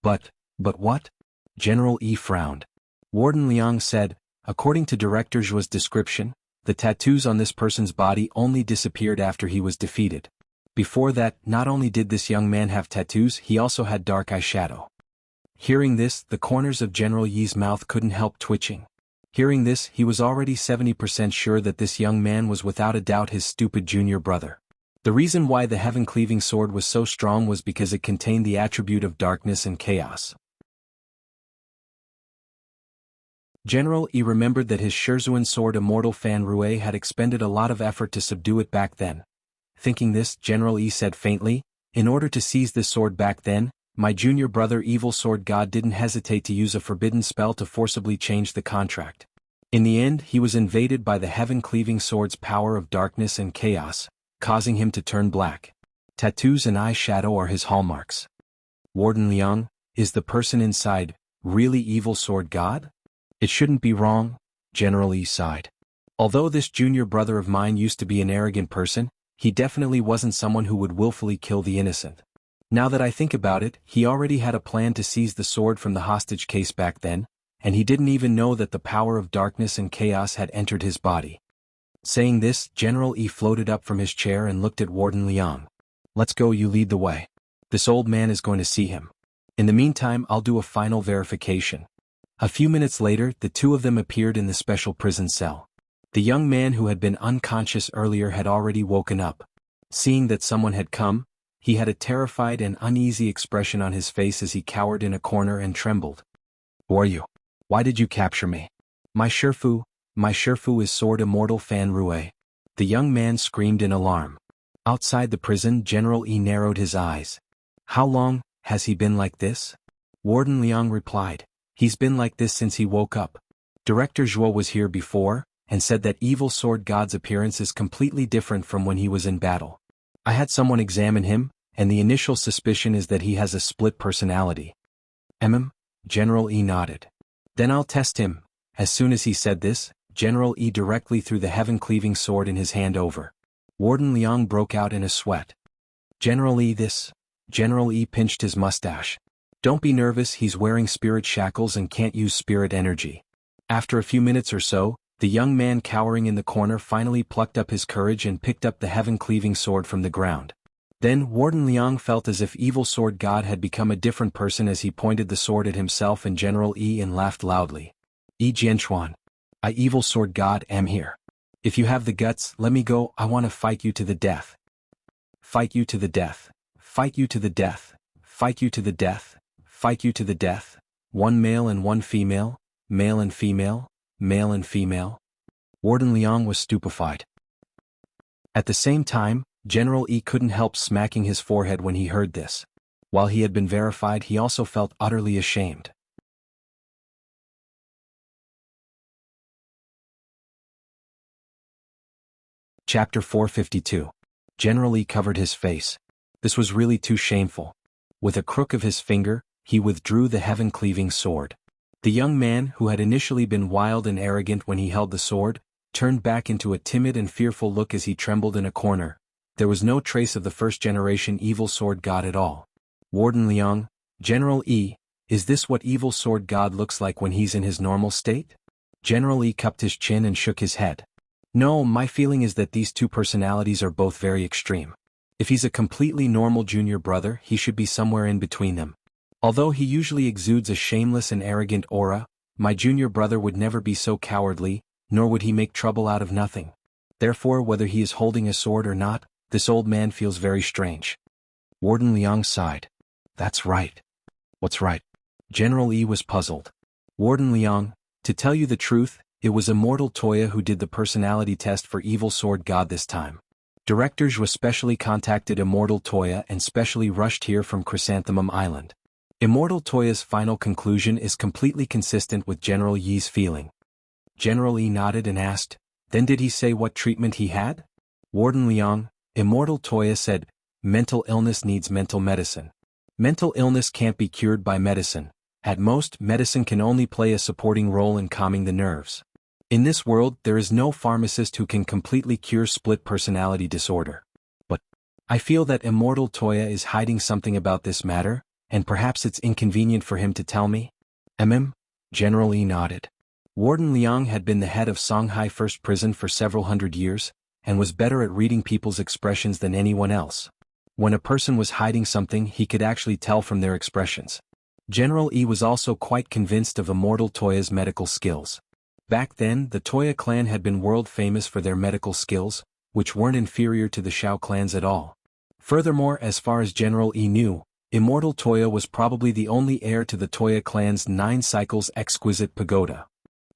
But what?" General Yi frowned. Warden Liang said, "According to Director Zhuo's description, the tattoos on this person's body only disappeared after he was defeated. Before that, not only did this young man have tattoos, he also had dark eyeshadow." Hearing this, the corners of General Yi's mouth couldn't help twitching. Hearing this, he was already 70% sure that this young man was without a doubt his stupid junior brother. The reason why the heaven-cleaving sword was so strong was because it contained the attribute of darkness and chaos. General Yi remembered that his Swordsman sword Immortal Fan Rue had expended a lot of effort to subdue it back then. Thinking this, General Yi said faintly, "In order to seize this sword back then, my junior brother Evil Sword God didn't hesitate to use a forbidden spell to forcibly change the contract. In the end, he was invaded by the heaven-cleaving sword's power of darkness and chaos, causing him to turn black. Tattoos and eyeshadow are his hallmarks." "Warden Liang, is the person inside really Evil Sword God? It shouldn't be wrong," General E sighed. Although this junior brother of mine used to be an arrogant person, he definitely wasn't someone who would willfully kill the innocent. Now that I think about it, he already had a plan to seize the sword from the hostage case back then, and he didn't even know that the power of darkness and chaos had entered his body. Saying this, General E floated up from his chair and looked at Warden Liang. Let's go, you lead the way. This old man is going to see him. In the meantime, I'll do a final verification. A few minutes later, the two of them appeared in the special prison cell. The young man who had been unconscious earlier had already woken up. Seeing that someone had come, he had a terrified and uneasy expression on his face as he cowered in a corner and trembled. Who are you? Why did you capture me? My Shifu is Sword Immortal Fan Rue. The young man screamed in alarm. Outside the prison, General E narrowed his eyes. How long has he been like this? Warden Liang replied. He's been like this since he woke up. Director Zhuo was here before, and said that evil sword god's appearance is completely different from when he was in battle. I had someone examine him, and the initial suspicion is that he has a split personality. General E nodded. Then I'll test him. As soon as he said this, General E directly threw the heaven-cleaving sword in his hand over. Warden Liang broke out in a sweat. General E pinched his mustache. Don't be nervous, he's wearing spirit shackles and can't use spirit energy. After a few minutes or so, the young man cowering in the corner finally plucked up his courage and picked up the heaven-cleaving sword from the ground. Then Warden Liang felt as if evil sword god had become a different person as he pointed the sword at himself and General E and laughed loudly. Jianchuan. I evil sword god am here. If you have the guts, let me go, I want to fight you to the death. Fight you to the death. Fight you to the death. Fight you to the death. Fight you to the death. One male and one female, male and female, male and female. Warden Liang was stupefied. At the same time, General E couldn't help smacking his forehead when he heard this. While he had been verified, he also felt utterly ashamed. Chapter 452. General E covered his face. This was really too shameful. With a crook of his finger, he withdrew the heaven-cleaving sword. The young man, who had initially been wild and arrogant when he held the sword, turned back into a timid and fearful look as he trembled in a corner. There was no trace of the first-generation evil sword god at all. Warden Liang, General E, is this what evil sword god looks like when he's in his normal state? General E cupped his chin and shook his head. No, my feeling is that these two personalities are both very extreme. If he's a completely normal junior brother, he should be somewhere in between them. Although he usually exudes a shameless and arrogant aura, my junior brother would never be so cowardly, nor would he make trouble out of nothing. Therefore, whether he is holding a sword or not, this old man feels very strange. Warden Liang sighed. That's right. What's right? General E was puzzled. Warden Liang, to tell you the truth, it was Immortal Toya who did the personality test for evil sword god this time. Director Zhuo specially contacted Immortal Toya and specially rushed here from Chrysanthemum Island. Immortal Toya's final conclusion is completely consistent with General Yi's feeling. General E nodded and asked, then did he say what treatment he had? Warden Liang, Immortal Toya said, mental illness needs mental medicine. Mental illness can't be cured by medicine. At most, medicine can only play a supporting role in calming the nerves. In this world, there is no pharmacist who can completely cure split personality disorder. But I feel that Immortal Toya is hiding something about this matter, and perhaps it's inconvenient for him to tell me? General E nodded. Warden Liang had been the head of Songhai First Prison for several hundred years, and was better at reading people's expressions than anyone else. When a person was hiding something, he could actually tell from their expressions. General E was also quite convinced of Immortal Toya's medical skills. Back then, the Toya clan had been world famous for their medical skills, which weren't inferior to the Shao clans at all. Furthermore, as far as General E knew, Immortal Toya was probably the only heir to the Toya clan's 9 cycles exquisite pagoda.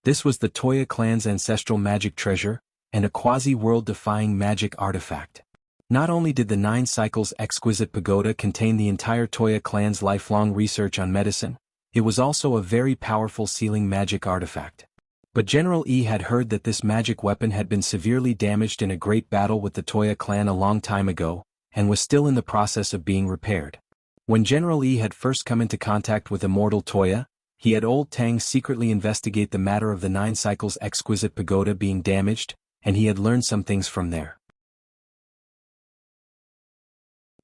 This was the Toya clan's ancestral magic treasure, and a quasi-world-defying magic artifact. Not only did the 9 cycles exquisite pagoda contain the entire Toya clan's lifelong research on medicine, it was also a very powerful sealing magic artifact. But General E had heard that this magic weapon had been severely damaged in a great battle with the Toya clan a long time ago, and was still in the process of being repaired. When General E had first come into contact with Immortal Toya, He had old Tang secretly investigate the matter of the 9 cycles exquisite pagoda being damaged, and he had learned some things from there.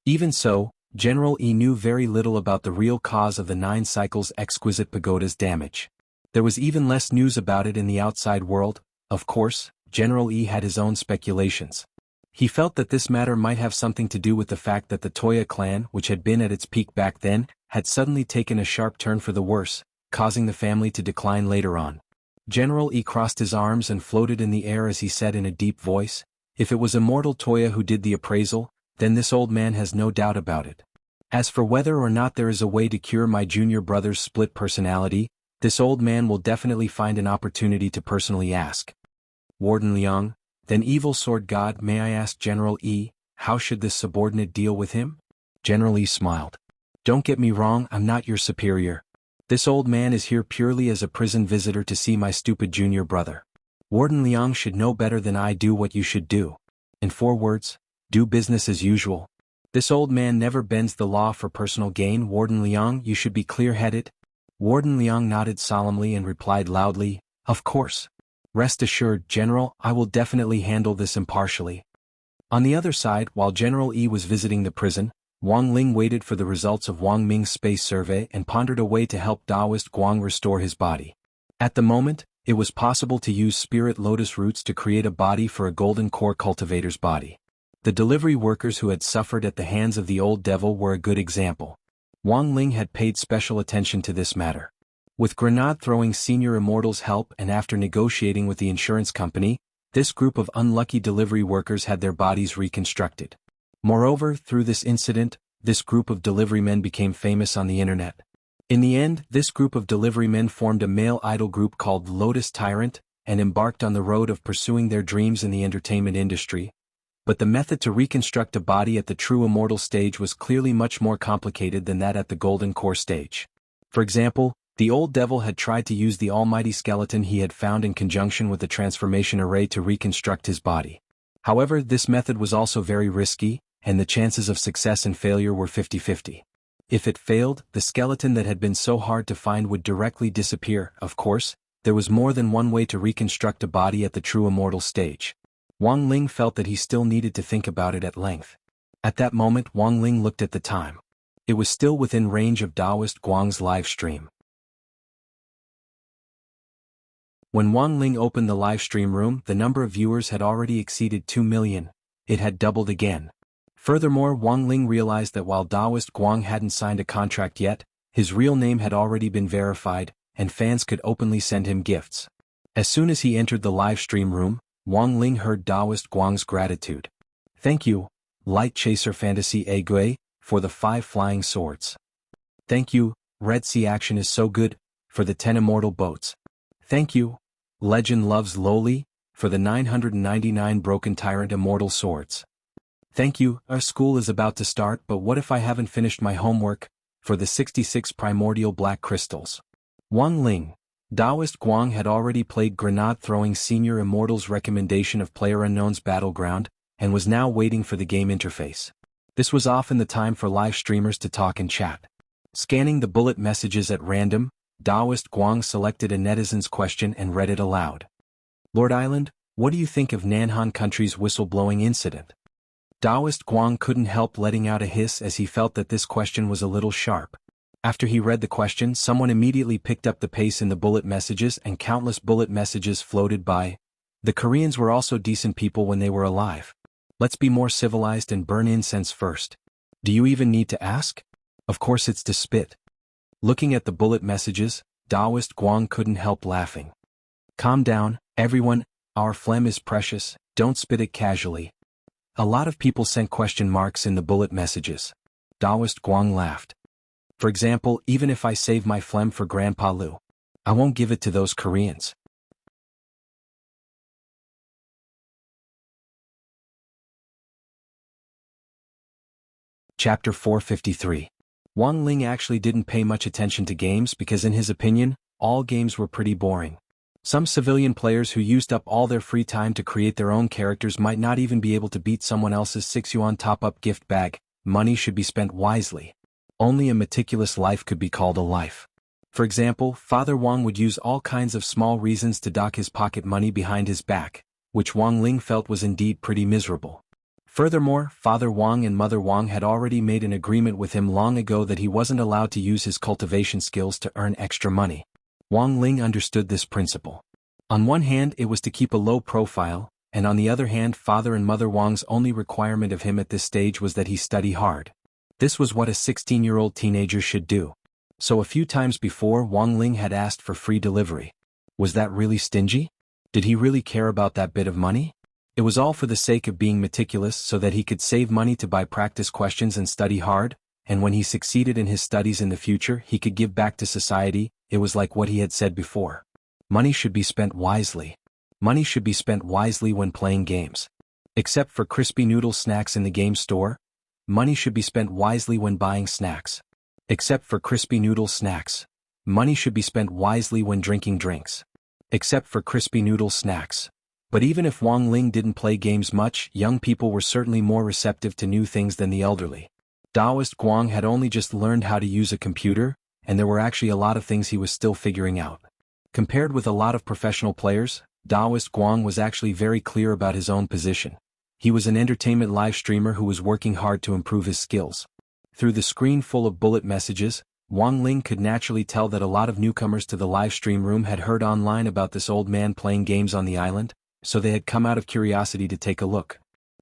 Even so, General E knew very little about the real cause of the 9 cycles exquisite pagoda's damage. There was even less news about it in the outside world. Of course, General E had his own speculations. He felt that this matter might have something to do with the fact that the Toya clan, which had been at its peak back then, had suddenly taken a sharp turn for the worse, causing the family to decline later on. General E crossed his arms and floated in the air as he said in a deep voice, "If it was Immortal Toya who did the appraisal, then this old man has no doubt about it. As for whether or not there is a way to cure my junior brother's split personality, this old man will definitely find an opportunity to personally ask." Warden Liang, "Then evil sword god, may I ask General E, how should this subordinate deal with him?" General E smiled. "Don't get me wrong, I'm not your superior. This old man is here purely as a prison visitor to see my stupid junior brother. Warden Liang should know better than I do what you should do. In 4 words, do business as usual. This old man never bends the law for personal gain. Warden Liang, you should be clear-headed." Warden Liang nodded solemnly and replied loudly, "Of course. Rest assured, General, I will definitely handle this impartially." On the other side, while General E was visiting the prison, Wang Ling waited for the results of Wang Ming's space survey and pondered a way to help Taoist Guang restore his body. At the moment, it was possible to use spirit lotus roots to create a body for a golden core cultivator's body. The delivery workers who had suffered at the hands of the old devil were a good example. Wang Ling had paid special attention to this matter. With grenade-throwing senior immortal's help and after negotiating with the insurance company, this group of unlucky delivery workers had their bodies reconstructed. Moreover, through this incident, this group of deliverymen became famous on the internet. In the end, this group of deliverymen formed a male idol group called Lotus Tyrant, and embarked on the road of pursuing their dreams in the entertainment industry. But the method to reconstruct a body at the true immortal stage was clearly much more complicated than that at the golden core stage. For example, the old devil had tried to use the almighty skeleton he had found in conjunction with the transformation array to reconstruct his body. However, this method was also very risky, and the chances of success and failure were 50-50. If it failed, the skeleton that had been so hard to find would directly disappear. Of course, there was more than one way to reconstruct a body at the true immortal stage. Wang Ling felt that he still needed to think about it at length. At that moment, Wang Ling looked at the time. It was still within range of Taoist Guang's live stream. When Wang Ling opened the live stream room, the number of viewers had already exceeded 2 million. It had doubled again. Furthermore, Wang Ling realized that while Taoist Guang hadn't signed a contract yet, his real name had already been verified, and fans could openly send him gifts. As soon as he entered the live stream room, Wang Ling heard Taoist Guang's gratitude. "Thank you, Light Chaser Fantasy Ague, for the 5 flying swords. Thank you, Red Sea Action is so good, for the 10 immortal boats. Thank you, Legend Loves Lowly, for the 999 Broken Tyrant immortal swords. Thank you, our school is about to start, but what if I haven't finished my homework, for the 66 primordial black crystals." Wang Ling, Taoist Guang had already played grenade-throwing senior immortal's recommendation of PlayerUnknown's Battleground, and was now waiting for the game interface. This was often the time for live streamers to talk and chat. Scanning the bullet messages at random, Taoist Guang selected a netizen's question and read it aloud. "Lord Island, what do you think of Nanhan Country's whistleblowing incident?" Taoist Guang couldn't help letting out a hiss as he felt that this question was a little sharp. After he read the question, someone immediately picked up the pace in the bullet messages and countless bullet messages floated by. "The Koreans were also decent people when they were alive. Let's be more civilized and burn incense first. Do you even need to ask? Of course it's to spit." Looking at the bullet messages, Taoist Guang couldn't help laughing. "Calm down, everyone, our phlegm is precious, don't spit it casually." A lot of people sent question marks in the bullet messages. Taoist Guang laughed. "For example, even if I save my phlegm for Grandpa Lu, I won't give it to those Koreans." Chapter 453. Wang Ling actually didn't pay much attention to games because in his opinion, all games were pretty boring. Some civilian players who used up all their free time to create their own characters might not even be able to beat someone else's 6 yuan top-up gift bag. Money should be spent wisely. Only a meticulous life could be called a life. For example, Father Wang would use all kinds of small reasons to dock his pocket money behind his back, which Wang Ling felt was indeed pretty miserable. Furthermore, Father Wang and Mother Wang had already made an agreement with him long ago that he wasn't allowed to use his cultivation skills to earn extra money. Wang Ling understood this principle. On one hand, it was to keep a low profile, and on the other hand, Father and Mother Wang's only requirement of him at this stage was that he study hard. This was what a 16-year-old teenager should do. So a few times before, Wang Ling had asked for free delivery. Was that really stingy? Did he really care about that bit of money? It was all for the sake of being meticulous so that he could save money to buy practice questions and study hard, and when he succeeded in his studies in the future, he could give back to society. It was like what he had said before. Money should be spent wisely. Money should be spent wisely when playing games. Except for crispy noodle snacks in the game store, money should be spent wisely when buying snacks. Except for crispy noodle snacks, money should be spent wisely when drinking drinks. Except for crispy noodle snacks. But even if Wang Ling didn't play games much, young people were certainly more receptive to new things than the elderly. Taoist Guang had only just learned how to use a computer, and there were actually a lot of things he was still figuring out. Compared with a lot of professional players, Taoist Guang was actually very clear about his own position. He was an entertainment live streamer who was working hard to improve his skills. Through the screen full of bullet messages, Wang Ling could naturally tell that a lot of newcomers to the live stream room had heard online about this old man playing games on the island, so they had come out of curiosity to take a look.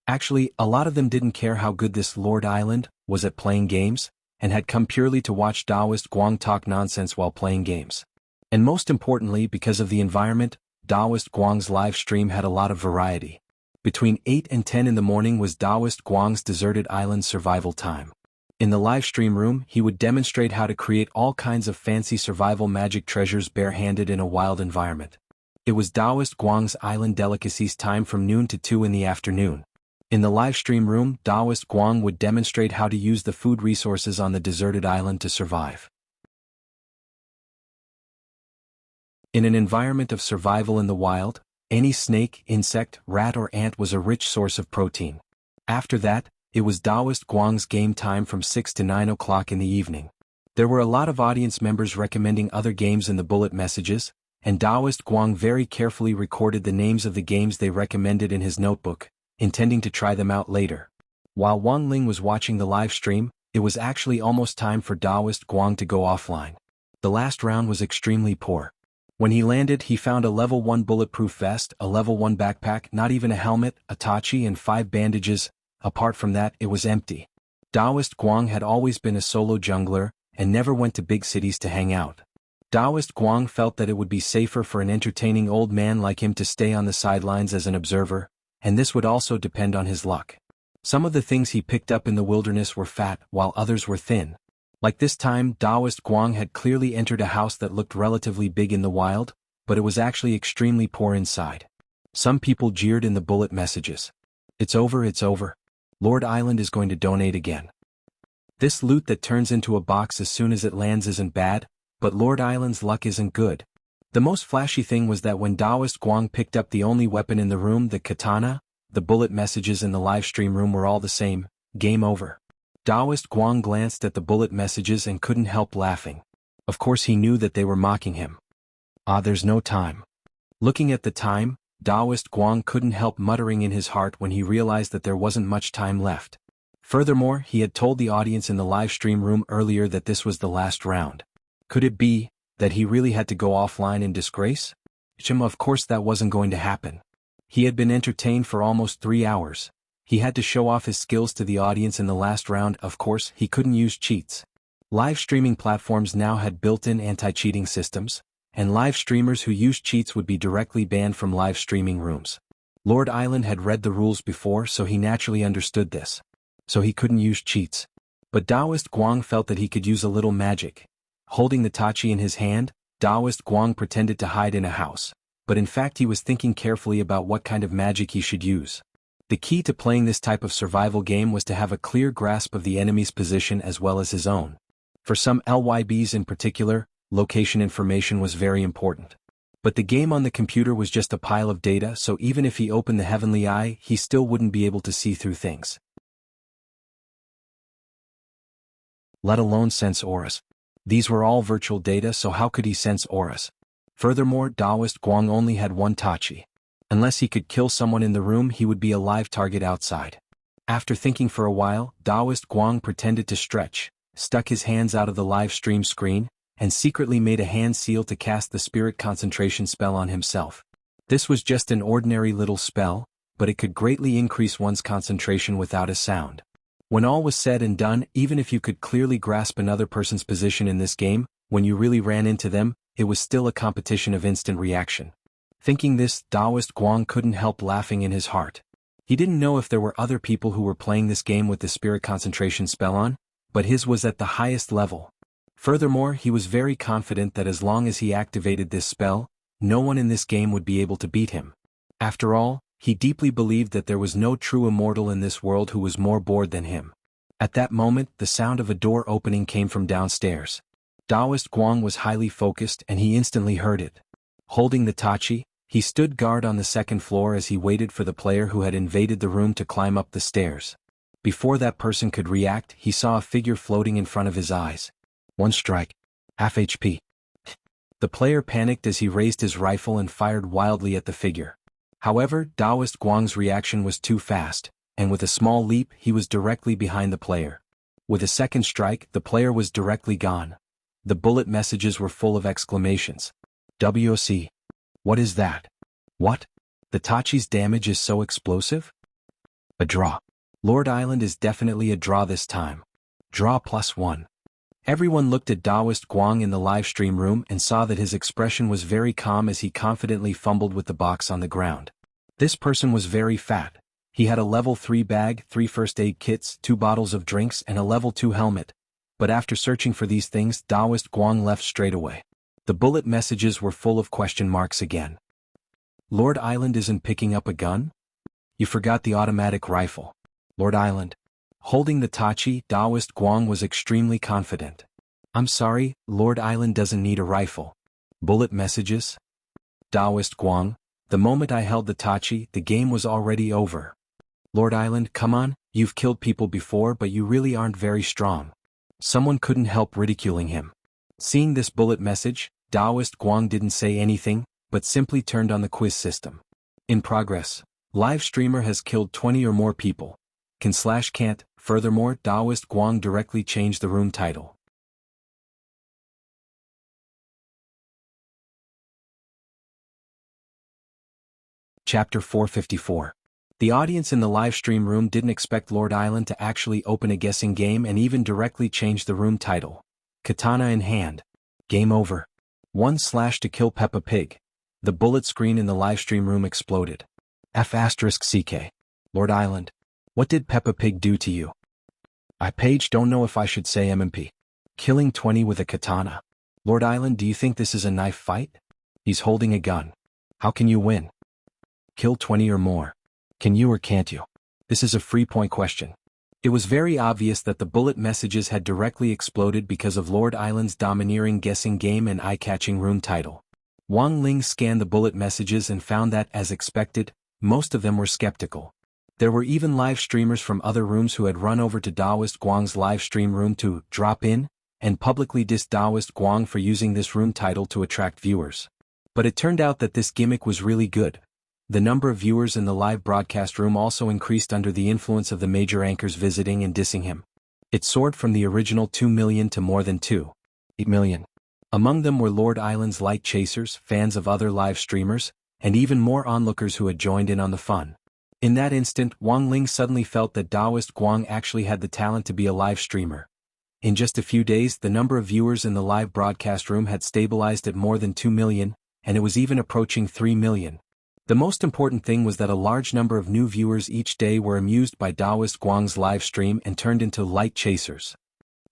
Actually, a lot of them didn't care how good this Lord Island was at playing games, and had come purely to watch Taoist Guang talk nonsense while playing games. And most importantly, because of the environment, Taoist Guang's live stream had a lot of variety. Between 8 and 10 in the morning was Taoist Guang's deserted island survival time. In the live stream room, he would demonstrate how to create all kinds of fancy survival magic treasures barehanded in a wild environment. It was Taoist Guang's island delicacies time from noon to 2 in the afternoon. In the live stream room, Taoist Guang would demonstrate how to use the food resources on the deserted island to survive. In an environment of survival in the wild, any snake, insect, rat or ant was a rich source of protein. After that, it was Taoist Guang's game time from 6 to 9 o'clock in the evening. There were a lot of audience members recommending other games in the bullet messages, and Taoist Guang very carefully recorded the names of the games they recommended in his notebook, intending to try them out later. While Wang Ling was watching the live stream, it was actually almost time for Taoist Guang to go offline. The last round was extremely poor. When he landed, he found a level 1 bulletproof vest, a level 1 backpack, not even a helmet, a tachi and 5 bandages. Apart from that, it was empty. Taoist Guang had always been a solo jungler, and never went to big cities to hang out. Taoist Guang felt that it would be safer for an entertaining old man like him to stay on the sidelines as an observer, and this would also depend on his luck. Some of the things he picked up in the wilderness were fat, while others were thin. Like this time, Taoist Guang had clearly entered a house that looked relatively big in the wild, but it was actually extremely poor inside. Some people jeered in the bullet messages. It's over, it's over. Lord Island is going to donate again. This loot that turns into a box as soon as it lands isn't bad, but Lord Island's luck isn't good. The most flashy thing was that when Taoist Guang picked up the only weapon in the room, the katana, the bullet messages in the live stream room were all the same. Game over. Taoist Guang glanced at the bullet messages and couldn't help laughing. Of course he knew that they were mocking him. There's no time. Looking at the time, Taoist Guang couldn't help muttering in his heart when he realized that there wasn't much time left. Furthermore, he had told the audience in the live stream room earlier that this was the last round. Could it be that he really had to go offline in disgrace? Of course that wasn't going to happen. He had been entertained for almost 3 hours. He had to show off his skills to the audience in the last round. Of course, he couldn't use cheats. Live streaming platforms now had built-in anti-cheating systems, and live streamers who used cheats would be directly banned from live streaming rooms. Lord Island had read the rules before, so he naturally understood this. So he couldn't use cheats. But Taoist Guang felt that he could use a little magic. Holding the tachi in his hand, Taoist Guang pretended to hide in a house, but in fact he was thinking carefully about what kind of magic he should use. The key to playing this type of survival game was to have a clear grasp of the enemy's position as well as his own. For some LYBs in particular, location information was very important. But the game on the computer was just a pile of data, so even if he opened the heavenly eye, he still wouldn't be able to see through things. Let alone sense auras. These were all virtual data, so how could he sense auras? Furthermore, Taoist Guang only had one tachi. Unless he could kill someone in the room, he would be a live target outside. After thinking for a while, Taoist Guang pretended to stretch, stuck his hands out of the live stream screen, and secretly made a hand seal to cast the spirit concentration spell on himself. This was just an ordinary little spell, but it could greatly increase one's concentration without a sound. When all was said and done, even if you could clearly grasp another person's position in this game, when you really ran into them, it was still a competition of instant reaction. Thinking this, Taoist Guang couldn't help laughing in his heart. He didn't know if there were other people who were playing this game with the spirit concentration spell on, but his was at the highest level. Furthermore, he was very confident that as long as he activated this spell, no one in this game would be able to beat him. After all, he deeply believed that there was no true immortal in this world who was more bored than him. At that moment, the sound of a door opening came from downstairs. Taoist Guang was highly focused and he instantly heard it. Holding the tachi, he stood guard on the second floor as he waited for the player who had invaded the room to climb up the stairs. Before that person could react, he saw a figure floating in front of his eyes. One strike. Half HP. The player panicked as he raised his rifle and fired wildly at the figure. However, Taoist Guang's reaction was too fast, and with a small leap he was directly behind the player. With a second strike, the player was directly gone. The bullet messages were full of exclamations. WOC. What is that? What? The tachi's damage is so explosive? A draw. Lord Island is definitely a draw this time. Draw +1. Everyone looked at Taoist Guang in the live stream room and saw that his expression was very calm as he confidently fumbled with the box on the ground. This person was very fat. He had a level 3 bag, 3 first aid kits, 2 bottles of drinks and a level 2 helmet. But after searching for these things, Taoist Guang left straight away. The bullet messages were full of question marks again. Lord Island isn't picking up a gun? You forgot the automatic rifle. Lord Island. Holding the tachi, Taoist Guang was extremely confident. I'm sorry, Lord Island doesn't need a rifle. Bullet messages? Taoist Guang. The moment I held the tachi, the game was already over. Lord Island, come on, you've killed people before but you really aren't very strong. Someone couldn't help ridiculing him. Seeing this bullet message, Taoist Guang didn't say anything, but simply turned on the quiz system. In progress. Live streamer has killed 20 or more people. Can/can't. Furthermore, Taoist Guang directly changed the room title. Chapter 454. The audience in the live stream room didn't expect Lord Island to actually open a guessing game and even directly change the room title. Katana in hand. Game over. 1/ to kill Peppa Pig. The bullet screen in the live stream room exploded. F***CK. Lord Island. What did Peppa Pig do to you? I Page don't know if I should say MMP. Killing 20 with a katana. Lord Island, do you think this is a knife fight? He's holding a gun. How can you win? Kill 20 or more. Can you or can't you? This is a free point question. It was very obvious that the bullet messages had directly exploded because of Lord Island's domineering guessing game and eye-catching room title. Wang Ling scanned the bullet messages and found that, as expected, most of them were skeptical. There were even live streamers from other rooms who had run over to Taoist Guang's live stream room to drop in and publicly diss Taoist Guang for using this room title to attract viewers. But it turned out that this gimmick was really good. The number of viewers in the live broadcast room also increased under the influence of the major anchors visiting and dissing him. It soared from the original 2 million to more than 2.8 million. Among them were Lord Island's light chasers, fans of other live streamers, and even more onlookers who had joined in on the fun. In that instant, Wang Ling suddenly felt that Taoist Guang actually had the talent to be a live streamer. In just a few days, the number of viewers in the live broadcast room had stabilized at more than 2 million, and it was even approaching 3 million. The most important thing was that a large number of new viewers each day were amused by Taoist Guang's live stream and turned into light chasers.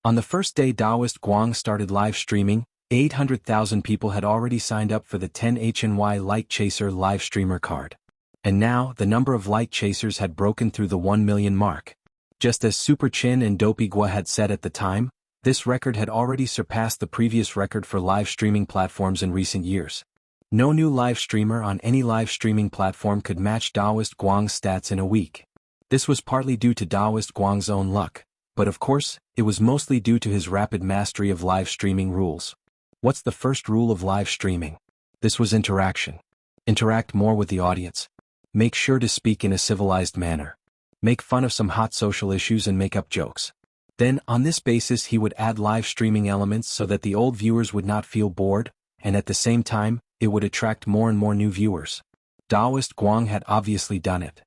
On the first day Taoist Guang started live streaming, 800,000 people had already signed up for the 10 HNY Light Chaser live streamer card. And now, the number of light chasers had broken through the 1 million mark. Just as Super Chin and Dopey Gua had said at the time, this record had already surpassed the previous record for live streaming platforms in recent years. No new live streamer on any live streaming platform could match Taoist Guang's stats in a week. This was partly due to Taoist Guang's own luck, But of course, it was mostly due to his rapid mastery of live streaming rules. What's the first rule of live streaming? This was interaction. Interact more with the audience. Make sure to speak in a civilized manner. Make fun of some hot social issues and make up jokes. Then, on this basis, he would add live streaming elements so that the old viewers would not feel bored, and at the same time, it would attract more and more new viewers. Taoist Guang had obviously done it.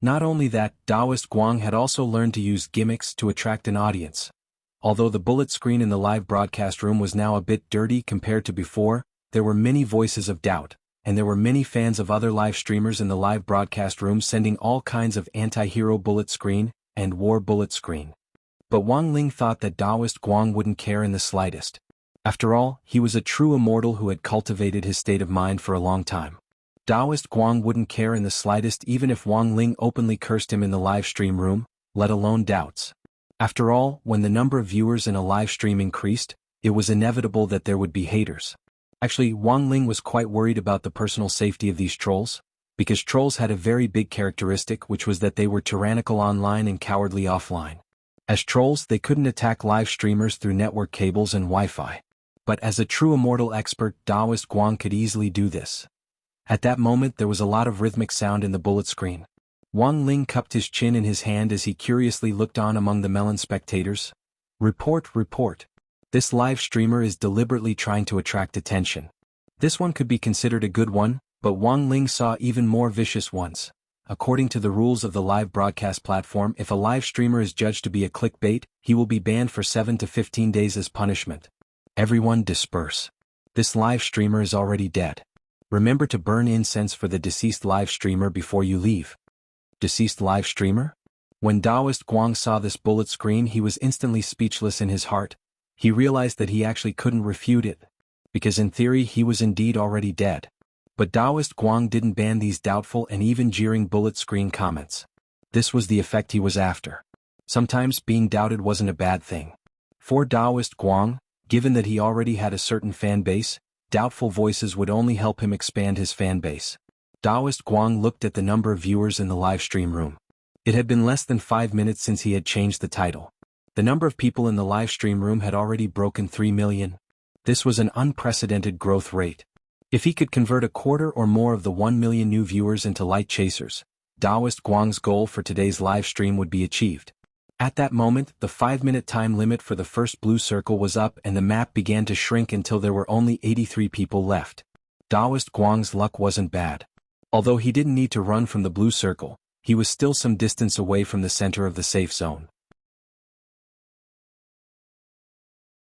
Not only that, Taoist Guang had also learned to use gimmicks to attract an audience. Although the bullet screen in the live broadcast room was now a bit dirty compared to before, there were many voices of doubt, and there were many fans of other live streamers in the live broadcast room sending all kinds of anti-hero bullet screen and war bullet screen. But Wang Ling thought that Taoist Guang wouldn't care in the slightest. After all, he was a true immortal who had cultivated his state of mind for a long time. Taoist Guang wouldn't care in the slightest even if Wang Ling openly cursed him in the live stream room, let alone doubts. After all, when the number of viewers in a live stream increased, it was inevitable that there would be haters. Actually, Wang Ling was quite worried about the personal safety of these trolls, because trolls had a very big characteristic, which was that they were tyrannical online and cowardly offline. As trolls, they couldn't attack live streamers through network cables and Wi-Fi. But as a true immortal expert, Taoist Guang could easily do this. At that moment there was a lot of rhythmic sound in the bullet screen. Wang Ling cupped his chin in his hand as he curiously looked on among the melon spectators. Report. This live streamer is deliberately trying to attract attention. This one could be considered a good one, but Wang Ling saw even more vicious ones. According to the rules of the live broadcast platform, if a live streamer is judged to be a clickbait, he will be banned for 7 to 15 days as punishment. Everyone disperse. This live streamer is already dead. Remember to burn incense for the deceased live streamer before you leave. Deceased live streamer? When Taoist Guang saw this bullet screen, he was instantly speechless in his heart. He realized that he actually couldn't refute it, because in theory he was indeed already dead. But Taoist Guang didn't ban these doubtful and even jeering bullet screen comments. This was the effect he was after. Sometimes being doubted wasn't a bad thing. For Taoist Guang, given that he already had a certain fan base, doubtful voices would only help him expand his fan base. Taoist Guang looked at the number of viewers in the live stream room. It had been less than 5 minutes since he had changed the title. The number of people in the live stream room had already broken 3 million. This was an unprecedented growth rate. If he could convert a quarter or more of the 1 million new viewers into light chasers, Taoist Guang's goal for today's live stream would be achieved. At that moment, the 5-minute time limit for the first blue circle was up and the map began to shrink until there were only 83 people left. Taoist Guang's luck wasn't bad. Although he didn't need to run from the blue circle, he was still some distance away from the center of the safe zone.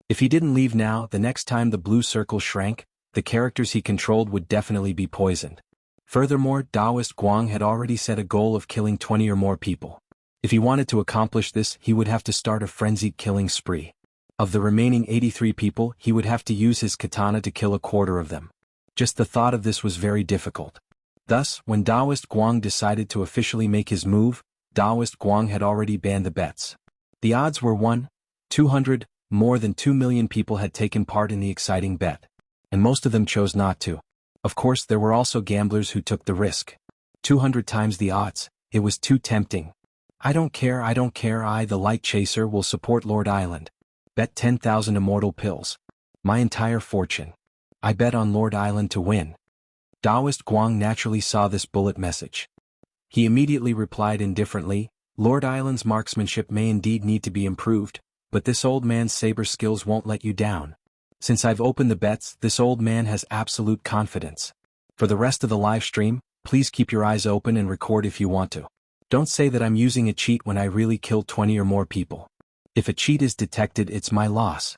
If he didn't leave now, the next time the blue circle shrank, the characters he controlled would definitely be poisoned. Furthermore, Taoist Guang had already set a goal of killing 20 or more people. If he wanted to accomplish this, he would have to start a frenzied killing spree. Of the remaining 83 people, he would have to use his katana to kill a quarter of them. Just the thought of this was very difficult. Thus, when Taoist Guang decided to officially make his move, Taoist Guang had already banned the bets. The odds were 1-200, more than 2 million people had taken part in the exciting bet. And most of them chose not to. Of course, there were also gamblers who took the risk. 200 times the odds, it was too tempting. I don't care, I the light chaser will support Lord Island. Bet 10,000 immortal pills. My entire fortune. I bet on Lord Island to win. Taoist Guang naturally saw this bullet message. He immediately replied indifferently, Lord Island's marksmanship may indeed need to be improved, but this old man's saber skills won't let you down. Since I've opened the bets, this old man has absolute confidence. For the rest of the live stream, please keep your eyes open and record if you want to. Don't say that I'm using a cheat when I really killed 20 or more people. If a cheat is detected, it's my loss.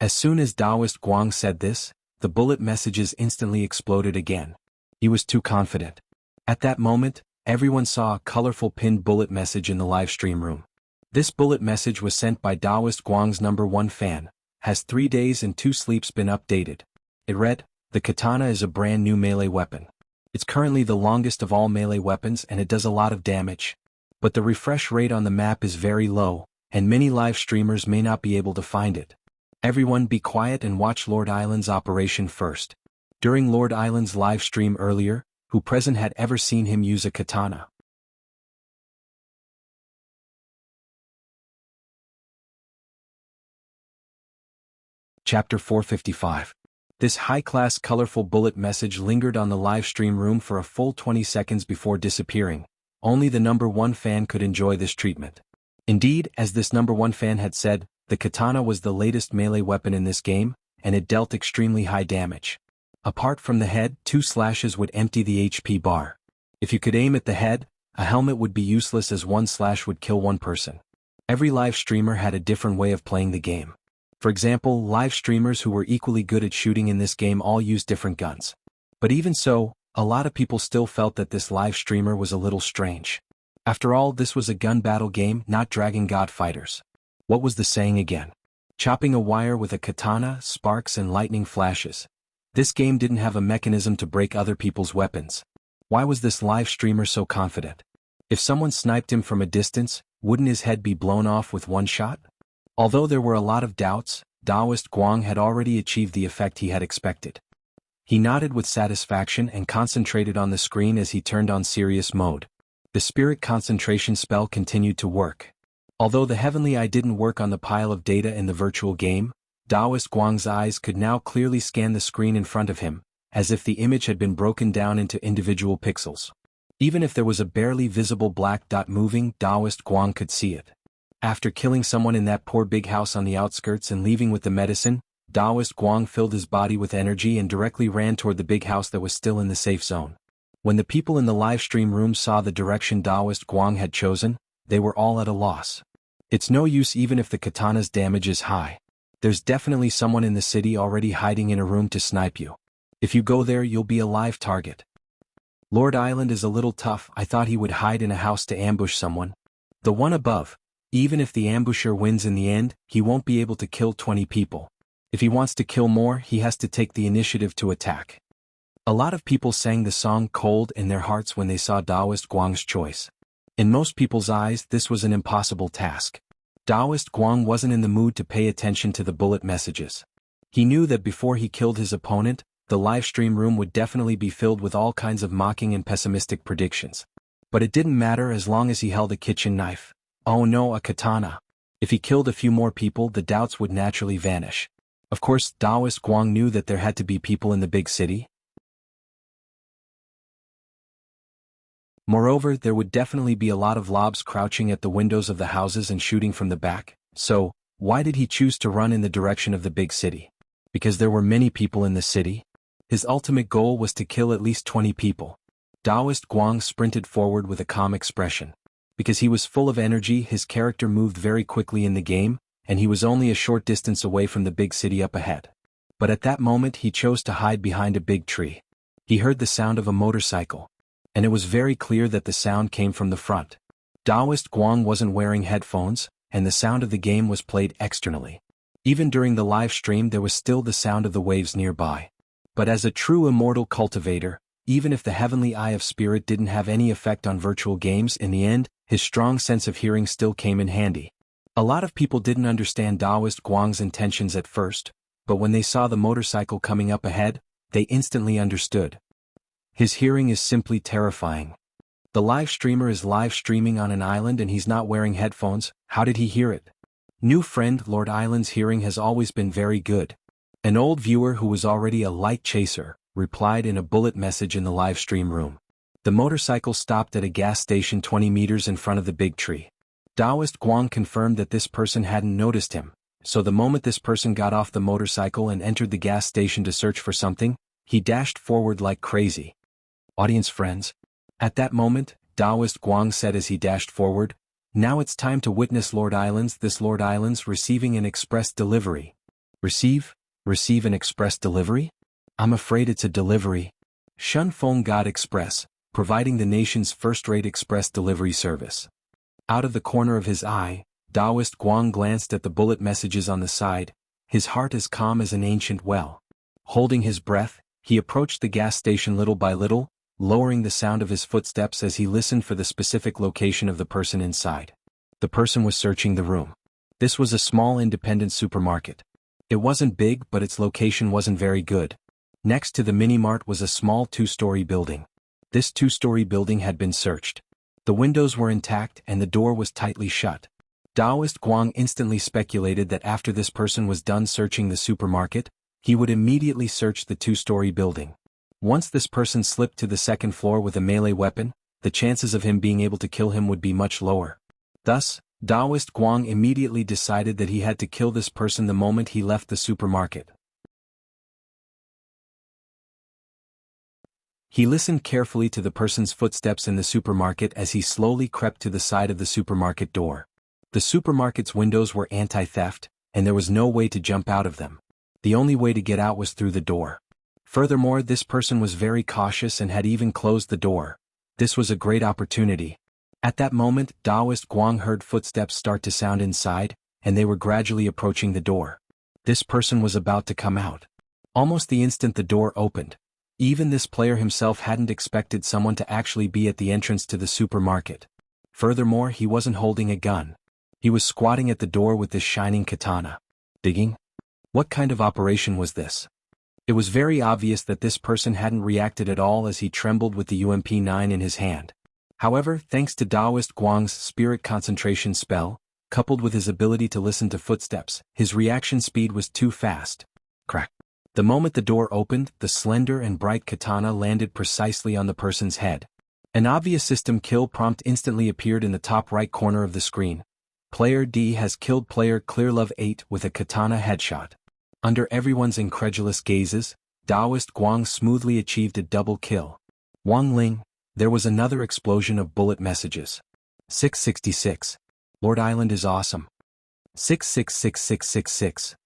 As soon as Taoist Guang said this, the bullet messages instantly exploded again. He was too confident. At that moment, everyone saw a colorful pinned bullet message in the live stream room. This bullet message was sent by Taoist Guang's #1 fan. Has 3 days and 2 sleeps been updated? It read, the katana is a brand new melee weapon. It's currently the longest of all melee weapons and it does a lot of damage. But the refresh rate on the map is very low, and many live streamers may not be able to find it. Everyone be quiet and watch Lord Island's operation first. During Lord Island's live stream earlier, who present had ever seen him use a katana? Chapter 455. This high-class colorful bullet message lingered on the live stream room for a full 20 seconds before disappearing. Only the number one fan could enjoy this treatment. Indeed, as this number one fan had said, the katana was the latest melee weapon in this game, and it dealt extremely high damage. Apart from the head, 2 slashes would empty the HP bar. If you could aim at the head, a helmet would be useless as 1 slash would kill 1 person. Every live streamer had a different way of playing the game. For example, live streamers who were equally good at shooting in this game all used different guns. But even so, a lot of people still felt that this live streamer was a little strange. After all, this was a gun battle game, not Dragon God fighters. What was the saying again? Chopping a wire with a katana, sparks and lightning flashes. This game didn't have a mechanism to break other people's weapons. Why was this live streamer so confident? If someone sniped him from a distance, wouldn't his head be blown off with 1 shot? Although there were a lot of doubts, Daoist Guang had already achieved the effect he had expected. He nodded with satisfaction and concentrated on the screen as he turned on serious mode. The spirit concentration spell continued to work. Although the heavenly eye didn't work on the pile of data in the virtual game, Daoist Guang's eyes could now clearly scan the screen in front of him, as if the image had been broken down into individual pixels. Even if there was a barely visible black dot moving, Daoist Guang could see it. After killing someone in that poor big house on the outskirts and leaving with the medicine, Daoist Guang filled his body with energy and directly ran toward the big house that was still in the safe zone. When the people in the live stream room saw the direction Daoist Guang had chosen, they were all at a loss. It's no use even if the katana's damage is high. There's definitely someone in the city already hiding in a room to snipe you. If you go there, you'll be a live target. Lord Island is a little tough. I thought he would hide in a house to ambush someone. The one above. Even if the ambusher wins in the end, he won't be able to kill 20 people. If he wants to kill more, he has to take the initiative to attack. A lot of people sang the song Cold in their hearts when they saw Daoist Guang's choice. In most people's eyes, this was an impossible task. Daoist Guang wasn't in the mood to pay attention to the bullet messages. He knew that before he killed his opponent, the livestream room would definitely be filled with all kinds of mocking and pessimistic predictions. But it didn't matter as long as he held a kitchen knife. Oh no, a katana. If he killed a few more people, the doubts would naturally vanish. Of course, Daoist Guang knew that there had to be people in the big city. Moreover, there would definitely be a lot of lobs crouching at the windows of the houses and shooting from the back. So, why did he choose to run in the direction of the big city? Because there were many people in the city? His ultimate goal was to kill at least 20 people. Daoist Guang sprinted forward with a calm expression. Because he was full of energy, his character moved very quickly in the game, and he was only a short distance away from the big city up ahead. But at that moment he chose to hide behind a big tree. He heard the sound of a motorcycle. And it was very clear that the sound came from the front. Daoist Guang wasn't wearing headphones, and the sound of the game was played externally. Even during the live stream there was still the sound of the waves nearby. But as a true immortal cultivator, even if the heavenly eye of spirit didn't have any effect on virtual games, in the end, his strong sense of hearing still came in handy. A lot of people didn't understand Daoist Guang's intentions at first, but when they saw the motorcycle coming up ahead, they instantly understood. His hearing is simply terrifying. The live streamer is live streaming on an island and he's not wearing headphones. How did he hear it? New friend, Lord Island's hearing has always been very good. An old viewer who was already a light chaser replied in a bullet message in the live stream room. The motorcycle stopped at a gas station 20 meters in front of the big tree. Daoist Guang confirmed that this person hadn't noticed him, so the moment this person got off the motorcycle and entered the gas station to search for something, he dashed forward like crazy. Audience friends, at that moment, Daoist Guang said as he dashed forward, "Now it's time to witness Lord Island's receiving an express delivery." Receive an express delivery? I'm afraid it's a delivery. Shun Feng God Express, providing the nation's first-rate express delivery service. Out of the corner of his eye, Daoist Guang glanced at the bullet messages on the side, his heart as calm as an ancient well. Holding his breath, he approached the gas station little by little, lowering the sound of his footsteps as he listened for the specific location of the person inside. The person was searching the room. This was a small independent supermarket. It wasn't big, but its location wasn't very good. Next to the mini-mart was a small 2-story building. This 2-story building had been searched. The windows were intact and the door was tightly shut. Taoist Guang instantly speculated that after this person was done searching the supermarket, he would immediately search the two-story building. Once this person slipped to the second floor with a melee weapon, the chances of him being able to kill him would be much lower. Thus, Taoist Guang immediately decided that he had to kill this person the moment he left the supermarket. He listened carefully to the person's footsteps in the supermarket as he slowly crept to the side of the supermarket door. The supermarket's windows were anti-theft, and there was no way to jump out of them. The only way to get out was through the door. Furthermore, this person was very cautious and had even closed the door. This was a great opportunity. At that moment, Taoist Guang heard footsteps start to sound inside, and they were gradually approaching the door. This person was about to come out. Almost the instant the door opened. Even this player himself hadn't expected someone to actually be at the entrance to the supermarket. Furthermore, he wasn't holding a gun. He was squatting at the door with this shining katana. Digging? What kind of operation was this? It was very obvious that this person hadn't reacted at all as he trembled with the UMP-9 in his hand. However, thanks to Taoist Guang's spirit concentration spell, coupled with his ability to listen to footsteps, his reaction speed was too fast. Crack. The moment the door opened, the slender and bright katana landed precisely on the person's head. An obvious system kill prompt instantly appeared in the top right corner of the screen. Player D has killed player Clearlove 8 with a katana headshot. Under everyone's incredulous gazes, Taoist Guang smoothly achieved a double kill. Wang Ling. There was another explosion of bullet messages. 666. Lord Island is awesome. 666666.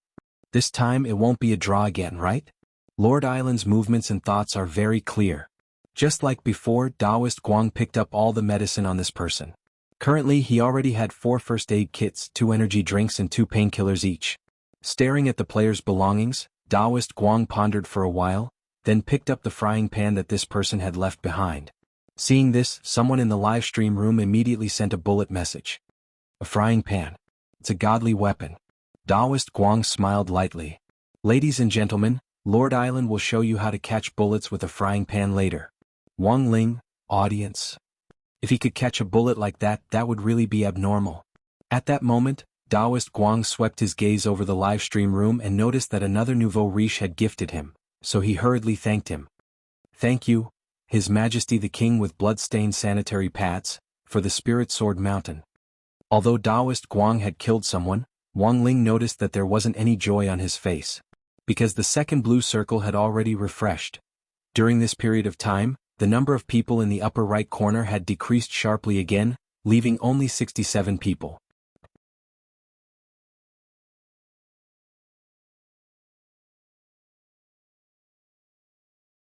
This time it won't be a draw again, right? Lord Island's movements and thoughts are very clear. Just like before, Taoist Guang picked up all the medicine on this person. Currently he already had 4 first aid kits, 2 energy drinks and 2 painkillers each. Staring at the player's belongings, Taoist Guang pondered for a while, then picked up the frying pan that this person had left behind. Seeing this, someone in the live stream room immediately sent a bullet message. A frying pan. It's a godly weapon. Taoist Guang smiled lightly. Ladies and gentlemen, Lord Island will show you how to catch bullets with a frying pan later. Wang Ling, audience. If he could catch a bullet like that, that would really be abnormal. At that moment, Taoist Guang swept his gaze over the live stream room and noticed that another nouveau riche had gifted him, so he hurriedly thanked him. Thank you, His Majesty the King with blood-stained sanitary pads, for the Spirit Sword Mountain. Although Taoist Guang had killed someone, Wang Ling noticed that there wasn't any joy on his face. Because the second blue circle had already refreshed. During this period of time, the number of people in the upper right corner had decreased sharply again, leaving only 67 people.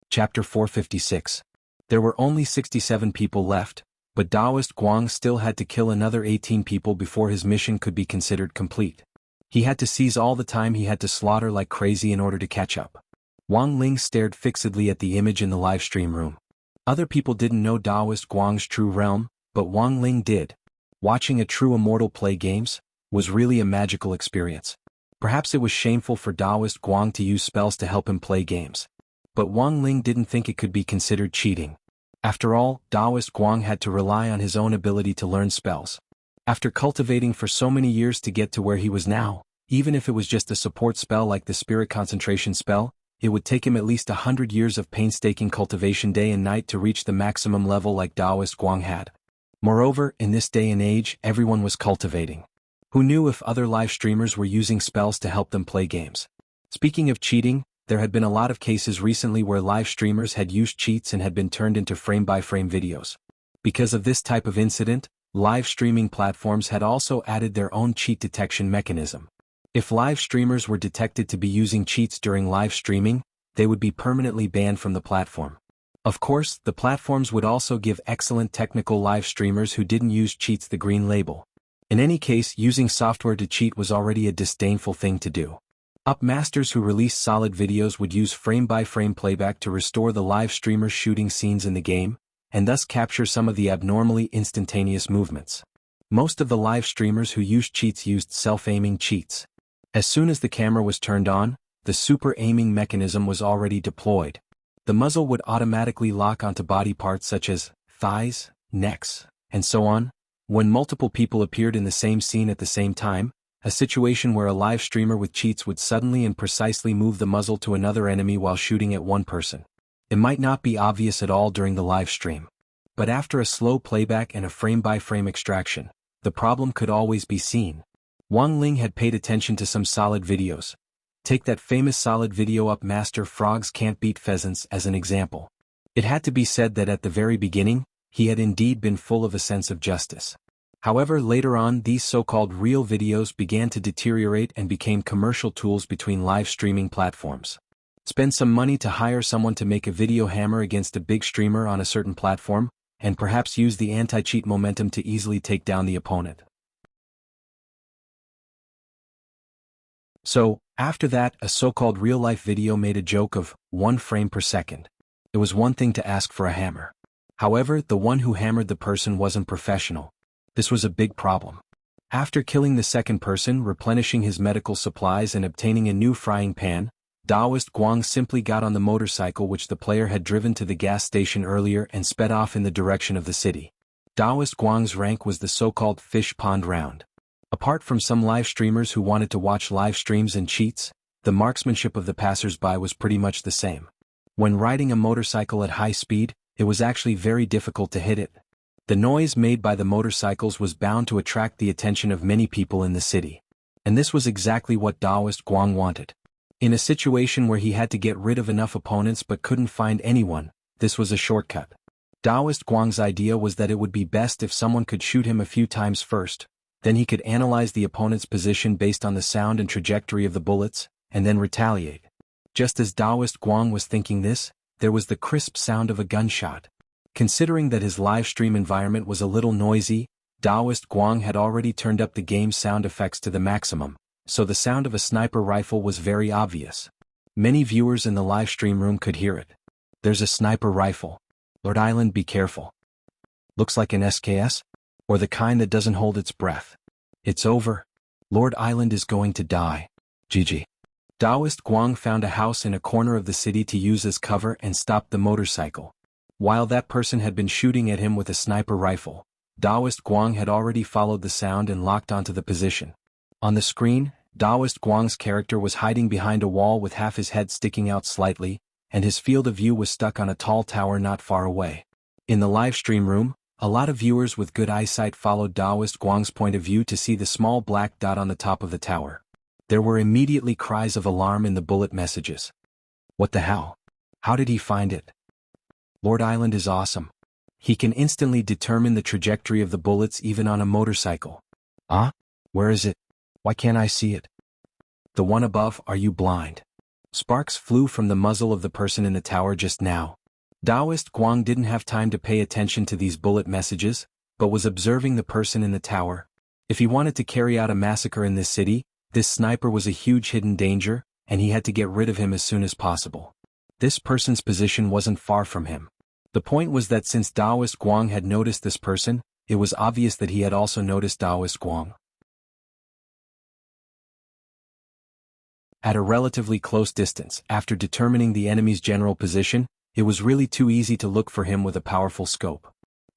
Chapter 456. There were only 67 people left, but Taoist Guang still had to kill another 18 people before his mission could be considered complete. He had to seize all the time he had to slaughter like crazy in order to catch up. Wang Ling stared fixedly at the image in the live stream room. Other people didn't know Taoist Guang's true realm, but Wang Ling did. Watching a true immortal play games was really a magical experience. Perhaps it was shameful for Taoist Guang to use spells to help him play games. But Wang Ling didn't think it could be considered cheating. After all, Taoist Guang had to rely on his own ability to learn spells. After cultivating for so many years to get to where he was now, even if it was just a support spell like the spirit concentration spell, it would take him at least 100 years of painstaking cultivation day and night to reach the maximum level like Taoist Guang had. Moreover, in this day and age, everyone was cultivating. Who knew if other live streamers were using spells to help them play games? Speaking of cheating, there had been a lot of cases recently where live streamers had used cheats and had been turned into frame-by-frame videos. Because of this type of incident, live streaming platforms had also added their own cheat detection mechanism. If live streamers were detected to be using cheats during live streaming, they would be permanently banned from the platform. Of course, the platforms would also give excellent technical live streamers who didn't use cheats the green label. In any case, using software to cheat was already a disdainful thing to do. Upmasters who released solid videos would use frame-by-frame playback to restore the live streamer's shooting scenes in the game, and thus capture some of the abnormally instantaneous movements. Most of the live streamers who used cheats used self-aiming cheats. As soon as the camera was turned on, the super aiming mechanism was already deployed. The muzzle would automatically lock onto body parts such as thighs, necks, and so on, When multiple people appeared in the same scene at the same time, a situation where a live streamer with cheats would suddenly and precisely move the muzzle to another enemy while shooting at one person. It might not be obvious at all during the live stream. But after a slow playback and a frame-by-frame extraction, the problem could always be seen. Wang Ling had paid attention to some solid videos. Take that famous solid video up Master Frogs Can't Beat Pheasants as an example. It had to be said that at the very beginning, he had indeed been full of a sense of justice. However, later on these so-called real videos began to deteriorate and became commercial tools between live streaming platforms. Spend some money to hire someone to make a video hammer against a big streamer on a certain platform, and perhaps use the anti-cheat momentum to easily take down the opponent. So, after that, a so-called real-life video made a joke of 1 frame per second. It was one thing to ask for a hammer. However, the one who hammered the person wasn't professional. This was a big problem. After killing the second person, replenishing his medical supplies and obtaining a new frying pan, Daoist Guang simply got on the motorcycle which the player had driven to the gas station earlier and sped off in the direction of the city. Daoist Guang's rank was the so-called fish pond round. Apart from some live streamers who wanted to watch live streams and cheats, the marksmanship of the passers-by was pretty much the same. When riding a motorcycle at high speed, it was actually very difficult to hit it. The noise made by the motorcycles was bound to attract the attention of many people in the city. And this was exactly what Daoist Guang wanted. In a situation where he had to get rid of enough opponents but couldn't find anyone, this was a shortcut. Daoist Guang's idea was that it would be best if someone could shoot him a few times first, then he could analyze the opponent's position based on the sound and trajectory of the bullets, and then retaliate. Just as Daoist Guang was thinking this, there was the crisp sound of a gunshot. Considering that his live stream environment was a little noisy, Daoist Guang had already turned up the game's sound effects to the maximum, so the sound of a sniper rifle was very obvious. Many viewers in the live stream room could hear it. There's a sniper rifle. Lord Island, be careful. Looks like an SKS? Or the kind that doesn't hold its breath. It's over. Lord Island is going to die. GG. Daoist Guang found a house in a corner of the city to use as cover and stopped the motorcycle. While that person had been shooting at him with a sniper rifle, Daoist Guang had already followed the sound and locked onto the position. On the screen, Daoist Guang's character was hiding behind a wall with half his head sticking out slightly, and his field of view was stuck on a tall tower not far away. In the live stream room, a lot of viewers with good eyesight followed Daoist Guang's point of view to see the small black dot on the top of the tower. There were immediately cries of alarm in the bullet messages. What the hell? How did he find it? Lord Island is awesome. He can instantly determine the trajectory of the bullets even on a motorcycle. Ah? Where is it? Why can't I see it? The one above, are you blind? Sparks flew from the muzzle of the person in the tower just now. Daoist Guang didn't have time to pay attention to these bullet messages, but was observing the person in the tower. If he wanted to carry out a massacre in this city, this sniper was a huge hidden danger, and he had to get rid of him as soon as possible. This person's position wasn't far from him. The point was that since Daoist Guang had noticed this person, it was obvious that he had also noticed Daoist Guang. At a relatively close distance, after determining the enemy's general position, it was really too easy to look for him with a powerful scope.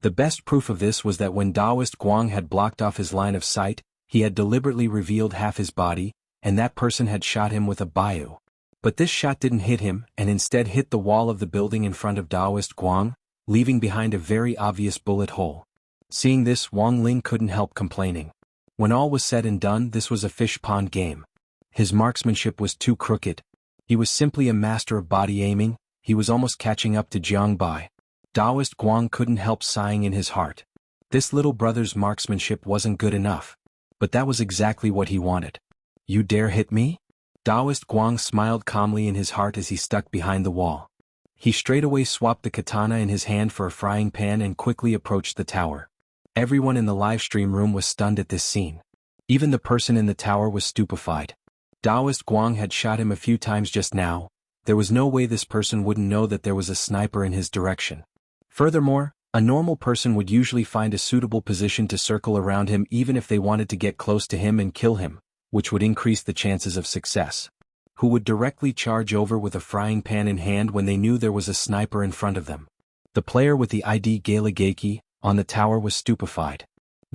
The best proof of this was that when Daoist Guang had blocked off his line of sight, he had deliberately revealed half his body, and that person had shot him with a Baiyu. But this shot didn't hit him and instead hit the wall of the building in front of Daoist Guang, leaving behind a very obvious bullet hole. Seeing this, Wang Ling couldn't help complaining. When all was said and done, this was a fish pond game. His marksmanship was too crooked. He was simply a master of body aiming, he was almost catching up to Jianghu. Daoist Guang couldn't help sighing in his heart. This little brother's marksmanship wasn't good enough. But that was exactly what he wanted. You dare hit me? Daoist Guang smiled calmly in his heart as he stuck behind the wall. He straightaway swapped the katana in his hand for a frying pan and quickly approached the tower. Everyone in the live stream room was stunned at this scene. Even the person in the tower was stupefied. Daoist Guang had shot him a few times just now. There was no way this person wouldn't know that there was a sniper in his direction. Furthermore, a normal person would usually find a suitable position to circle around him even if they wanted to get close to him and kill him, which would increase the chances of success. Who would directly charge over with a frying pan in hand when they knew there was a sniper in front of them? The player with the ID Galagaki on the tower was stupefied.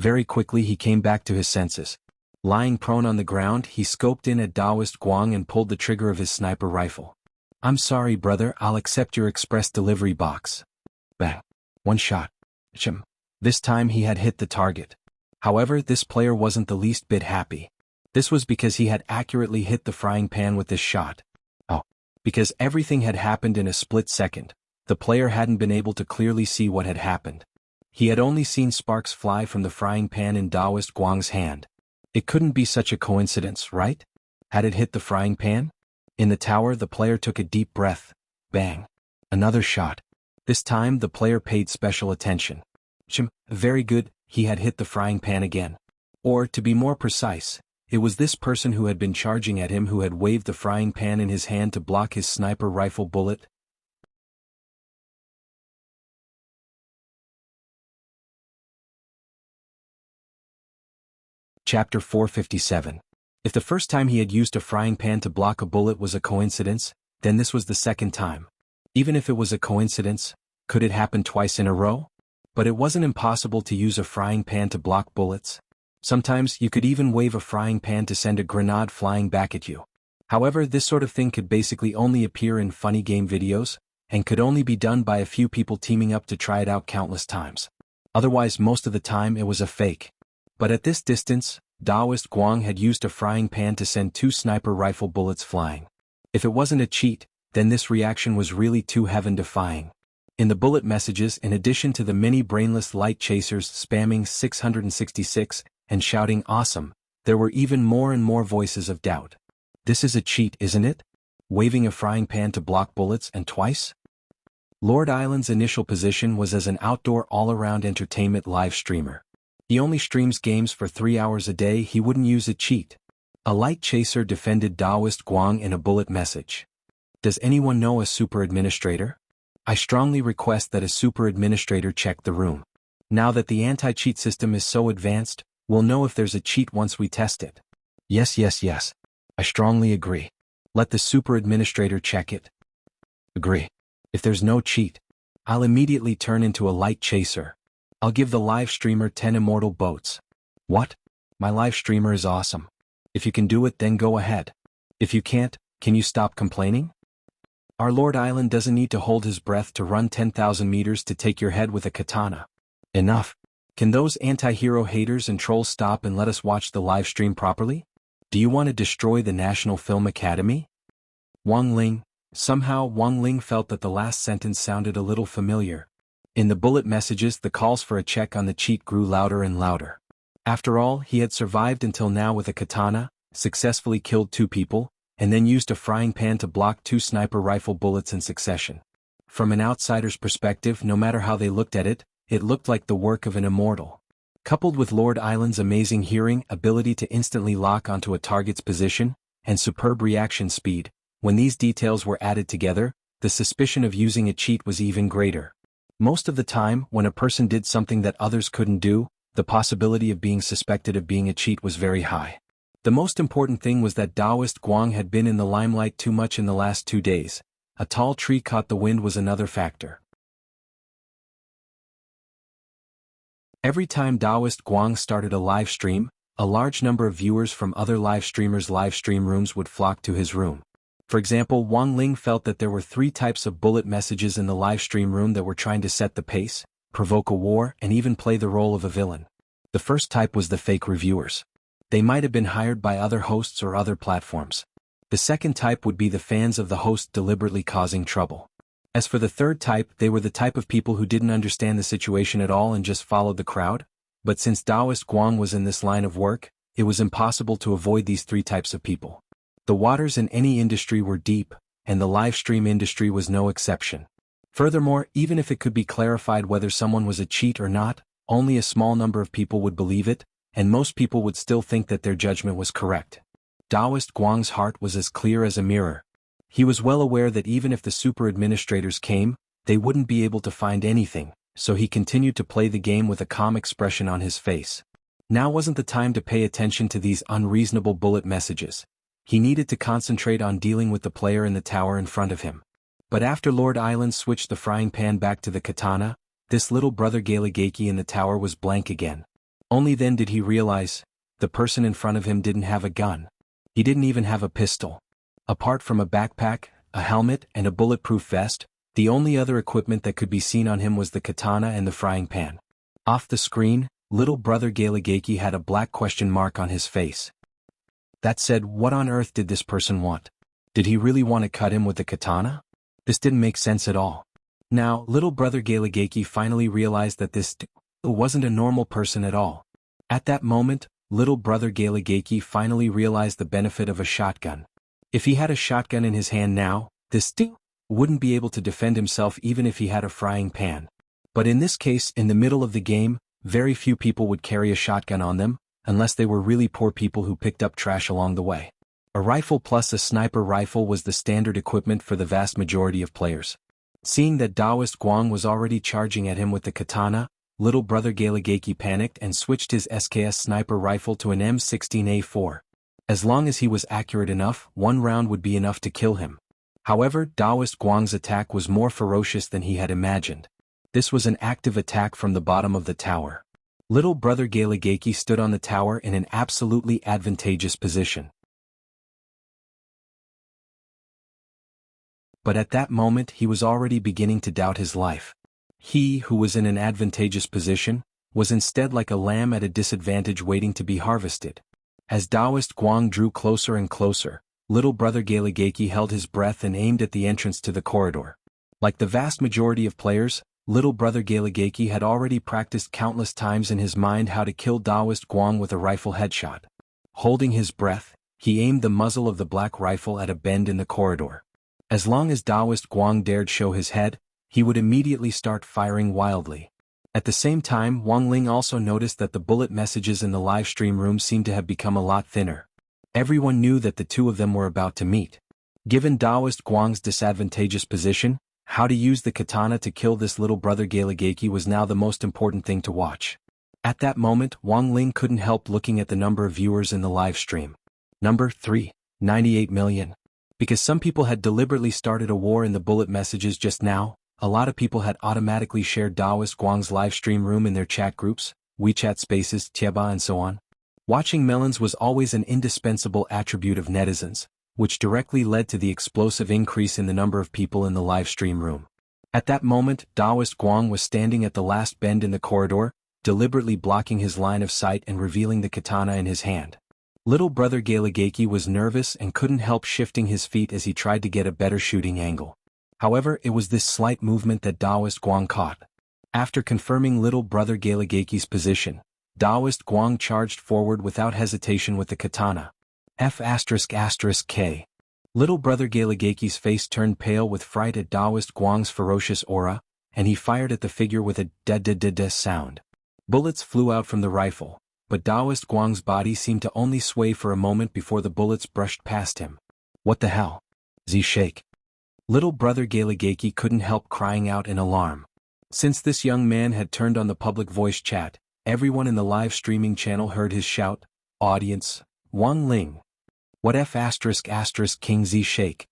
Very quickly he came back to his senses. Lying prone on the ground, he scoped in at Taoist Guang and pulled the trigger of his sniper rifle. "I'm sorry, brother, I'll accept your express delivery box." Bang. One shot. Chim. This time he had hit the target. However, this player wasn't the least bit happy. This was because he had accurately hit the frying pan with this shot. Oh. Because everything had happened in a split second, the player hadn't been able to clearly see what had happened. He had only seen sparks fly from the frying pan in Taoist Guang's hand. It couldn't be such a coincidence, right? Had it hit the frying pan? In the tower, the player took a deep breath. Bang. Another shot. This time, the player paid special attention. Very good, he had hit the frying pan again. Or, to be more precise, it was this person who had been charging at him who had waved the frying pan in his hand to block his sniper rifle bullet. Chapter 457. If the first time he had used a frying pan to block a bullet was a coincidence, then this was the second time. Even if it was a coincidence, could it happen twice in a row? But it wasn't impossible to use a frying pan to block bullets. Sometimes you could even wave a frying pan to send a grenade flying back at you. However, this sort of thing could basically only appear in funny game videos, and could only be done by a few people teaming up to try it out countless times. Otherwise, most of the time it was a fake. But at this distance, Taoist Guang had used a frying pan to send 2 sniper rifle bullets flying. If it wasn't a cheat, then this reaction was really too heaven-defying. In the bullet messages, in addition to the many brainless light chasers spamming 666 and shouting awesome, there were even more and more voices of doubt. This is a cheat, isn't it? Waving a frying pan to block bullets and twice? Lord Island's initial position was as an outdoor all-around entertainment live streamer. He only streams games for 3 hours a day. He wouldn't use a cheat. A light chaser defended Taoist Guang in a bullet message. Does anyone know a super administrator? I strongly request that a super administrator check the room. Now that the anti-cheat system is so advanced, we'll know if there's a cheat once we test it. Yes. I strongly agree. Let the super administrator check it. Agree. If there's no cheat, I'll immediately turn into a light chaser. I'll give the live streamer 10 immortal boats. What? My live streamer is awesome. If you can do it, then go ahead. If you can't, can you stop complaining? Our Lord Island doesn't need to hold his breath to run 10,000 meters to take your head with a katana. Enough. Can those anti-hero haters and trolls stop and let us watch the live stream properly? Do you want to destroy the National Film Academy? Wang Ling. Somehow Wang Ling felt that the last sentence sounded a little familiar. In the bullet messages, the calls for a check on the cheat grew louder and louder. After all, he had survived until now with a katana, successfully killed 2 people, and then used a frying pan to block 2 sniper rifle bullets in succession. From an outsider's perspective, no matter how they looked at it, it looked like the work of an immortal. Coupled with Lord Island's amazing hearing, ability to instantly lock onto a target's position, and superb reaction speed, when these details were added together, the suspicion of using a cheat was even greater. Most of the time, when a person did something that others couldn't do, the possibility of being suspected of being a cheat was very high. The most important thing was that Taoist Guang had been in the limelight too much in the last 2 days. A tall tree caught the wind was another factor. Every time Taoist Guang started a live stream, a large number of viewers from other live streamers' live stream rooms would flock to his room. For example, Wang Ling felt that there were 3 types of bullet messages in the live stream room that were trying to set the pace, provoke a war, and even play the role of a villain. The first type was the fake reviewers. They might have been hired by other hosts or other platforms. The second type would be the fans of the host deliberately causing trouble. As for the third type, they were the type of people who didn't understand the situation at all and just followed the crowd. But since Taoist Guang was in this line of work, it was impossible to avoid these 3 types of people. The waters in any industry were deep, and the live stream industry was no exception. Furthermore, even if it could be clarified whether someone was a cheat or not, only a small number of people would believe it, and most people would still think that their judgment was correct. Taoist Guang's heart was as clear as a mirror. He was well aware that even if the super administrators came, they wouldn't be able to find anything, so he continued to play the game with a calm expression on his face. Now wasn't the time to pay attention to these unreasonable bullet messages. He needed to concentrate on dealing with the player in the tower in front of him. But after Lord Island switched the frying pan back to the katana, this little brother Galigaki in the tower was blank again. Only then did he realize, the person in front of him didn't have a gun. He didn't even have a pistol. Apart from a backpack, a helmet, and a bulletproof vest, the only other equipment that could be seen on him was the katana and the frying pan. Off the screen, little brother Galagaki had a black question mark on his face. That said, what on earth did this person want? Did he really want to cut him with the katana? This didn't make sense at all. Now, little brother Galagaki finally realized that this wasn't a normal person at all. At that moment, little brother Galagaki finally realized the benefit of a shotgun. If he had a shotgun in his hand now, this wouldn't be able to defend himself even if he had a frying pan. But in this case, in the middle of the game, very few people would carry a shotgun on them, unless they were really poor people who picked up trash along the way. A rifle plus a sniper rifle was the standard equipment for the vast majority of players. Seeing that Taoist Guang was already charging at him with the katana, little brother Galagaki panicked and switched his SKS sniper rifle to an M16A4. As long as he was accurate enough, one round would be enough to kill him. However, Taoist Guang's attack was more ferocious than he had imagined. This was an active attack from the bottom of the tower. Little brother Galagaki stood on the tower in an absolutely advantageous position. But at that moment he was already beginning to doubt his life. He, who was in an advantageous position, was instead like a lamb at a disadvantage waiting to be harvested. As Taoist Guang drew closer and closer, little brother Galagaki held his breath and aimed at the entrance to the corridor. Like the vast majority of players, little brother Galagaki had already practiced countless times in his mind how to kill Taoist Guang with a rifle headshot. Holding his breath, he aimed the muzzle of the black rifle at a bend in the corridor. As long as Taoist Guang dared show his head, he would immediately start firing wildly. At the same time, Wang Ling also noticed that the bullet messages in the live stream room seemed to have become a lot thinner. Everyone knew that the two of them were about to meet. Given Taoist Guang's disadvantageous position, how to use the katana to kill this little brother Galagaki was now the most important thing to watch. At that moment, Wang Ling couldn't help looking at the number of viewers in the live stream. Number 3, 98 million. Because some people had deliberately started a war in the bullet messages just now, a lot of people had automatically shared Taoist Guang's live stream room in their chat groups, WeChat spaces, Tieba and so on. Watching melons was always an indispensable attribute of netizens, which directly led to the explosive increase in the number of people in the live stream room. At that moment, Taoist Guang was standing at the last bend in the corridor, deliberately blocking his line of sight and revealing the katana in his hand. Little brother Galagaki was nervous and couldn't help shifting his feet as he tried to get a better shooting angle. However, it was this slight movement that Taoist Guang caught. After confirming little brother Galagaki's position, Taoist Guang charged forward without hesitation with the katana. F***K. Little brother Galagaki's face turned pale with fright at Taoist Guang's ferocious aura, and he fired at the figure with a da-da-da-da sound. Bullets flew out from the rifle, but Taoist Guang's body seemed to only sway for a moment before the bullets brushed past him. What the hell? Z-Shake. Little brother Galagaki couldn't help crying out in alarm. Since this young man had turned on the public voice chat, everyone in the live streaming channel heard his shout, "Audience, Wang Ling. What F*** King Z-Shake?"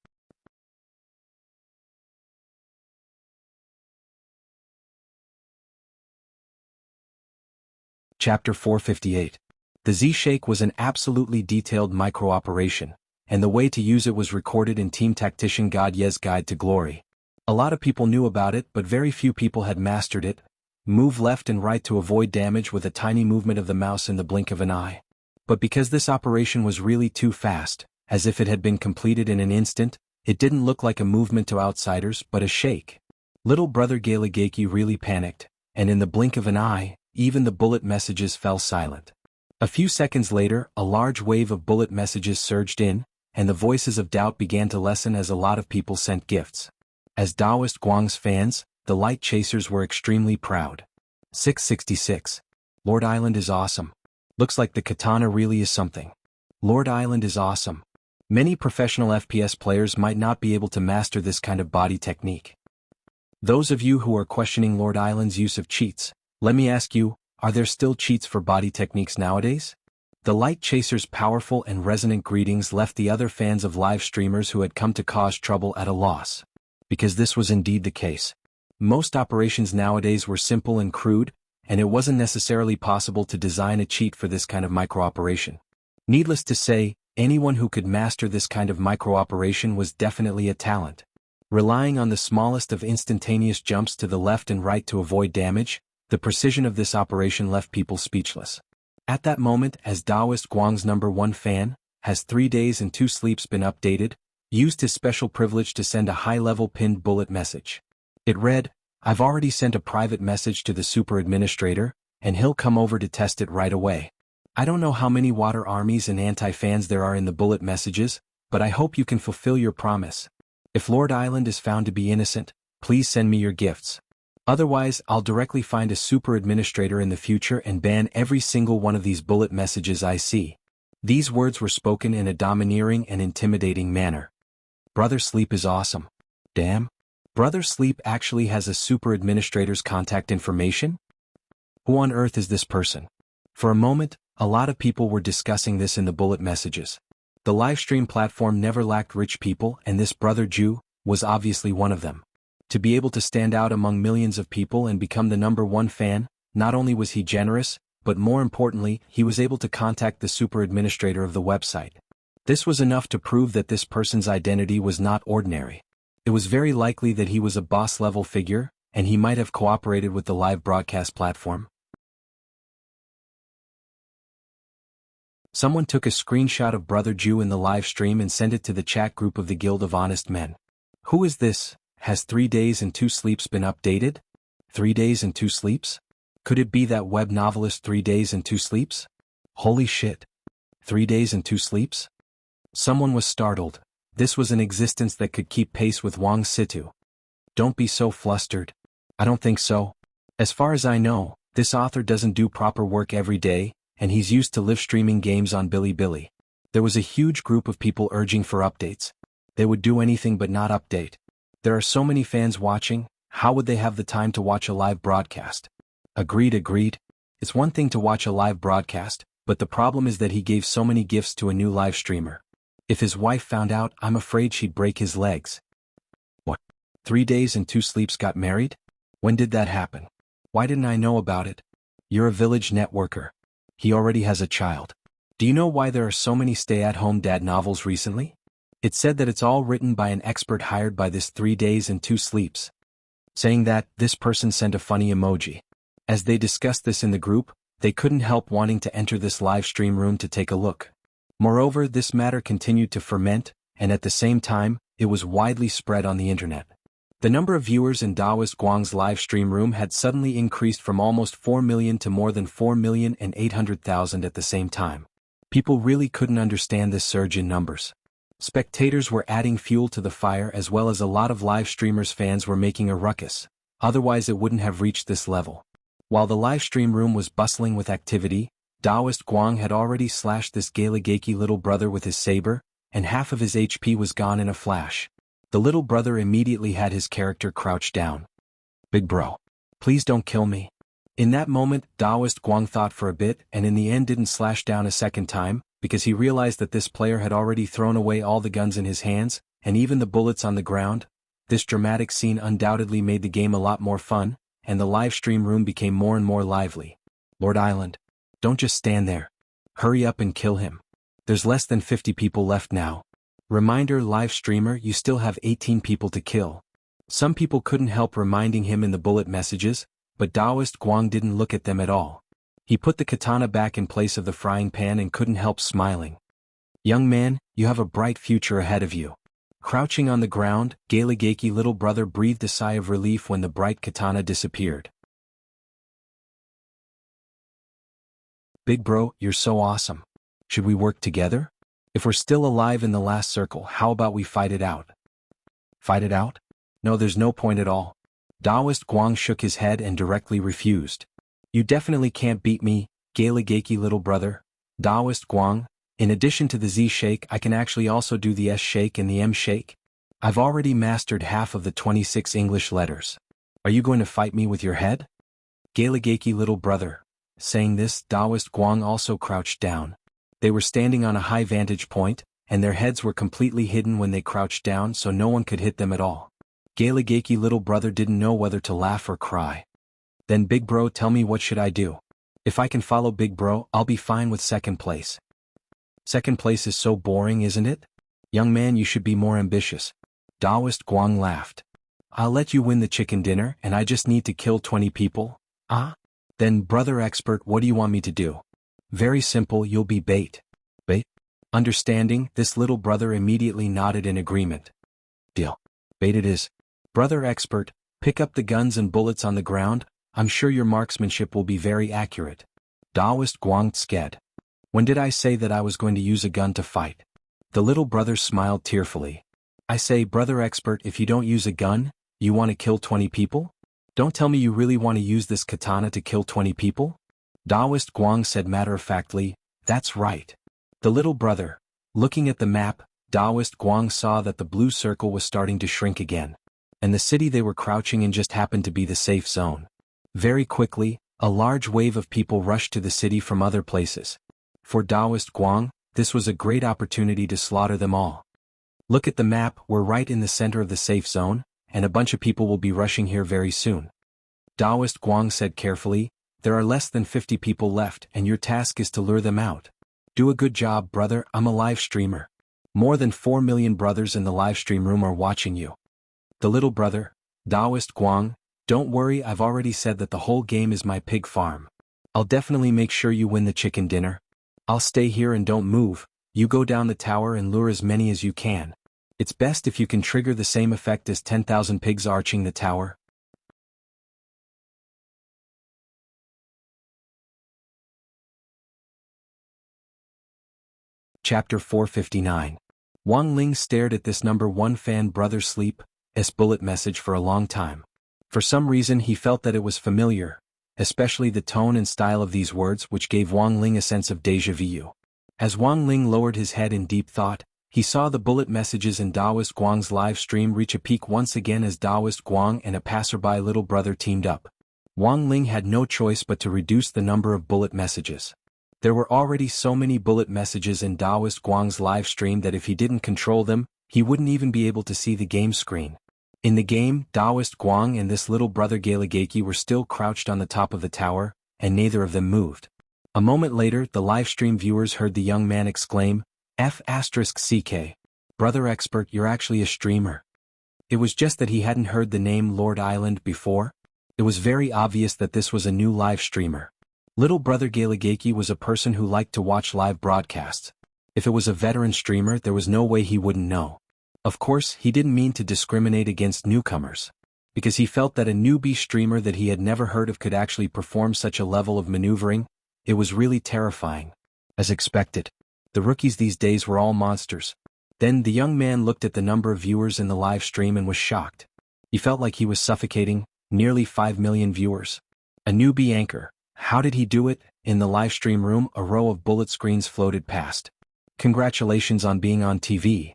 Chapter 458. The Z-Shake was an absolutely detailed micro-operation, and the way to use it was recorded in Team Tactician God Ye's Guide to Glory. A lot of people knew about it, but very few people had mastered it. Move left and right to avoid damage with a tiny movement of the mouse in the blink of an eye. But because this operation was really too fast, as if it had been completed in an instant, it didn't look like a movement to outsiders but a shake. Little brother Galagaki really panicked, and in the blink of an eye, even the bullet messages fell silent. A few seconds later, a large wave of bullet messages surged in, and the voices of doubt began to lessen as a lot of people sent gifts. As Taoist Guang's fans, the light chasers were extremely proud. 666. Lord Island is awesome. Looks like the katana really is something. Lord Island is awesome. Many professional FPS players might not be able to master this kind of body technique. Those of you who are questioning Lord Island's use of cheats, let me ask you, are there still cheats for body techniques nowadays? The light chaser's powerful and resonant greetings left the other fans of live streamers who had come to cause trouble at a loss. Because this was indeed the case. Most operations nowadays were simple and crude, and it wasn't necessarily possible to design a cheat for this kind of microoperation. Needless to say, anyone who could master this kind of microoperation was definitely a talent. Relying on the smallest of instantaneous jumps to the left and right to avoid damage, the precision of this operation left people speechless. At that moment, as Taoist Guang's #1 fan, has 3 days and 2 sleeps been updated, used his special privilege to send a high-level pinned bullet message. It read, "I've already sent a private message to the super administrator, and he'll come over to test it right away. I don't know how many water armies and anti-fans there are in the bullet messages, but I hope you can fulfill your promise. If Lord Island is found to be innocent, please send me your gifts. Otherwise, I'll directly find a super administrator in the future and ban every single one of these bullet messages I see." These words were spoken in a domineering and intimidating manner. Brother Sleep is awesome. Damn. Brother Sleep actually has a super administrator's contact information? Who on earth is this person? For a moment, a lot of people were discussing this in the bullet messages. The livestream platform never lacked rich people, and this brother Jew was obviously one of them. To be able to stand out among millions of people and become the #1 fan, not only was he generous, but more importantly, he was able to contact the super administrator of the website. This was enough to prove that this person's identity was not ordinary. It was very likely that he was a boss-level figure, and he might have cooperated with the live broadcast platform. Someone took a screenshot of Brother Jew in the live stream and sent it to the chat group of the Guild of Honest Men. Who is this? Has 3 days and 2 sleeps been updated? 3 days and 2 sleeps? Could it be that web novelist 3 days and 2 sleeps? Holy shit. 3 days and 2 sleeps? Someone was startled. This was an existence that could keep pace with Wang's situ. Don't be so flustered. I don't think so. As far as I know, this author doesn't do proper work every day, and he's used to live streaming games on Bilibili. There was a huge group of people urging for updates. They would do anything but not update. There are so many fans watching, how would they have the time to watch a live broadcast? Agreed. It's one thing to watch a live broadcast, but the problem is that he gave so many gifts to a new live streamer. If his wife found out, I'm afraid she'd break his legs. What? 3 days and 2 sleeps got married? When did that happen? Why didn't I know about it? You're a village networker. He already has a child. Do you know why there are so many stay-at-home dad novels recently? It said that it's all written by an expert hired by this 3 days and 2 sleeps. Saying that, this person sent a funny emoji. As they discussed this in the group, they couldn't help wanting to enter this live stream room to take a look. Moreover, this matter continued to ferment, and at the same time, it was widely spread on the internet. The number of viewers in Taoist Guang's live stream room had suddenly increased from almost 4 million to more than 4,800,000 at the same time. People really couldn't understand this surge in numbers. Spectators were adding fuel to the fire, as well as a lot of live streamers' fans were making a ruckus, otherwise it wouldn't have reached this level. While the live stream room was bustling with activity, Taoist Guang had already slashed this Galigaki little brother with his saber, and half of his HP was gone in a flash. The little brother immediately had his character crouched down. Big bro. Please don't kill me. In that moment, Taoist Guang thought for a bit and in the end didn't slash down a second time, because he realized that this player had already thrown away all the guns in his hands, and even the bullets on the ground. This dramatic scene undoubtedly made the game a lot more fun, and the live stream room became more and more lively. Lord Island. Don't just stand there. Hurry up and kill him. There's less than 50 people left now. Reminder, live streamer, you still have 18 people to kill. Some people couldn't help reminding him in the bullet messages, but Taoist Guang didn't look at them at all. He put the katana back in place of the frying pan and couldn't help smiling. Young man, you have a bright future ahead of you. Crouching on the ground, Galigaki little brother breathed a sigh of relief when the bright katana disappeared. Big bro, you're so awesome. Should we work together? If we're still alive in the last circle, how about we fight it out? Fight it out? No, there's no point at all. Taoist Guang shook his head and directly refused. You definitely can't beat me, Galigaki little brother. Taoist Guang, in addition to the Z shake, I can actually also do the S shake and the M shake. I've already mastered half of the 26 English letters. Are you going to fight me with your head? Galigaki little brother. Saying this, Taoist Guang also crouched down. They were standing on a high vantage point, and their heads were completely hidden when they crouched down, so no one could hit them at all. Galigaki little brother didn't know whether to laugh or cry. Then Big Bro, tell me what should I do? If I can follow Big Bro, I'll be fine with second place. Second place is so boring, isn't it? Young man, you should be more ambitious. Taoist Guang laughed. I'll let you win the chicken dinner and I just need to kill 20 people? Ah? Then brother expert, what do you want me to do? Very simple, you'll be bait. Bait? Understanding, this little brother immediately nodded in agreement. Deal. Bait it is. Brother expert, pick up the guns and bullets on the ground, I'm sure your marksmanship will be very accurate. Taoist Guang sked. When did I say that I was going to use a gun to fight? The little brother smiled tearfully. I say, brother expert, if you don't use a gun, you want to kill 20 people? Don't tell me you really want to use this katana to kill 20 people? Taoist Guang said matter-of-factly, that's right. The little brother, looking at the map, Taoist Guang saw that the blue circle was starting to shrink again. And the city they were crouching in just happened to be the safe zone. Very quickly, a large wave of people rushed to the city from other places. For Taoist Guang, this was a great opportunity to slaughter them all. Look at the map, we're right in the center of the safe zone, and a bunch of people will be rushing here very soon. Taoist Guang said carefully, there are less than 50 people left and your task is to lure them out. Do a good job, brother, I'm a live streamer. More than 4 million brothers in the live stream room are watching you. The little brother, Taoist Guang, don't worry, I've already said that the whole game is my pig farm. I'll definitely make sure you win the chicken dinner. I'll stay here and don't move, you go down the tower and lure as many as you can. It's best if you can trigger the same effect as 10,000 pigs arching the tower. Chapter 459. Wang Ling stared at this number 1 fan brother sleep-s bullet message for a long time. For some reason he felt that it was familiar, especially the tone and style of these words which gave Wang Ling a sense of déjà vu. As Wang Ling lowered his head in deep thought, he saw the bullet messages in Taoist Guang's live stream reach a peak once again as Taoist Guang and a passerby little brother teamed up. Wang Ling had no choice but to reduce the number of bullet messages. There were already so many bullet messages in Taoist Guang's live stream that if he didn't control them, he wouldn't even be able to see the game screen. In the game, Taoist Guang and this little brother Galagaki were still crouched on the top of the tower, and neither of them moved. A moment later, the livestream viewers heard the young man exclaim, F***CK. Brother expert, you're actually a streamer. It was just that he hadn't heard the name Lord Island before. It was very obvious that this was a new live streamer. Little brother Galagaki was a person who liked to watch live broadcasts. If it was a veteran streamer, there was no way he wouldn't know. Of course, he didn't mean to discriminate against newcomers. Because he felt that a newbie streamer that he had never heard of could actually perform such a level of maneuvering, it was really terrifying. As expected, the rookies these days were all monsters. Then the young man looked at the number of viewers in the live stream and was shocked. He felt like he was suffocating, nearly 5 million viewers. A newbie anchor. How did he do it? In the live stream room, a row of bullet screens floated past. Congratulations on being on TV.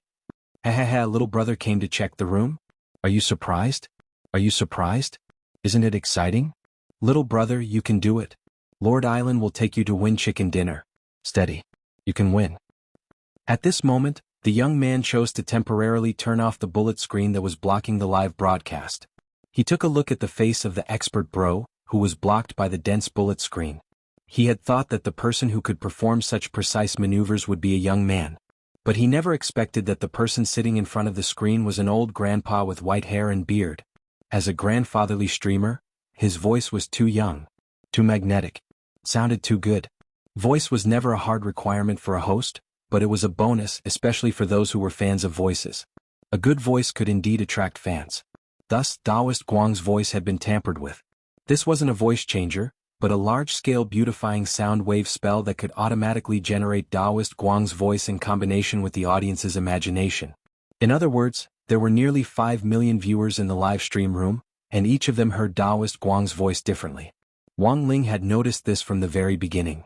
Ha, little brother came to check the room? Are you surprised? Are you surprised? Isn't it exciting? Little brother, you can do it. Lord Island will take you to win chicken dinner. Steady. You can win. At this moment, the young man chose to temporarily turn off the bullet screen that was blocking the live broadcast. He took a look at the face of the expert bro, who was blocked by the dense bullet screen. He had thought that the person who could perform such precise maneuvers would be a young man. But he never expected that the person sitting in front of the screen was an old grandpa with white hair and beard. As a grandfatherly streamer, his voice was too young, too magnetic, sounded too good. Voice was never a hard requirement for a host, but it was a bonus, especially for those who were fans of voices. A good voice could indeed attract fans. Thus, Taoist Guang's voice had been tampered with. This wasn't a voice changer, but a large-scale beautifying sound wave spell that could automatically generate Taoist Guang's voice in combination with the audience's imagination. In other words, there were nearly 5 million viewers in the live stream room, and each of them heard Taoist Guang's voice differently. Wang Ling had noticed this from the very beginning.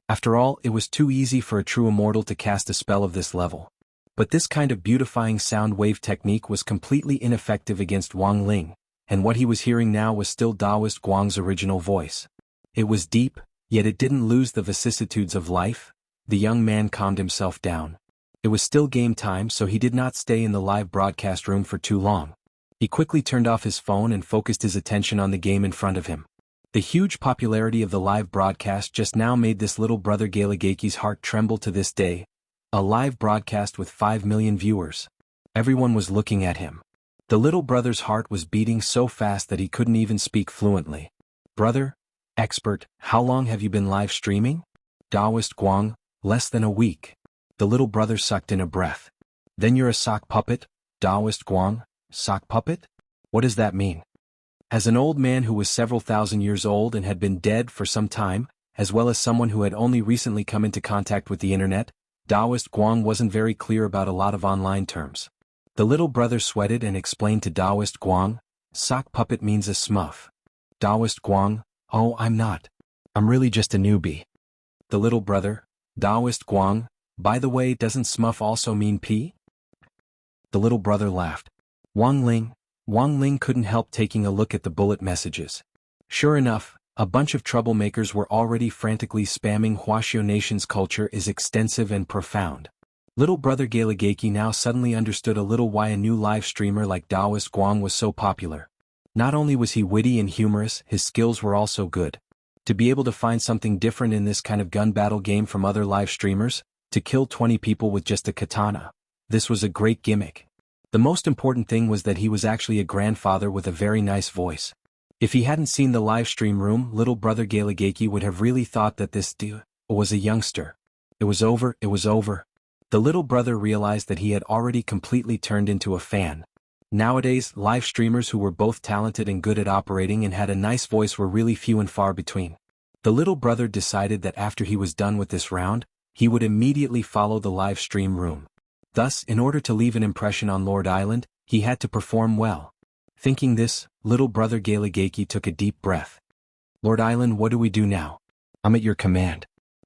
After all, it was too easy for a true immortal to cast a spell of this level. But this kind of beautifying sound wave technique was completely ineffective against Wang Ling, and what he was hearing now was still Taoist Guang's original voice. It was deep, yet it didn't lose the vicissitudes of life. The young man calmed himself down. It was still game time, so he did not stay in the live broadcast room for too long. He quickly turned off his phone and focused his attention on the game in front of him. The huge popularity of the live broadcast just now made this little brother Galegaki's heart tremble to this day. A live broadcast with 5 million viewers. Everyone was looking at him. The little brother's heart was beating so fast that he couldn't even speak fluently. Brother, expert, how long have you been live streaming? Taoist Guang, less than a week. The little brother sucked in a breath. Then you're a sock puppet? Taoist Guang, sock puppet? What does that mean? As an old man who was several thousand years old and had been dead for some time, as well as someone who had only recently come into contact with the internet, Taoist Guang wasn't very clear about a lot of online terms. The little brother sweated and explained to Taoist Guang, sock puppet means a smurf. Taoist Guang, oh, I'm not. I'm really just a newbie. The little brother, Taoist Guang, by the way, doesn't smurf also mean pee? The little brother laughed. Wang Ling couldn't help taking a look at the bullet messages. Sure enough, a bunch of troublemakers were already frantically spamming Wuxia Nation's culture is extensive and profound. Little brother Galigaki now suddenly understood a little why a new live streamer like Taoist Guang was so popular. Not only was he witty and humorous, his skills were also good. To be able to find something different in this kind of gun battle game from other live streamers, to kill 20 people with just a katana. This was a great gimmick. The most important thing was that he was actually a grandfather with a very nice voice. If he hadn't seen the live stream room, little brother Galigaki would have really thought that this dude was a youngster. It was over. The little brother realized that he had already completely turned into a fan. Nowadays, live streamers who were both talented and good at operating and had a nice voice were really few and far between. The little brother decided that after he was done with this round, he would immediately follow the live stream room. Thus, in order to leave an impression on Lord Island, he had to perform well. Thinking this, little brother Galigaki took a deep breath. Lord Island, what do we do now? I'm at your command.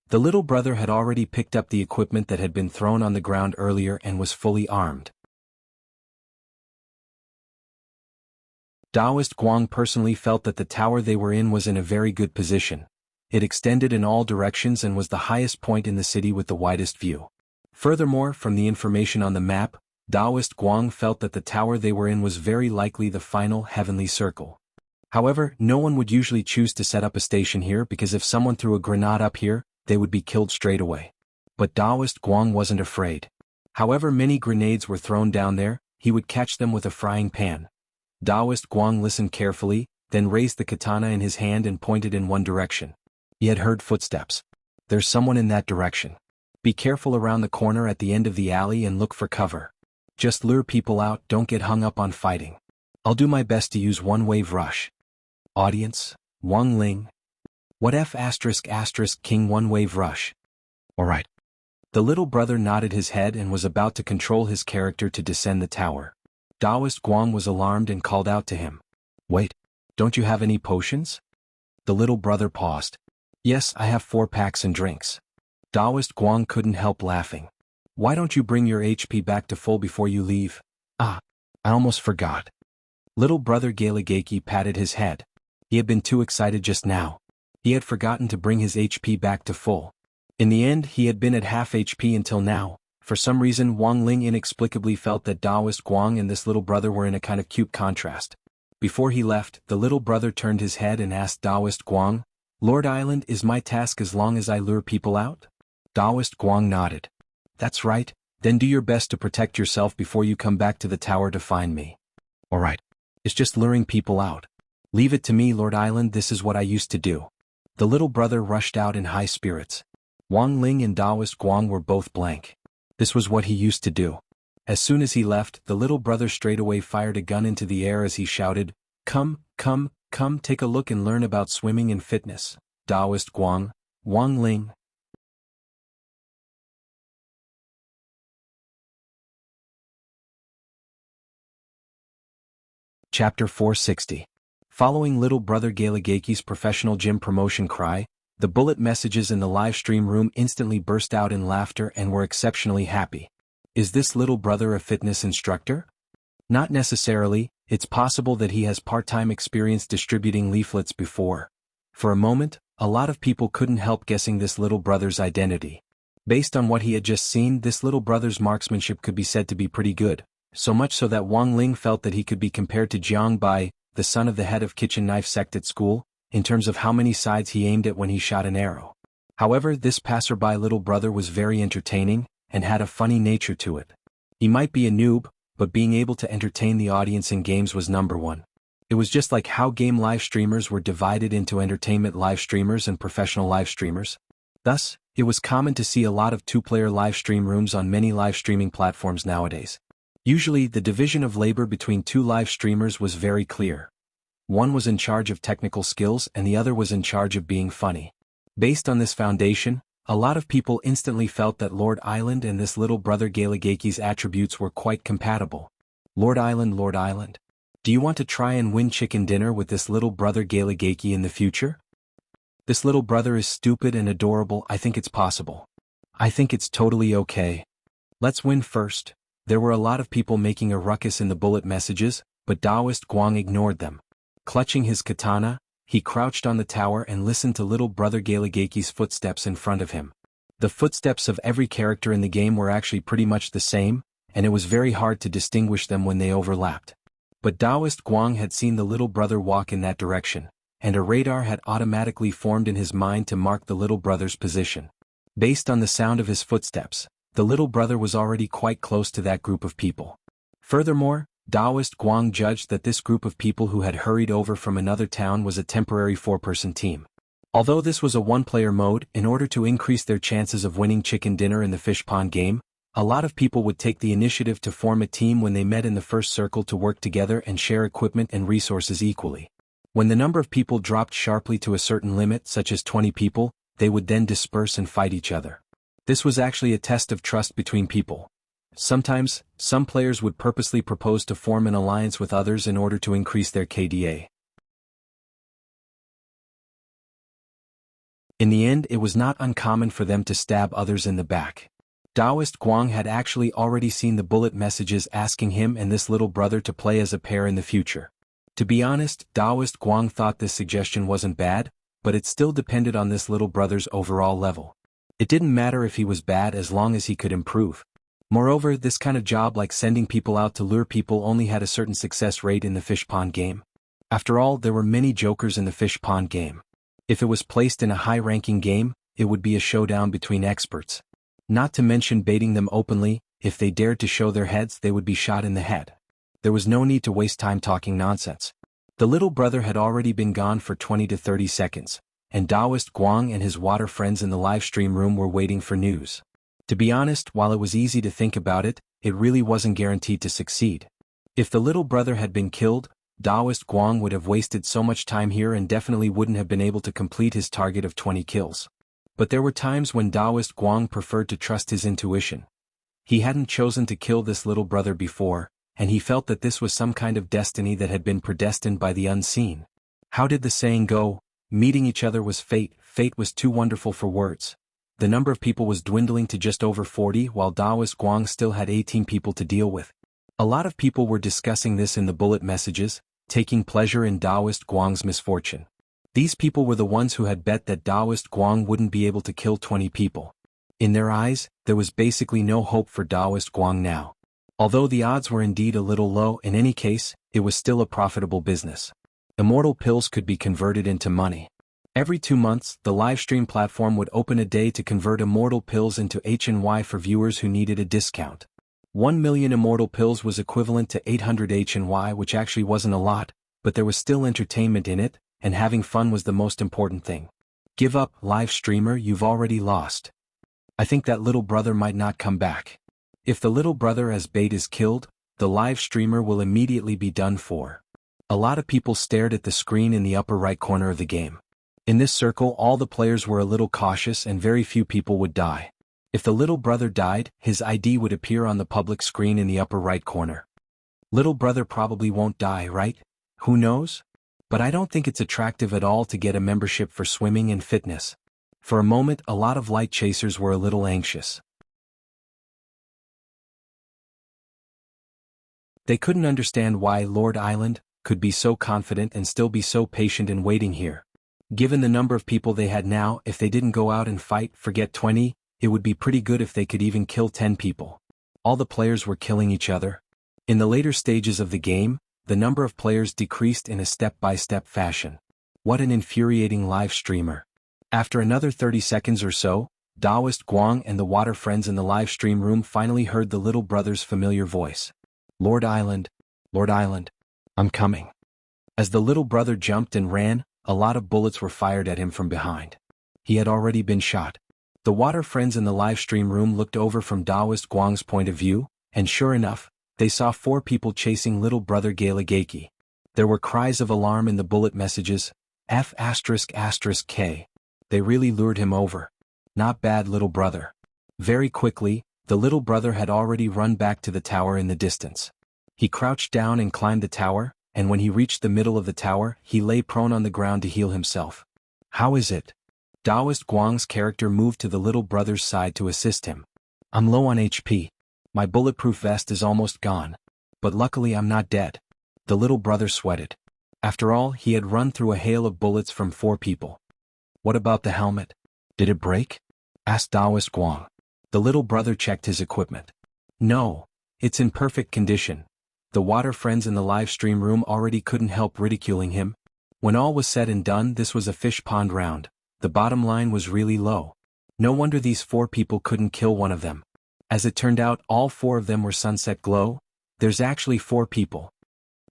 The little brother had already picked up the equipment that had been thrown on the ground earlier and was fully armed. Taoist Guang personally felt that the tower they were in was in a very good position. It extended in all directions and was the highest point in the city with the widest view. Furthermore, from the information on the map, Taoist Guang felt that the tower they were in was very likely the final heavenly circle. However, no one would usually choose to set up a station here because if someone threw a grenade up here, they would be killed straight away. But Taoist Guang wasn't afraid. However many grenades were thrown down there, he would catch them with a frying pan. Taoist Guang listened carefully, then raised the katana in his hand and pointed in one direction. He had heard footsteps. There's someone in that direction. Be careful around the corner at the end of the alley and look for cover. Just lure people out, don't get hung up on fighting. I'll do my best to use one-wave rush. Audience, Wang Ling. What F*** King one-wave rush? Alright. The little brother nodded his head and was about to control his character to descend the tower. Taoist Guang was alarmed and called out to him. Wait, don't you have any potions? The little brother paused. Yes, I have 4 packs and drinks. Taoist Guang couldn't help laughing. Why don't you bring your HP back to full before you leave? Ah, I almost forgot. Little brother Galigaki patted his head. He had been too excited just now. He had forgotten to bring his HP back to full. In the end, he had been at half HP until now. For some reason, Wang Ling inexplicably felt that Taoist Guang and this little brother were in a kind of cute contrast. Before he left, the little brother turned his head and asked Taoist Guang, Lord Island, is my task as long as I lure people out? Taoist Guang nodded. That's right, then do your best to protect yourself before you come back to the tower to find me. Alright. It's just luring people out. Leave it to me, Lord Island, this is what I used to do. The little brother rushed out in high spirits. Wang Ling and Taoist Guang were both blank. This was what he used to do. As soon as he left, the little brother straightaway fired a gun into the air as he shouted, Come, take a look and learn about swimming and fitness. Taoist Guang, Wang Ling. Chapter 460. Following little brother Galigaki's professional gym promotion cry, the bullet messages in the live stream room instantly burst out in laughter and were exceptionally happy. Is this little brother a fitness instructor? Not necessarily, it's possible that he has part-time experience distributing leaflets before. For a moment, a lot of people couldn't help guessing this little brother's identity. Based on what he had just seen, this little brother's marksmanship could be said to be pretty good. so much so that Wang Ling felt that he could be compared to Jianghu by, the son of the head of kitchen knife sect at school, in terms of how many sides he aimed at when he shot an arrow. However, this passerby little brother was very entertaining, and had a funny nature to it. He might be a noob, but being able to entertain the audience in games was number one. It was just like how game live streamers were divided into entertainment live streamers and professional live streamers. Thus, it was common to see a lot of two-player live stream rooms on many live streaming platforms nowadays. Usually, the division of labor between two live streamers was very clear. One was in charge of technical skills and the other was in charge of being funny. Based on this foundation, a lot of people instantly felt that Lord Island and this little brother Galegaki's attributes were quite compatible. Lord Island. Do you want to try and win chicken dinner with this little brother Galegaki in the future? This little brother is stupid and adorable. I think it's possible. I think it's totally okay. Let's win first. There were a lot of people making a ruckus in the bullet messages, but Taoist Guang ignored them. Clutching his katana, he crouched on the tower and listened to little brother Galegaki's footsteps in front of him. The footsteps of every character in the game were actually pretty much the same, and it was very hard to distinguish them when they overlapped. But Taoist Guang had seen the little brother walk in that direction, and a radar had automatically formed in his mind to mark the little brother's position. Based on the sound of his footsteps, the little brother was already quite close to that group of people. Furthermore, Taoist Guang judged that this group of people who had hurried over from another town was a temporary four-person team. Although this was a one-player mode, in order to increase their chances of winning chicken dinner in the fish pond game, a lot of people would take the initiative to form a team when they met in the first circle to work together and share equipment and resources equally. When the number of people dropped sharply to a certain limit, such as 20 people, they would then disperse and fight each other. This was actually a test of trust between people. Sometimes, some players would purposely propose to form an alliance with others in order to increase their KDA. In the end, it was not uncommon for them to stab others in the back. Taoist Guang had actually already seen the bullet messages asking him and this little brother to play as a pair in the future. To be honest, Taoist Guang thought this suggestion wasn't bad, but it still depended on this little brother's overall level. It didn't matter if he was bad as long as he could improve. Moreover, this kind of job like sending people out to lure people only had a certain success rate in the fish pond game. After all, there were many jokers in the fish pond game. If it was placed in a high-ranking game, it would be a showdown between experts. Not to mention baiting them openly, if they dared to show their heads they would be shot in the head. There was no need to waste time talking nonsense. The little brother had already been gone for 20 to 30 seconds, and Taoist Guang and his water friends in the live stream room were waiting for news. To be honest, while it was easy to think about it, it really wasn't guaranteed to succeed. If the little brother had been killed, Taoist Guang would have wasted so much time here and definitely wouldn't have been able to complete his target of 20 kills. But there were times when Taoist Guang preferred to trust his intuition. He hadn't chosen to kill this little brother before, and he felt that this was some kind of destiny that had been predestined by the unseen. How did the saying go? Meeting each other was fate. Fate was too wonderful for words. The number of people was dwindling to just over 40 while Taoist Guang still had 18 people to deal with. A lot of people were discussing this in the bullet messages, taking pleasure in Taoist Guang's misfortune. These people were the ones who had bet that Taoist Guang wouldn't be able to kill 20 people. In their eyes, there was basically no hope for Taoist Guang now. Although the odds were indeed a little low, in any case, it was still a profitable business. Immortal pills could be converted into money. Every 2 months, the livestream platform would open a day to convert Immortal pills into HNY for viewers who needed a discount. 1 million Immortal pills was equivalent to 800 HNY, which actually wasn't a lot, but there was still entertainment in it, and having fun was the most important thing. Give up, live streamer, you've already lost. I think that little brother might not come back. If the little brother as bait is killed, the live streamer will immediately be done for. A lot of people stared at the screen in the upper right corner of the game. In this circle, all the players were a little cautious and very few people would die. If the little brother died, his ID would appear on the public screen in the upper right corner. Little brother probably won't die, right? Who knows? But I don't think it's attractive at all to get a membership for swimming and fitness. For a moment, a lot of light chasers were a little anxious. They couldn't understand why Lord Island could be so confident and still be so patient in waiting here. Given the number of people they had now, if they didn't go out and fight, forget 20, it would be pretty good if they could even kill 10 people. All the players were killing each other. In the later stages of the game, the number of players decreased in a step-by-step fashion. What an infuriating live streamer. After another 30 seconds or so, Daoist Guang and the water friends in the live stream room finally heard the little brother's familiar voice. Lord Island, I'm coming. As the little brother jumped and ran, a lot of bullets were fired at him from behind. He had already been shot. The water friends in the live stream room looked over from Daoist Guang's point of view, and sure enough, they saw 4 people chasing little brother Galagaki. There were cries of alarm in the bullet messages, F***K. They really lured him over. Not bad, little brother. Very quickly, the little brother had already run back to the tower in the distance. He crouched down and climbed the tower, and when he reached the middle of the tower, he lay prone on the ground to heal himself. How is it? Daoist Guang's character moved to the little brother's side to assist him. I'm low on HP. My bulletproof vest is almost gone. But luckily I'm not dead. The little brother sweated. After all, he had run through a hail of bullets from 4 people. What about the helmet? Did it break? Asked Daoist Guang. The little brother checked his equipment. No, it's in perfect condition. The water friends in the live stream room already couldn't help ridiculing him. When all was said and done, this was a fish pond round. The bottom line was really low. No wonder these 4 people couldn't kill one of them. As it turned out, all 4 of them were Sunset Glow. There's actually 4 people.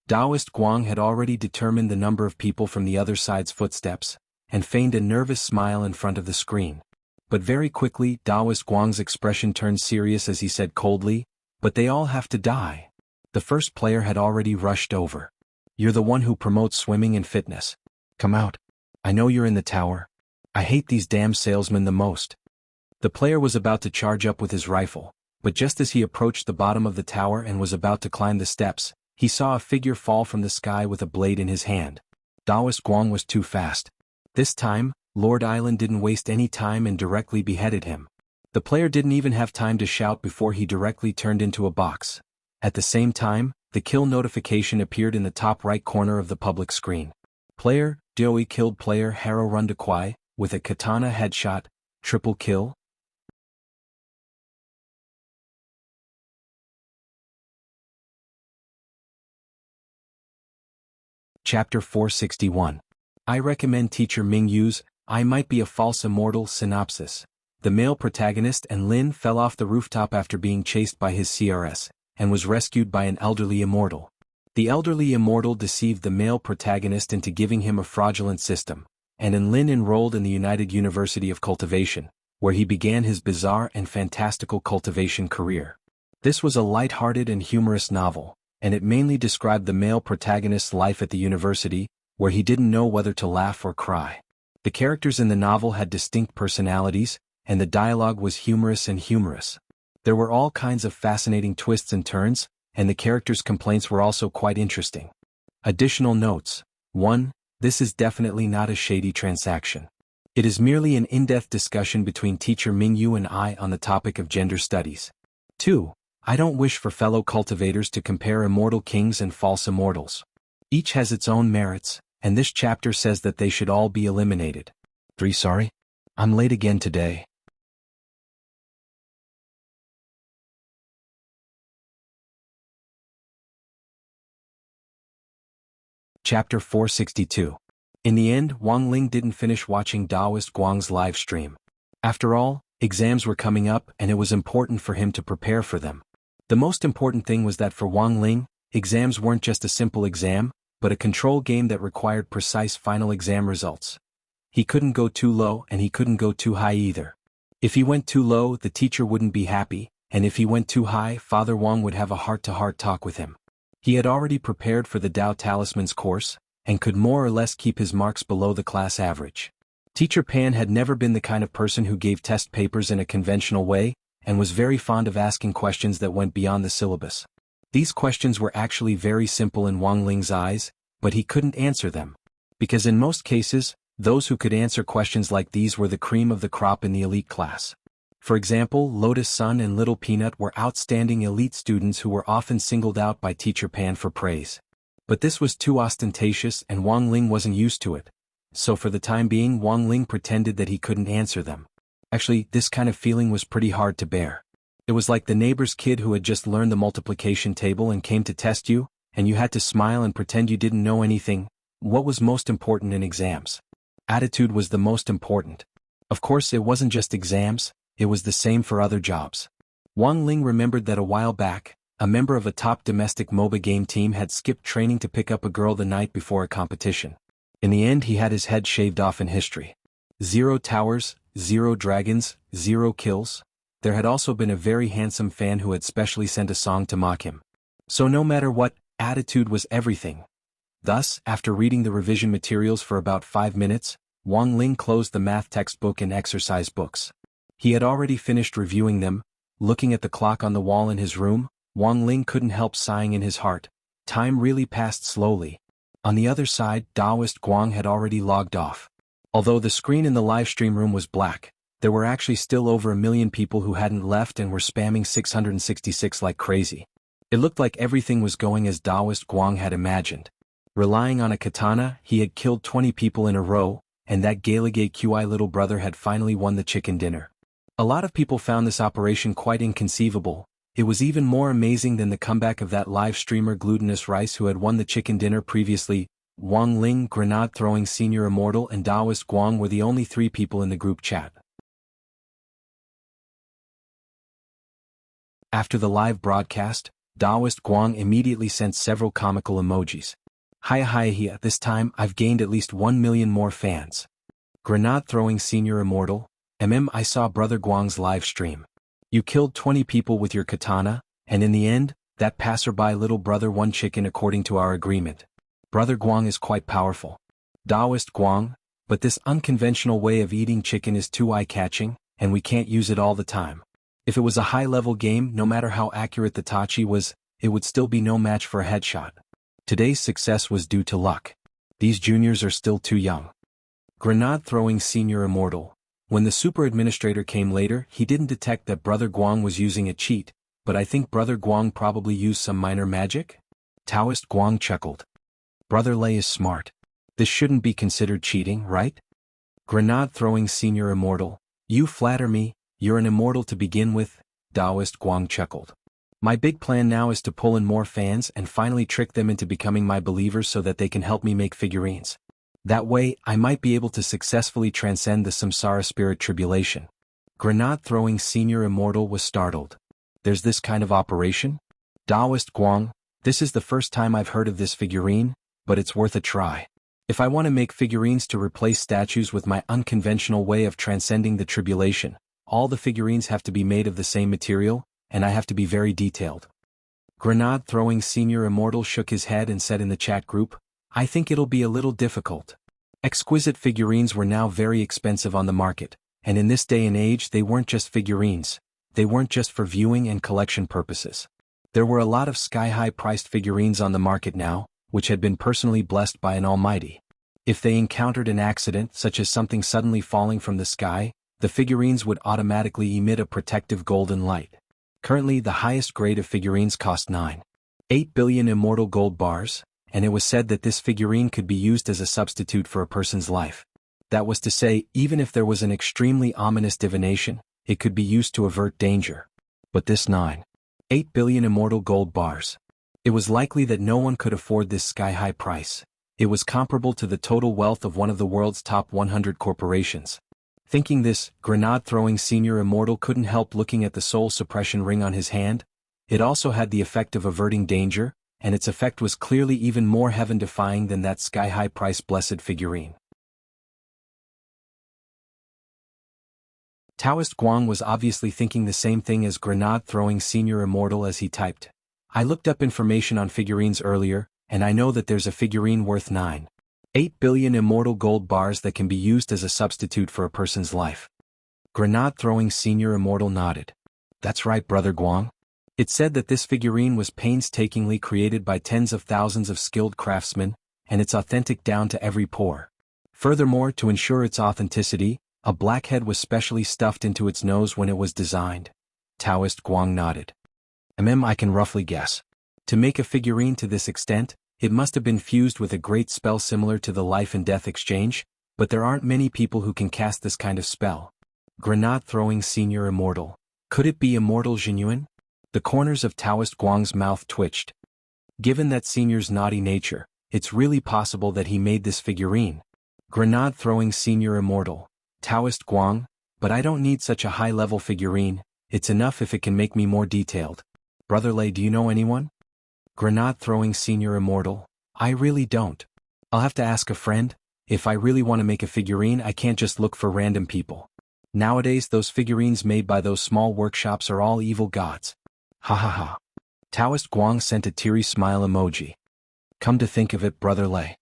Daoist Guang had already determined the number of people from the other side's footsteps, and feigned a nervous smile in front of the screen. But very quickly, Daoist Guang's expression turned serious as he said coldly, but they all have to die. The first player had already rushed over. You're the one who promotes swimming and fitness. Come out. I know you're in the tower. I hate these damn salesmen the most. The player was about to charge up with his rifle, but just as he approached the bottom of the tower and was about to climb the steps, he saw a figure fall from the sky with a blade in his hand. Daoist Guang was too fast. This time, Lord Island didn't waste any time and directly beheaded him. The player didn't even have time to shout before he directly turned into a box. At the same time, the kill notification appeared in the top right corner of the public screen. Player, Doi killed player Haro Rundakwai, with a katana headshot, triple kill. Chapter 461. I recommend teacher Mingyu's I Might Be a False Immortal synopsis. The male protagonist and Lin fell off the rooftop after being chased by his CRS, and was rescued by an elderly immortal. The elderly immortal deceived the male protagonist into giving him a fraudulent system, and Lin enrolled in the United University of Cultivation, where he began his bizarre and fantastical cultivation career. This was a light-hearted and humorous novel, and it mainly described the male protagonist's life at the university, where he didn't know whether to laugh or cry. The characters in the novel had distinct personalities, and the dialogue was humorous. There were all kinds of fascinating twists and turns, and the characters' complaints were also quite interesting. Additional notes. 1. This is definitely not a shady transaction. It is merely an in-depth discussion between teacher Mingyu and I on the topic of gender studies. 2. I don't wish for fellow cultivators to compare immortal kings and false immortals. Each has its own merits, and this chapter says that they should all be eliminated. 3. Sorry? I'm late again today. Chapter 462. In the end, Wang Ling didn't finish watching Daoist Guang's live stream. After all, exams were coming up and it was important for him to prepare for them. The most important thing was that for Wang Ling, exams weren't just a simple exam, but a control game that required precise final exam results. He couldn't go too low and he couldn't go too high either. If he went too low, the teacher wouldn't be happy, and if he went too high, Father Wang would have a heart-to-heart talk with him. He had already prepared for the Dao Talismans course, and could more or less keep his marks below the class average. Teacher Pan had never been the kind of person who gave test papers in a conventional way, and was very fond of asking questions that went beyond the syllabus. These questions were actually very simple in Wang Ling's eyes, but he couldn't answer them. Because in most cases, those who could answer questions like these were the cream of the crop in the elite class. For example, Lotus Sun and Little Peanut were outstanding elite students who were often singled out by Teacher Pan for praise. But this was too ostentatious and Wang Ling wasn't used to it. So for the time being, Wang Ling pretended that he couldn't answer them. Actually, this kind of feeling was pretty hard to bear. It was like the neighbor's kid who had just learned the multiplication table and came to test you, and you had to smile and pretend you didn't know anything. What was most important in exams? Attitude was the most important. Of course, it wasn't just exams, it was the same for other jobs. Wang Ling remembered that a while back, a member of a top domestic MOBA game team had skipped training to pick up a girl the night before a competition. In the end, he had his head shaved off in history. 0 towers, 0 dragons, 0 kills. There had also been a very handsome fan who had specially sent a song to mock him. So no matter what, attitude was everything. Thus, after reading the revision materials for about 5 minutes, Wang Ling closed the math textbook and exercise books. He had already finished reviewing them. Looking at the clock on the wall in his room, Wang Ling couldn't help sighing in his heart. Time really passed slowly. On the other side, Daoist Guang had already logged off. Although the screen in the live stream room was black, there were actually still over 1 million people who hadn't left and were spamming 666 like crazy. It looked like everything was going as Daoist Guang had imagined. Relying on a katana, he had killed 20 people in a row, and that Galigay QI little brother had finally won the chicken dinner. A lot of people found this operation quite inconceivable. It was even more amazing than the comeback of that live streamer Glutinous Rice who had won the chicken dinner previously. Wang Ling, grenade-throwing Senior Immortal and Daoist Guang were the only 3 people in the group chat. After the live broadcast, Daoist Guang immediately sent several comical emojis. Hiya, this time I've gained at least 1 million more fans. Grenade-throwing Senior Immortal, I saw Brother Guang's live stream. You killed 20 people with your katana, and in the end, that passerby little brother won chicken according to our agreement. Brother Guang is quite powerful. Daoist Guang, but this unconventional way of eating chicken is too eye-catching, and we can't use it all the time. If it was a high-level game, no matter how accurate the Tachi was, it would still be no match for a headshot. Today's success was due to luck. These juniors are still too young. Grenade-throwing Senior Immortal. When the super administrator came later, he didn't detect that Brother Guang was using a cheat, but I think Brother Guang probably used some minor magic? Taoist Guang chuckled. Brother Lei is smart. This shouldn't be considered cheating, right? Grenade-throwing Senior Immortal. You flatter me, you're an immortal to begin with, Daoist Guang chuckled. My big plan now is to pull in more fans and finally trick them into becoming my believers so that they can help me make figurines. That way, I might be able to successfully transcend the samsara spirit tribulation. Grenade-throwing Senior Immortal was startled. There's this kind of operation? Daoist Guang, this is the first time I've heard of this figurine, but it's worth a try. If I want to make figurines to replace statues with my unconventional way of transcending the tribulation, all the figurines have to be made of the same material, and I have to be very detailed. Grenade-throwing Senior Immortal shook his head and said in the chat group, I think it'll be a little difficult. Exquisite figurines were now very expensive on the market, and in this day and age they weren't just figurines, they weren't just for viewing and collection purposes. There were a lot of sky-high priced figurines on the market now, which had been personally blessed by an almighty. If they encountered an accident such as something suddenly falling from the sky, the figurines would automatically emit a protective golden light. Currently the highest grade of figurines cost 9.8 billion immortal gold bars, and it was said that this figurine could be used as a substitute for a person's life. That was to say, even if there was an extremely ominous divination, it could be used to avert danger. But this 9.8 billion immortal gold bars. It was likely that no one could afford this sky-high price. It was comparable to the total wealth of one of the world's top 100 corporations. Thinking this, grenade-throwing Senior Immortal couldn't help looking at the soul suppression ring on his hand. It also had the effect of averting danger, and its effect was clearly even more heaven-defying than that sky-high price blessed figurine. Taoist Guang was obviously thinking the same thing as grenade-throwing Senior Immortal as he typed. I looked up information on figurines earlier, and I know that there's a figurine worth 9.8 billion immortal gold bars that can be used as a substitute for a person's life. Grenade-throwing Senior Immortal nodded. That's right, Brother Guang. It said that this figurine was painstakingly created by tens of thousands of skilled craftsmen, and it's authentic down to every pore. Furthermore, to ensure its authenticity, a blackhead was specially stuffed into its nose when it was designed. Taoist Guang nodded. I can roughly guess. To make a figurine to this extent, it must have been fused with a great spell similar to the life and death exchange, but there aren't many people who can cast this kind of spell. Grenade-throwing Senior Immortal. Could it be Immortal genuine? The corners of Taoist Guang's mouth twitched. Given that Senior's naughty nature, it's really possible that he made this figurine. Grenade-throwing Senior Immortal, Taoist Guang, but I don't need such a high-level figurine, it's enough if it can make me more detailed. Brother Lei, do you know anyone? Grenade-throwing Senior Immortal, I really don't. I'll have to ask a friend. If I really want to make a figurine, I can't just look for random people. Nowadays those figurines made by those small workshops are all evil gods. Ha ha ha. Taoist Guang sent a teary smile emoji. Come to think of it, Brother Lei.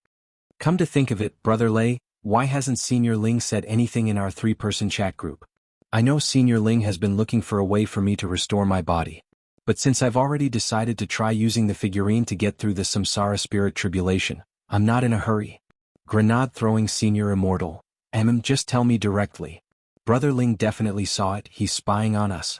Come to think of it, Brother Lei, why hasn't Senior Ling said anything in our 3-person chat group? I know Senior Ling has been looking for a way for me to restore my body. But since I've already decided to try using the figurine to get through the samsara spirit tribulation, I'm not in a hurry. Grenade-throwing Senior Immortal, just tell me directly. Brother Ling definitely saw it, he's spying on us.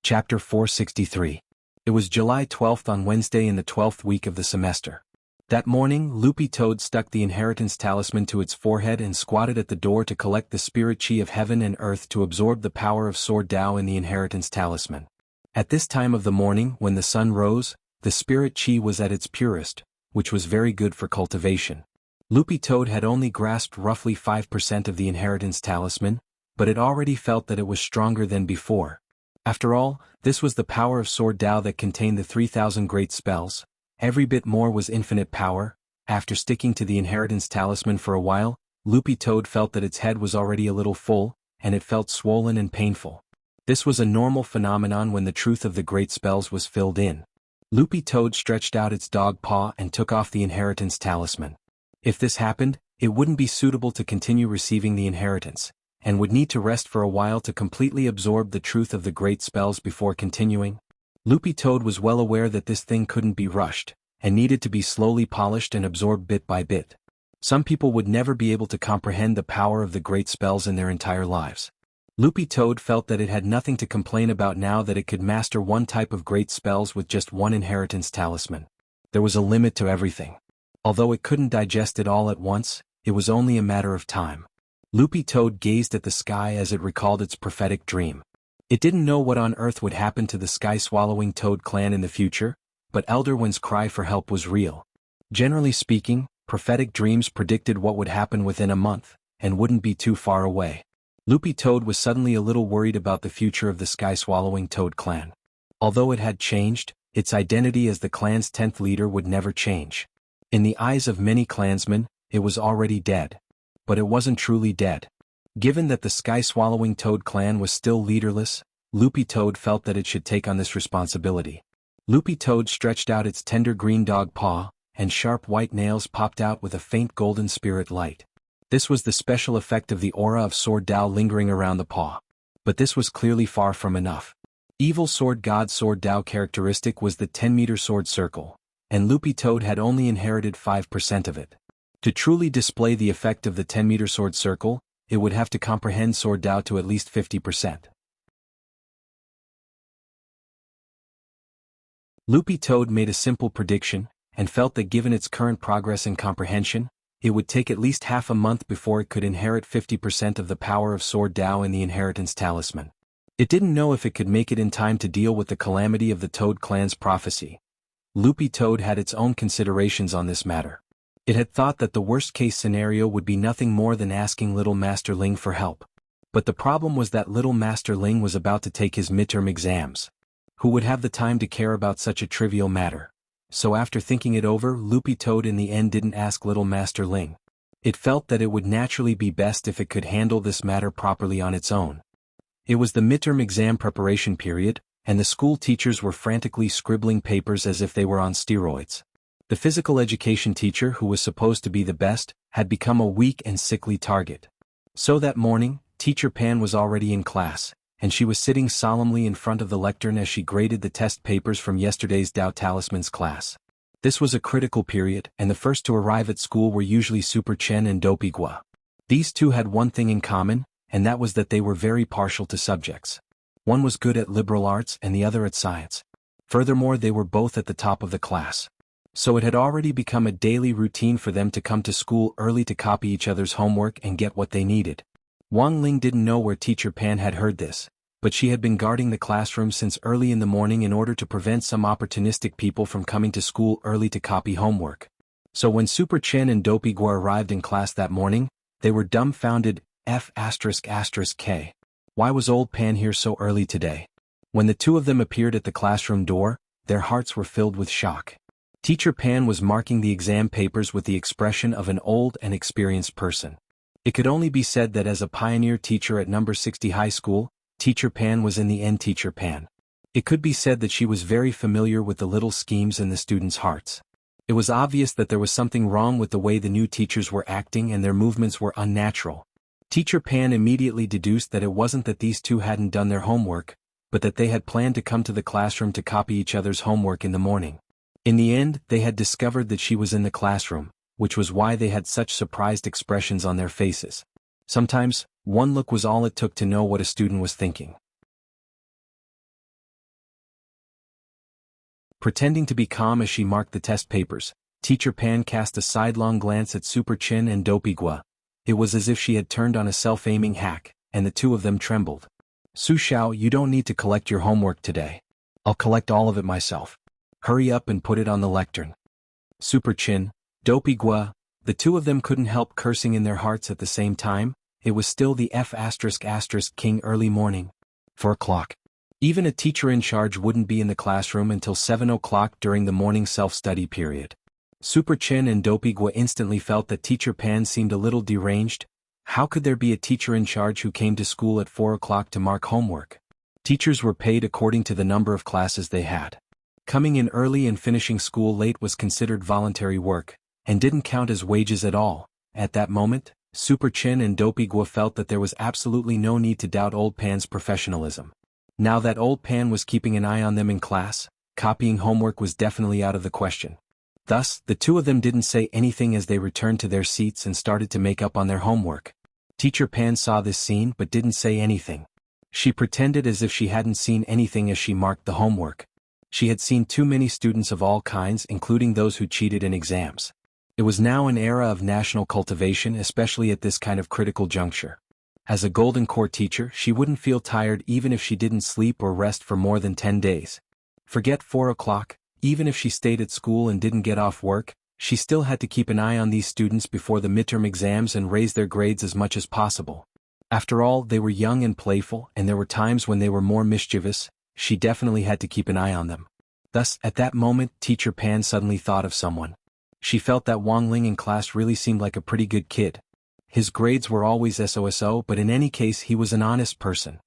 Chapter 463. It was July 12th on Wednesday in the 12th week of the semester. That morning, Loopy Toad stuck the inheritance talisman to its forehead and squatted at the door to collect the spirit chi of heaven and earth to absorb the power of Sword Dao in the inheritance talisman. At this time of the morning, when the sun rose, the spirit chi was at its purest, which was very good for cultivation. Loopy Toad had only grasped roughly 5% of the inheritance talisman, but it already felt that it was stronger than before. After all, this was the power of Sword Dao that contained the 3,000 great spells. Every bit more was infinite power. After sticking to the inheritance talisman for a while, Loopy Toad felt that its head was already a little full, and it felt swollen and painful. This was a normal phenomenon when the truth of the great spells was filled in. Loopy Toad stretched out its dog paw and took off the inheritance talisman. If this happened, it wouldn't be suitable to continue receiving the inheritance, and would need to rest for a while to completely absorb the truth of the great spells before continuing. Loopy Toad was well aware that this thing couldn't be rushed, and needed to be slowly polished and absorbed bit by bit. Some people would never be able to comprehend the power of the great spells in their entire lives. Loopy Toad felt that it had nothing to complain about now that it could master one type of great spells with just one inheritance talisman. There was a limit to everything. Although it couldn't digest it all at once, it was only a matter of time. Loopy Toad gazed at the sky as it recalled its prophetic dream. It didn't know what on earth would happen to the sky-swallowing Toad clan in the future, but Elder One's cry for help was real. Generally speaking, prophetic dreams predicted what would happen within a month, and wouldn't be too far away. Loopy Toad was suddenly a little worried about the future of the sky-swallowing Toad clan. Although it had changed, its identity as the clan's 10th leader would never change. In the eyes of many clansmen, it was already dead. But it wasn't truly dead. Given that the sky-swallowing Toad clan was still leaderless, Loopy Toad felt that it should take on this responsibility. Loopy Toad stretched out its tender green dog paw, and sharp white nails popped out with a faint golden spirit light. This was the special effect of the aura of Sword Dao lingering around the paw. But this was clearly far from enough. Evil Sword God Sword Dao characteristic was the 10-meter sword circle, and Loopy Toad had only inherited 5% of it. To truly display the effect of the 10-meter sword circle, it would have to comprehend Sword Dao to at least 50%. Loopy Toad made a simple prediction, and felt that given its current progress in comprehension, it would take at least half a month before it could inherit 50% of the power of Sword Dao in the inheritance talisman. It didn't know if it could make it in time to deal with the calamity of the Toad clan's prophecy. Loopy Toad had its own considerations on this matter. It had thought that the worst-case scenario would be nothing more than asking Little Master Ling for help. But the problem was that Little Master Ling was about to take his midterm exams. Who would have the time to care about such a trivial matter? So after thinking it over, Loopy Toad in the end didn't ask Little Master Ling. It felt that it would naturally be best if it could handle this matter properly on its own. It was the midterm exam preparation period, and the school teachers were frantically scribbling papers as if they were on steroids. The physical education teacher, who was supposed to be the best, had become a weak and sickly target. So that morning, Teacher Pan was already in class, and she was sitting solemnly in front of the lectern as she graded the test papers from yesterday's Dao Talismans class. This was a critical period, and the first to arrive at school were usually Super Chen and Dopey Gua. These two had one thing in common, and that was that they were very partial to subjects. One was good at liberal arts and the other at science. Furthermore, they were both at the top of the class. So it had already become a daily routine for them to come to school early to copy each other's homework and get what they needed. Wang Ling didn't know where Teacher Pan had heard this, but she had been guarding the classroom since early in the morning in order to prevent some opportunistic people from coming to school early to copy homework. So when Super Chen and Dopey Guo arrived in class that morning, they were dumbfounded. K. Why was old Pan here so early today? When the two of them appeared at the classroom door, their hearts were filled with shock. Teacher Pan was marking the exam papers with the expression of an old and experienced person. It could only be said that as a pioneer teacher at number 60 high school, Teacher Pan was in the end Teacher Pan. It could be said that she was very familiar with the little schemes in the students' hearts. It was obvious that there was something wrong with the way the new teachers were acting and their movements were unnatural. Teacher Pan immediately deduced that it wasn't that these two hadn't done their homework, but that they had planned to come to the classroom to copy each other's homework in the morning. In the end, they had discovered that she was in the classroom, which was why they had such surprised expressions on their faces. Sometimes, one look was all it took to know what a student was thinking. Pretending to be calm as she marked the test papers, Teacher Pan cast a sidelong glance at Super Chin and Dopey Guo. It was as if she had turned on a self-aiming hack, and the two of them trembled. Su Xiao, you don't need to collect your homework today. I'll collect all of it myself. Hurry up and put it on the lectern. Super Chin, Dopey Guo, the two of them couldn't help cursing in their hearts at the same time. It was still the King early morning. 4 o'clock. Even a teacher in charge wouldn't be in the classroom until 7 o'clock during the morning self-study period. Super Chin and Dopey Guo instantly felt that Teacher Pan seemed a little deranged. How could there be a teacher in charge who came to school at 4 o'clock to mark homework? Teachers were paid according to the number of classes they had. Coming in early and finishing school late was considered voluntary work, and didn't count as wages at all. At that moment, Super Chin and Dopey Guo felt that there was absolutely no need to doubt Old Pan's professionalism. Now that Old Pan was keeping an eye on them in class, copying homework was definitely out of the question. Thus, the two of them didn't say anything as they returned to their seats and started to make up on their homework. Teacher Pan saw this scene but didn't say anything. She pretended as if she hadn't seen anything as she marked the homework. She had seen too many students of all kinds, including those who cheated in exams. It was now an era of national cultivation, especially at this kind of critical juncture. As a Golden Core teacher, she wouldn't feel tired even if she didn't sleep or rest for more than 10 days. Forget 4 o'clock, even if she stayed at school and didn't get off work, she still had to keep an eye on these students before the midterm exams and raise their grades as much as possible. After all, they were young and playful, and there were times when they were more mischievous. She definitely had to keep an eye on them. Thus, at that moment, Teacher Pan suddenly thought of someone. She felt that Wang Ling in class really seemed like a pretty good kid. His grades were always SOSO, but in any case he was an honest person.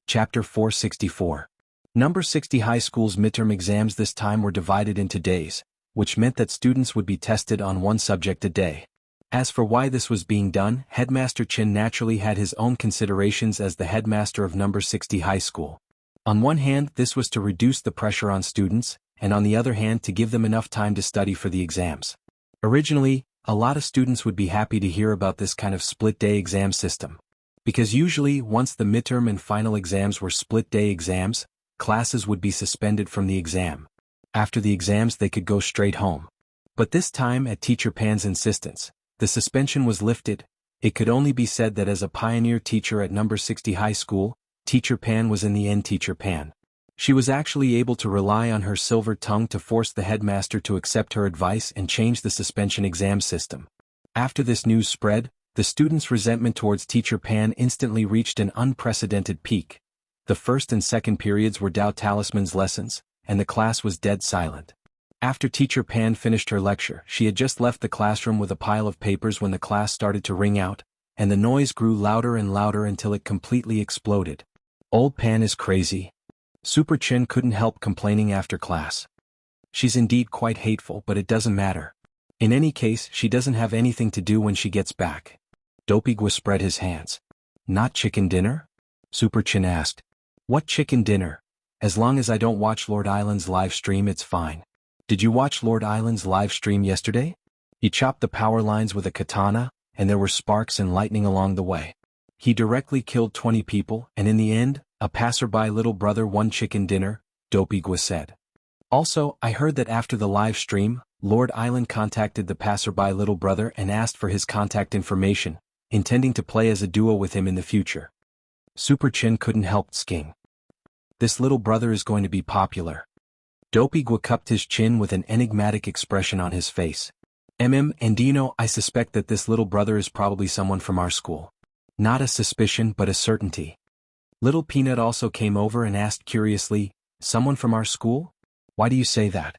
Chapter 464. Number 60 high school's midterm exams this time were divided into days, which meant that students would be tested on one subject a day. As for why this was being done, Headmaster Chin naturally had his own considerations as the headmaster of number 60 high school. On one hand, this was to reduce the pressure on students, and on the other hand to give them enough time to study for the exams. Originally, a lot of students would be happy to hear about this kind of split-day exam system. Because usually, once the midterm and final exams were split-day exams, classes would be suspended from the exam. After the exams they could go straight home. But this time, at Teacher Pan's insistence, the suspension was lifted. It could only be said that as a pioneer teacher at number 60 high school, Teacher Pan was in the end Teacher Pan. She was actually able to rely on her silver tongue to force the headmaster to accept her advice and change the suspension exam system. After this news spread, the students' resentment towards Teacher Pan instantly reached an unprecedented peak. The first and second periods were Dao Talisman's lessons, and the class was dead silent. After Teacher Pan finished her lecture, she had just left the classroom with a pile of papers when the class started to ring out, and the noise grew louder and louder until it completely exploded. Old Pan is crazy. Super Chin couldn't help complaining after class. She's indeed quite hateful, but it doesn't matter. In any case, she doesn't have anything to do when she gets back. Dopey Guo spread his hands. Not chicken dinner? Super Chin asked. What chicken dinner? As long as I don't watch Lord Island's live stream, it's fine. Did you watch Lord Island's live stream yesterday? He chopped the power lines with a katana, and there were sparks and lightning along the way. He directly killed 20 people, and in the end, a passerby little brother won chicken dinner, Dopey Gua said. Also, I heard that after the live stream, Lord Island contacted the passerby little brother and asked for his contact information, intending to play as a duo with him in the future. Super Chin couldn't help sking. This little brother is going to be popular. Dopey Gua cupped his chin with an enigmatic expression on his face. And do you know, I suspect that this little brother is probably someone from our school. Not a suspicion but a certainty. Little Peanut also came over and asked curiously, someone from our school? Why do you say that?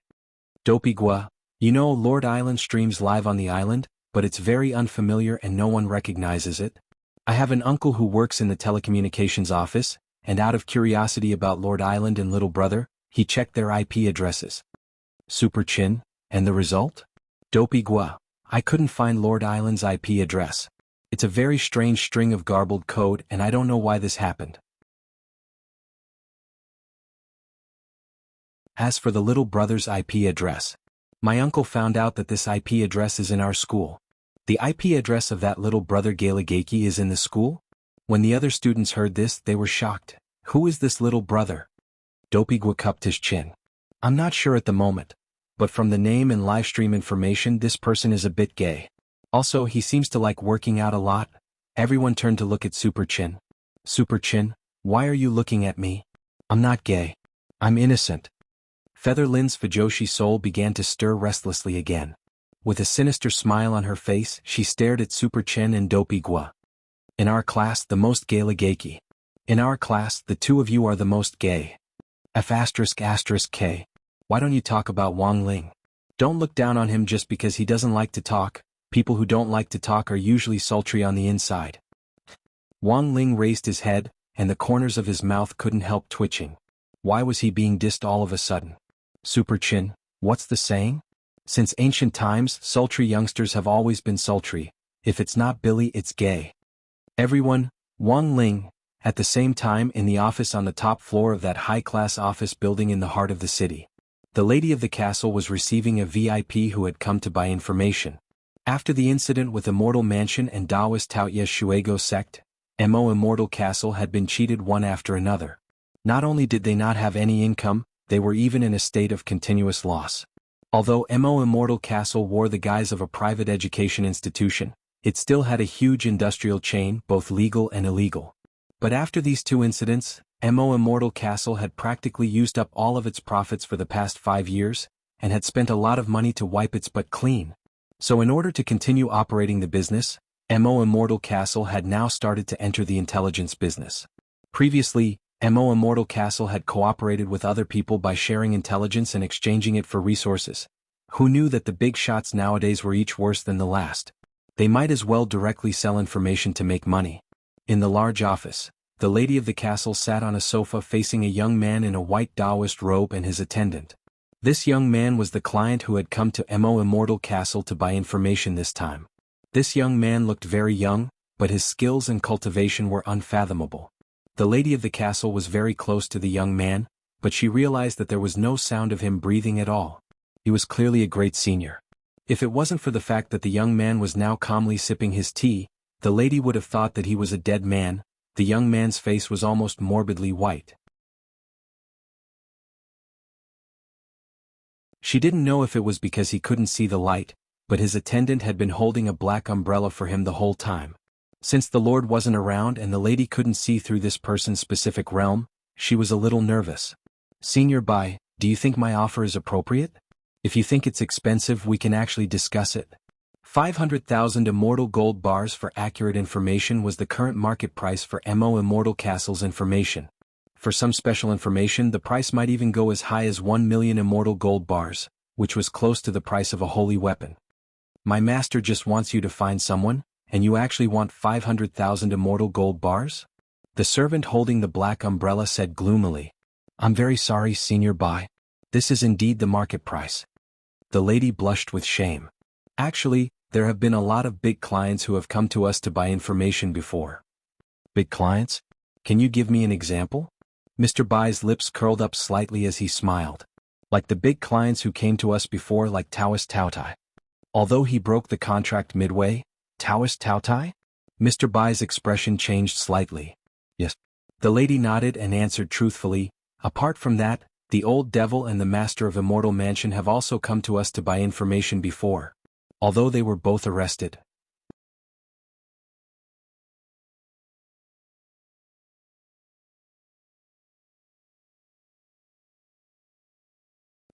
Dopey Gua, you know Lord Island streams live on the island, but it's very unfamiliar and no one recognizes it. I have an uncle who works in the telecommunications office, and out of curiosity about Lord Island and little brother, he checked their IP addresses. Super Chin, and the result? Dopey Gua, I couldn't find Lord Island's IP address. It's a very strange string of garbled code and I don't know why this happened. As for the little brother's IP address, my uncle found out that this IP address is in our school. The IP address of that little brother Galagaki is in the school? When the other students heard this, they were shocked. Who is this little brother? Dopey Gua cupped his chin. I'm not sure at the moment, but from the name and livestream information this person is a bit gay. Also, he seems to like working out a lot. Everyone turned to look at Super Chin. Super Chin, why are you looking at me? I'm not gay. I'm innocent. Feather Lin's Fujoshi soul began to stir restlessly again. With a sinister smile on her face, she stared at Super Chin and Dopey Gua. In our class, the most gay Lagaki. In our class, the two of you are the most gay. F***K. Why don't you talk about Wang Ling? Don't look down on him just because he doesn't like to talk. People who don't like to talk are usually sultry on the inside. Wang Ling raised his head, and the corners of his mouth couldn't help twitching. Why was he being dissed all of a sudden? Super Chin, what's the saying? Since ancient times, sultry youngsters have always been sultry. If it's not Billy, it's gay. Everyone, Wang Ling, at the same time in the office on the top floor of that high-class office building in the heart of the city. The lady of the castle was receiving a VIP who had come to buy information. After the incident with Immortal Mansion and Taoist Taoye Shuego sect, Immortal Castle had been cheated one after another. Not only did they not have any income, they were even in a state of continuous loss. Although Immortal Castle wore the guise of a private education institution, it still had a huge industrial chain, both legal and illegal. But after these two incidents, Immortal Castle had practically used up all of its profits for the past 5 years, and had spent a lot of money to wipe its butt clean. So in order to continue operating the business, Immortal Castle had now started to enter the intelligence business. Previously, Immortal Castle had cooperated with other people by sharing intelligence and exchanging it for resources. Who knew that the big shots nowadays were each worse than the last? They might as well directly sell information to make money. In the large office, the lady of the castle sat on a sofa facing a young man in a white Taoist robe and his attendant. This young man was the client who had come to Immortal Castle to buy information this time. This young man looked very young, but his skills and cultivation were unfathomable. The lady of the castle was very close to the young man, but she realized that there was no sound of him breathing at all. He was clearly a great senior. If it wasn't for the fact that the young man was now calmly sipping his tea, the lady would have thought that he was a dead man. The young man's face was almost morbidly white. She didn't know if it was because he couldn't see the light, but his attendant had been holding a black umbrella for him the whole time. Since the Lord wasn't around and the lady couldn't see through this person's specific realm, she was a little nervous. Senior Bai, do you think my offer is appropriate? If you think it's expensive, we can actually discuss it. 500,000 immortal gold bars for accurate information was the current market price for Immortal Castle's information. For some special information, the price might even go as high as 1 million immortal gold bars, which was close to the price of a holy weapon. My master just wants you to find someone, and you actually want 500,000 immortal gold bars? The servant holding the black umbrella said gloomily. I'm very sorry, Senior Bai. This is indeed the market price. The lady blushed with shame. Actually, there have been a lot of big clients who have come to us to buy information before. Big clients? Can you give me an example? Mr. Bai's lips curled up slightly as he smiled. Like the big clients who came to us before, like Taoist Taotai. Although he broke the contract midway, Taoist Taotai? Mr. Bai's expression changed slightly. Yes. The lady nodded and answered truthfully, apart from that, the old devil and the master of Immortal Mansion have also come to us to buy information before. Although they were both arrested.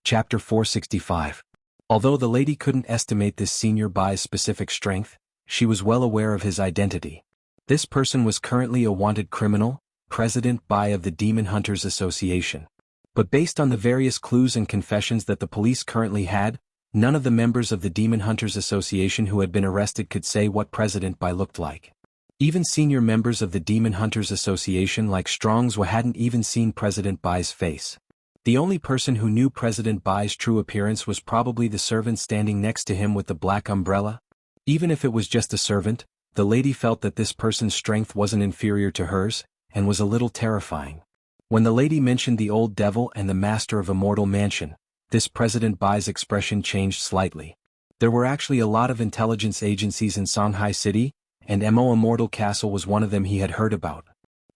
Chapter 465. Although the lady couldn't estimate this Senior Bai's specific strength, she was well aware of his identity. This person was currently a wanted criminal, President Bai of the Demon Hunters Association. But based on the various clues and confessions that the police currently had, none of the members of the Demon Hunters Association who had been arrested could say what President Bai looked like. Even senior members of the Demon Hunters Association like Strongswa hadn't even seen President Bai's face. The only person who knew President Bai's true appearance was probably the servant standing next to him with the black umbrella. Even if it was just a servant, the lady felt that this person's strength wasn't inferior to hers, and was a little terrifying. When the lady mentioned the old devil and the master of Immortal Mansion, this President Bai's expression changed slightly. There were actually a lot of intelligence agencies in Shanghai City, and Immortal Castle was one of them he had heard about.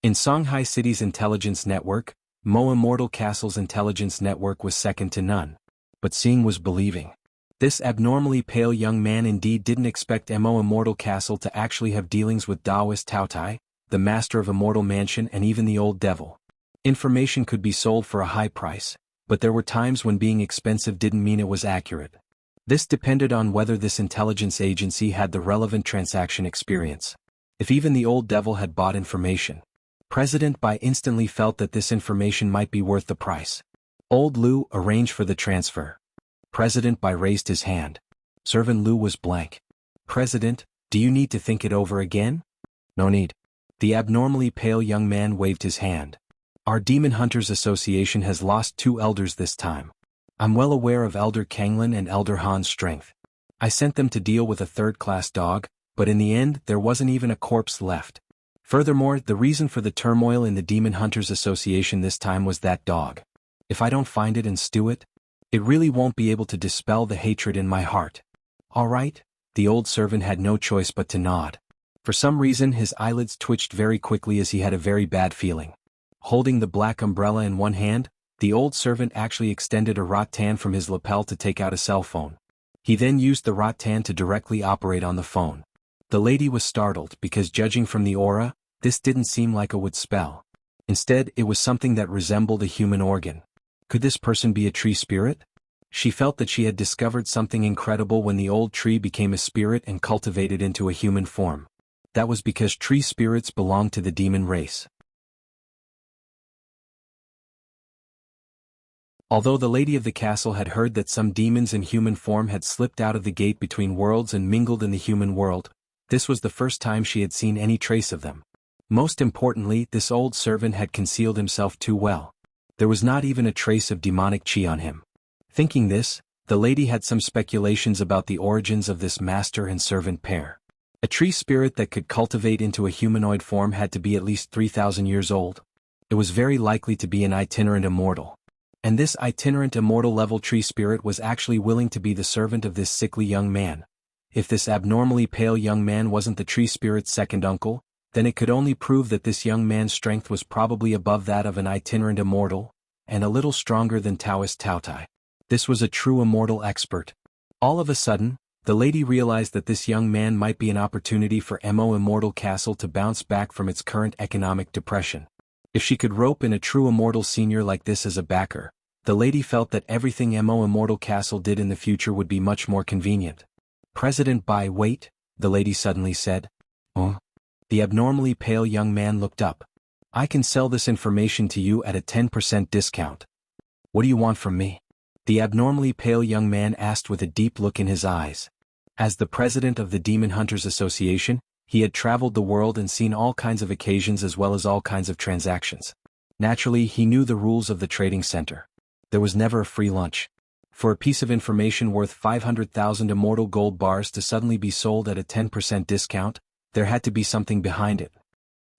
In Shanghai City's intelligence network, Immortal Castle's intelligence network was second to none. But seeing was believing. This abnormally pale young man indeed didn't expect Immortal Castle to actually have dealings with Taoist Taotai, the master of Immortal Mansion and even the old devil. Information could be sold for a high price, but there were times when being expensive didn't mean it was accurate. This depended on whether this intelligence agency had the relevant transaction experience. If even the old devil had bought information, President Bai instantly felt that this information might be worth the price. Old Liu arranged for the transfer. President Bai raised his hand. Servant Liu was blank. President, do you need to think it over again? No need. The abnormally pale young man waved his hand. Our Demon Hunters Association has lost 2 elders this time. I'm well aware of Elder Kanglin and Elder Han's strength. I sent them to deal with a third-class dog, but in the end there wasn't even a corpse left. Furthermore, the reason for the turmoil in the Demon Hunters Association this time was that dog. If I don't find it and stew it, it really won't be able to dispel the hatred in my heart. All right, the old servant had no choice but to nod. For some reason his eyelids twitched very quickly as he had a very bad feeling. Holding the black umbrella in one hand, the old servant actually extended a rattan from his lapel to take out a cell phone. He then used the rattan to directly operate on the phone. The lady was startled because judging from the aura, this didn't seem like a wood spell. Instead, it was something that resembled a human organ. Could this person be a tree spirit? She felt that she had discovered something incredible when the old tree became a spirit and cultivated into a human form. That was because tree spirits belonged to the demon race. Although the lady of the castle had heard that some demons in human form had slipped out of the gate between worlds and mingled in the human world, this was the first time she had seen any trace of them. Most importantly, this old servant had concealed himself too well. There was not even a trace of demonic chi on him. Thinking this, the lady had some speculations about the origins of this master and servant pair. A tree spirit that could cultivate into a humanoid form had to be at least 3,000 years old. It was very likely to be an itinerant immortal. And this itinerant immortal level tree spirit was actually willing to be the servant of this sickly young man. If this abnormally pale young man wasn't the tree spirit's second uncle, then it could only prove that this young man's strength was probably above that of an itinerant immortal, and a little stronger than Taoist Taotai. This was a true immortal expert. All of a sudden, the lady realized that this young man might be an opportunity for Immortal Castle to bounce back from its current economic depression. If she could rope in a true immortal senior like this as a backer, the lady felt that everything Immortal Castle did in the future would be much more convenient. President Bai, wait, the lady suddenly said. Oh? The abnormally pale young man looked up. I can sell this information to you at a 10% discount. What do you want from me? The abnormally pale young man asked with a deep look in his eyes. As the president of the Demon Hunters Association, he had traveled the world and seen all kinds of occasions as well as all kinds of transactions. Naturally, he knew the rules of the trading center. There was never a free lunch. For a piece of information worth 500,000 immortal gold bars to suddenly be sold at a 10% discount, there had to be something behind it.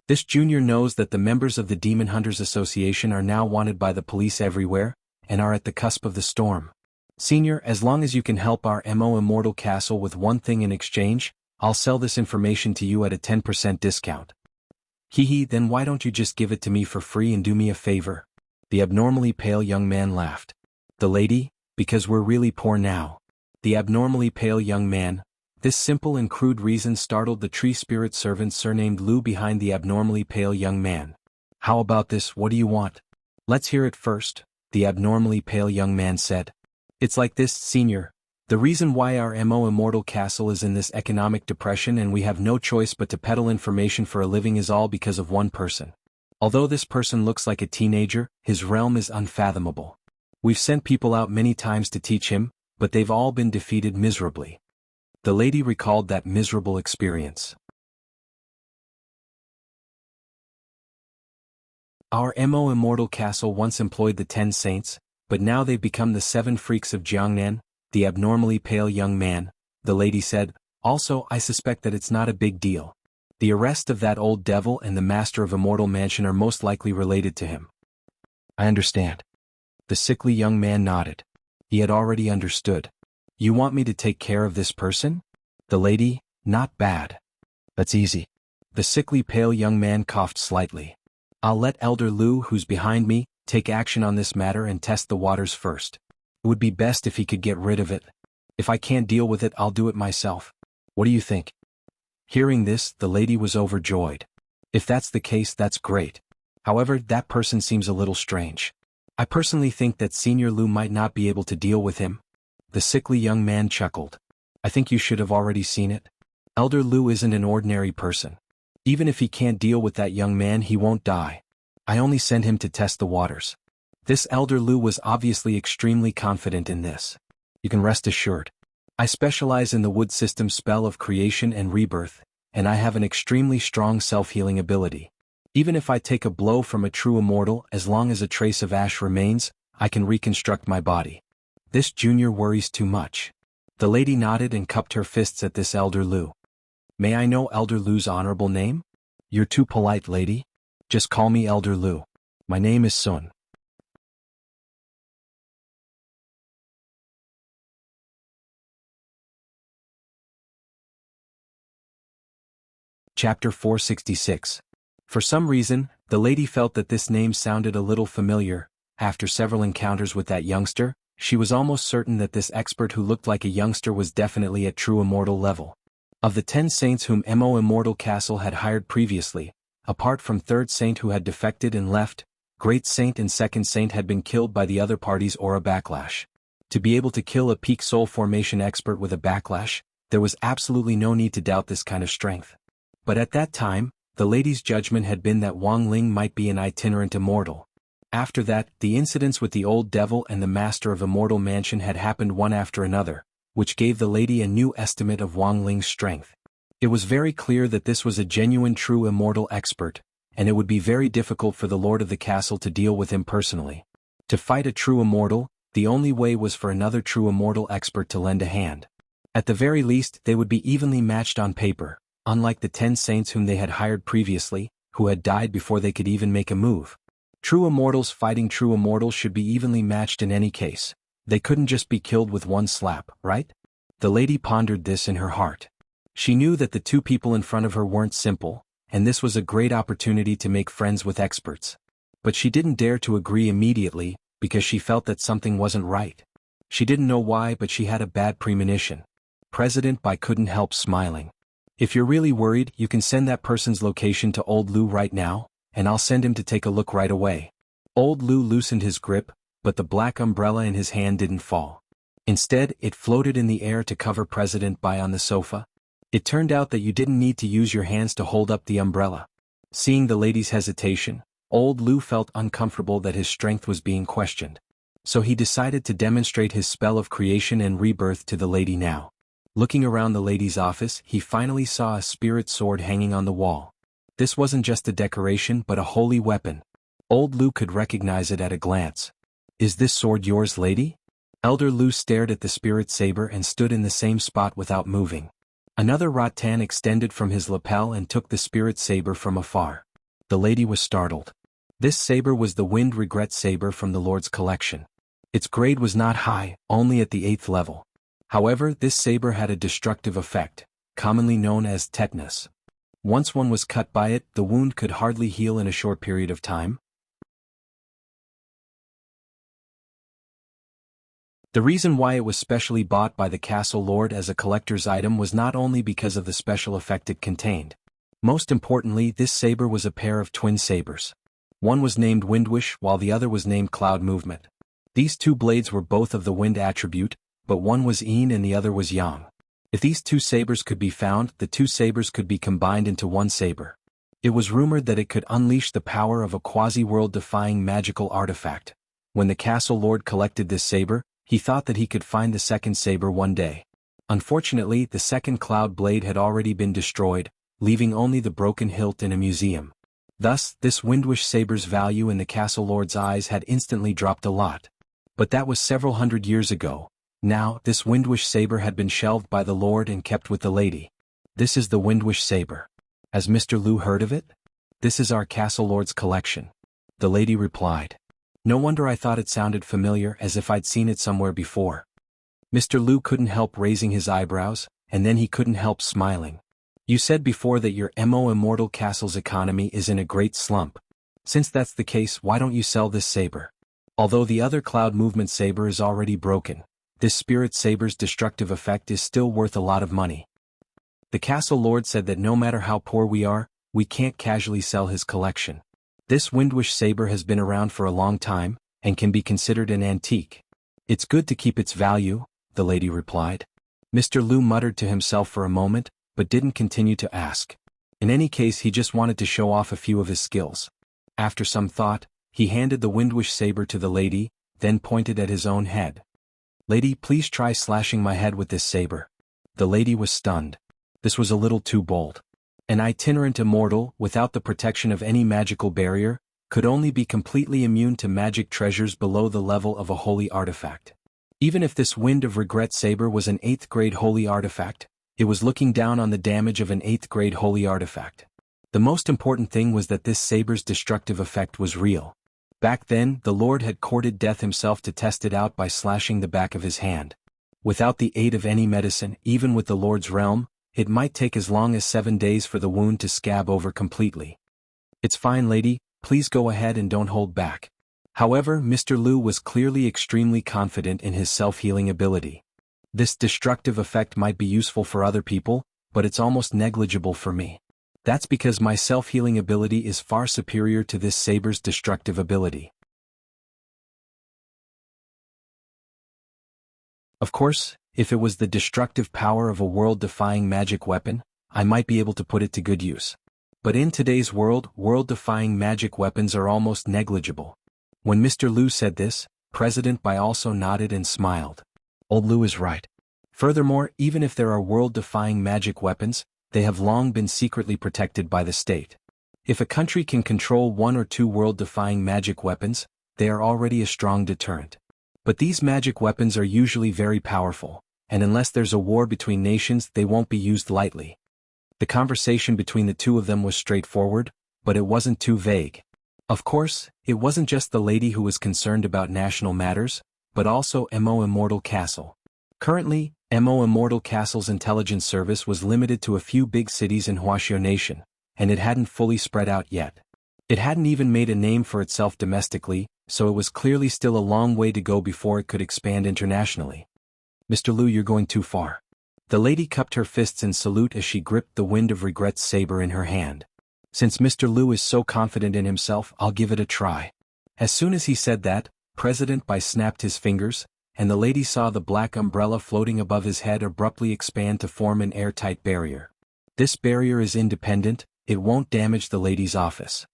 This junior knows that the members of the Demon Hunters Association are now wanted by the police everywhere, and are at the cusp of the storm. Senior, as long as you can help our Immortal Castle with one thing in exchange, I'll sell this information to you at a 10% discount. Hee, then why don't you just give it to me for free and do me a favor? The abnormally pale young man laughed. The lady, because we're really poor now. The abnormally pale young man. This simple and crude reason startled the tree spirit servant surnamed Lu behind the abnormally pale young man. How about this? What do you want? Let's hear it first, the abnormally pale young man said. It's like this, Senior. The reason why our Immortal Castle is in this economic depression and we have no choice but to peddle information for a living is all because of one person. Although this person looks like a teenager, his realm is unfathomable. We've sent people out many times to teach him, but they've all been defeated miserably. The lady recalled that miserable experience. Our Immortal Castle once employed the 10 saints, but now they've become the 7 freaks of Jiangnan, the abnormally pale young man, the lady said. Also, I suspect that it's not a big deal. The arrest of that old devil and the master of Immortal Mansion are most likely related to him. I understand. The sickly young man nodded. He had already understood. You want me to take care of this person? The lady, not bad. That's easy. The sickly pale young man coughed slightly. I'll let Elder Lu, who's behind me, take action on this matter and test the waters first. It would be best if he could get rid of it. If I can't deal with it, I'll do it myself. What do you think? Hearing this, the lady was overjoyed. If that's the case, that's great. However, that person seems a little strange. I personally think that Senior Lu might not be able to deal with him. The sickly young man chuckled. I think you should have already seen it. Elder Lu isn't an ordinary person. Even if he can't deal with that young man, he won't die. I only sent him to test the waters. This Elder Lu was obviously extremely confident in this. You can rest assured. I specialize in the wood system spell of creation and rebirth, and I have an extremely strong self-healing ability. Even if I take a blow from a true immortal, as long as a trace of ash remains, I can reconstruct my body. This junior worries too much. The lady nodded and cupped her fists at this Elder Lu. May I know Elder Lu's honorable name? You're too polite, lady. Just call me Elder Lu. My name is Sun. Chapter 466. For some reason, the lady felt that this name sounded a little familiar. After several encounters with that youngster, she was almost certain that this expert who looked like a youngster was definitely at true immortal level. Of the 10 saints whom Immortal Castle had hired previously, apart from 3rd Saint who had defected and left, Great Saint and 2nd Saint had been killed by the other party's aura backlash. To be able to kill a peak soul formation expert with a backlash, there was absolutely no need to doubt this kind of strength. But at that time, the lady's judgment had been that Wang Ling might be an itinerant immortal. After that, the incidents with the old devil and the master of Immortal Mansion had happened one after another, which gave the lady a new estimate of Wang Ling's strength. It was very clear that this was a genuine true immortal expert, and it would be very difficult for the lord of the castle to deal with him personally. To fight a true immortal, the only way was for another true immortal expert to lend a hand. At the very least, they would be evenly matched on paper. Unlike the 10 saints whom they had hired previously, who had died before they could even make a move. True immortals fighting true immortals should be evenly matched in any case. They couldn't just be killed with one slap, right? The lady pondered this in her heart. She knew that the 2 people in front of her weren't simple, and this was a great opportunity to make friends with experts. But she didn't dare to agree immediately, because she felt that something wasn't right. She didn't know why, but she had a bad premonition. President Bai couldn't help smiling. If you're really worried, you can send that person's location to Old Lu right now, and I'll send him to take a look right away. Old Lu loosened his grip, but the black umbrella in his hand didn't fall. Instead, it floated in the air to cover President Bai on the sofa. It turned out that you didn't need to use your hands to hold up the umbrella. Seeing the lady's hesitation, Old Lu felt uncomfortable that his strength was being questioned. So he decided to demonstrate his spell of creation and rebirth to the lady now. Looking around the lady's office, he finally saw a spirit sword hanging on the wall. This wasn't just a decoration but a holy weapon. Old Lu could recognize it at a glance. Is this sword yours, lady? Elder Lu stared at the spirit saber and stood in the same spot without moving. Another rattan extended from his lapel and took the spirit saber from afar. The lady was startled. This saber was the Wind Regret saber from the Lord's collection. Its grade was not high, only at the 8th level. However, this saber had a destructive effect, commonly known as tetanus. Once one was cut by it, the wound could hardly heal in a short period of time. The reason why it was specially bought by the castle lord as a collector's item was not only because of the special effect it contained. Most importantly, this saber was a pair of twin sabers. One was named Windwish while the other was named Cloud Movement. These two blades were both of the wind attribute, but one was yin and the other was yang. If these two sabers could be found, the two sabers could be combined into one saber. It was rumored that it could unleash the power of a quasi-world-defying magical artifact. When the castle lord collected this saber, he thought that he could find the second saber one day. Unfortunately, the second cloud blade had already been destroyed, leaving only the broken hilt in a museum. Thus, this Windwish saber's value in the castle lord's eyes had instantly dropped a lot. But that was several hundred years ago. Now, this Windwish saber had been shelved by the lord and kept with the lady. This is the Windwish saber. Has Mr. Liu heard of it? This is our castle lord's collection. The lady replied. No wonder I thought it sounded familiar, as if I'd seen it somewhere before. Mr. Liu couldn't help raising his eyebrows, and then he couldn't help smiling. You said before that your Immortal castle's economy is in a great slump. Since that's the case, why don't you sell this saber? Although the other cloud movement saber is already broken, this spirit saber's destructive effect is still worth a lot of money. The castle lord said that no matter how poor we are, we can't casually sell his collection. This Windwish saber has been around for a long time, and can be considered an antique. It's good to keep its value, the lady replied. Mr. Liu muttered to himself for a moment, but didn't continue to ask. In any case, he just wanted to show off a few of his skills. After some thought, he handed the Windwish saber to the lady, then pointed at his own head. Lady, please try slashing my head with this saber. The lady was stunned. This was a little too bold. An itinerant immortal, without the protection of any magical barrier, could only be completely immune to magic treasures below the level of a holy artifact. Even if this Wind of Regret saber was an 8th grade holy artifact, it was looking down on the damage of an 8th grade holy artifact. The most important thing was that this saber's destructive effect was real. Back then, the Lord had courted death himself to test it out by slashing the back of his hand. Without the aid of any medicine, even with the Lord's realm, it might take as long as 7 days for the wound to scab over completely. It's fine, lady, please go ahead and don't hold back. However, Mr. Liu was clearly extremely confident in his self-healing ability. This destructive effect might be useful for other people, but it's almost negligible for me. That's because my self-healing ability is far superior to this saber's destructive ability. Of course, if it was the destructive power of a world-defying magic weapon, I might be able to put it to good use. But in today's world, world-defying magic weapons are almost negligible. When Mr. Liu said this, President Bai also nodded and smiled. Old Liu is right. Furthermore, even if there are world-defying magic weapons, they have long been secretly protected by the state. If a country can control 1 or 2 world-defying magic weapons, they are already a strong deterrent. But these magic weapons are usually very powerful, and unless there's a war between nations, they won't be used lightly. The conversation between the two of them was straightforward, but it wasn't too vague. Of course, it wasn't just the lady who was concerned about national matters, but also Immortal Castle. Currently, Immortal Castle's intelligence service was limited to a few big cities in Wuxia Nation, and it hadn't fully spread out yet. It hadn't even made a name for itself domestically, so it was clearly still a long way to go before it could expand internationally. Mr. Liu, you're going too far. The lady cupped her fists in salute as she gripped the Wind of Regret's saber in her hand. Since Mr. Liu is so confident in himself, I'll give it a try. As soon as he said that, President Bai snapped his fingers, and the lady saw the black umbrella floating above his head abruptly expand to form an airtight barrier. This barrier is independent, it won't damage the lady's office.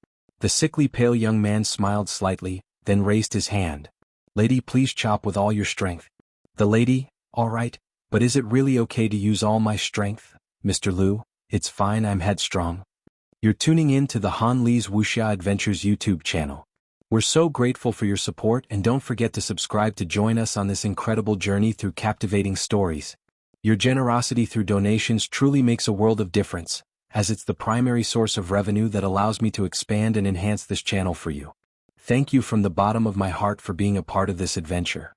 The sickly pale young man smiled slightly, then raised his hand. Lady, please chop with all your strength. The lady, all right, but is it really okay to use all my strength, Mr. Liu? It's fine, I'm headstrong. You're tuning in to the Han Li's Wuxia Adventures YouTube channel. We're so grateful for your support, and don't forget to subscribe to join us on this incredible journey through captivating stories. Your generosity through donations truly makes a world of difference, as it's the primary source of revenue that allows me to expand and enhance this channel for you. Thank you from the bottom of my heart for being a part of this adventure.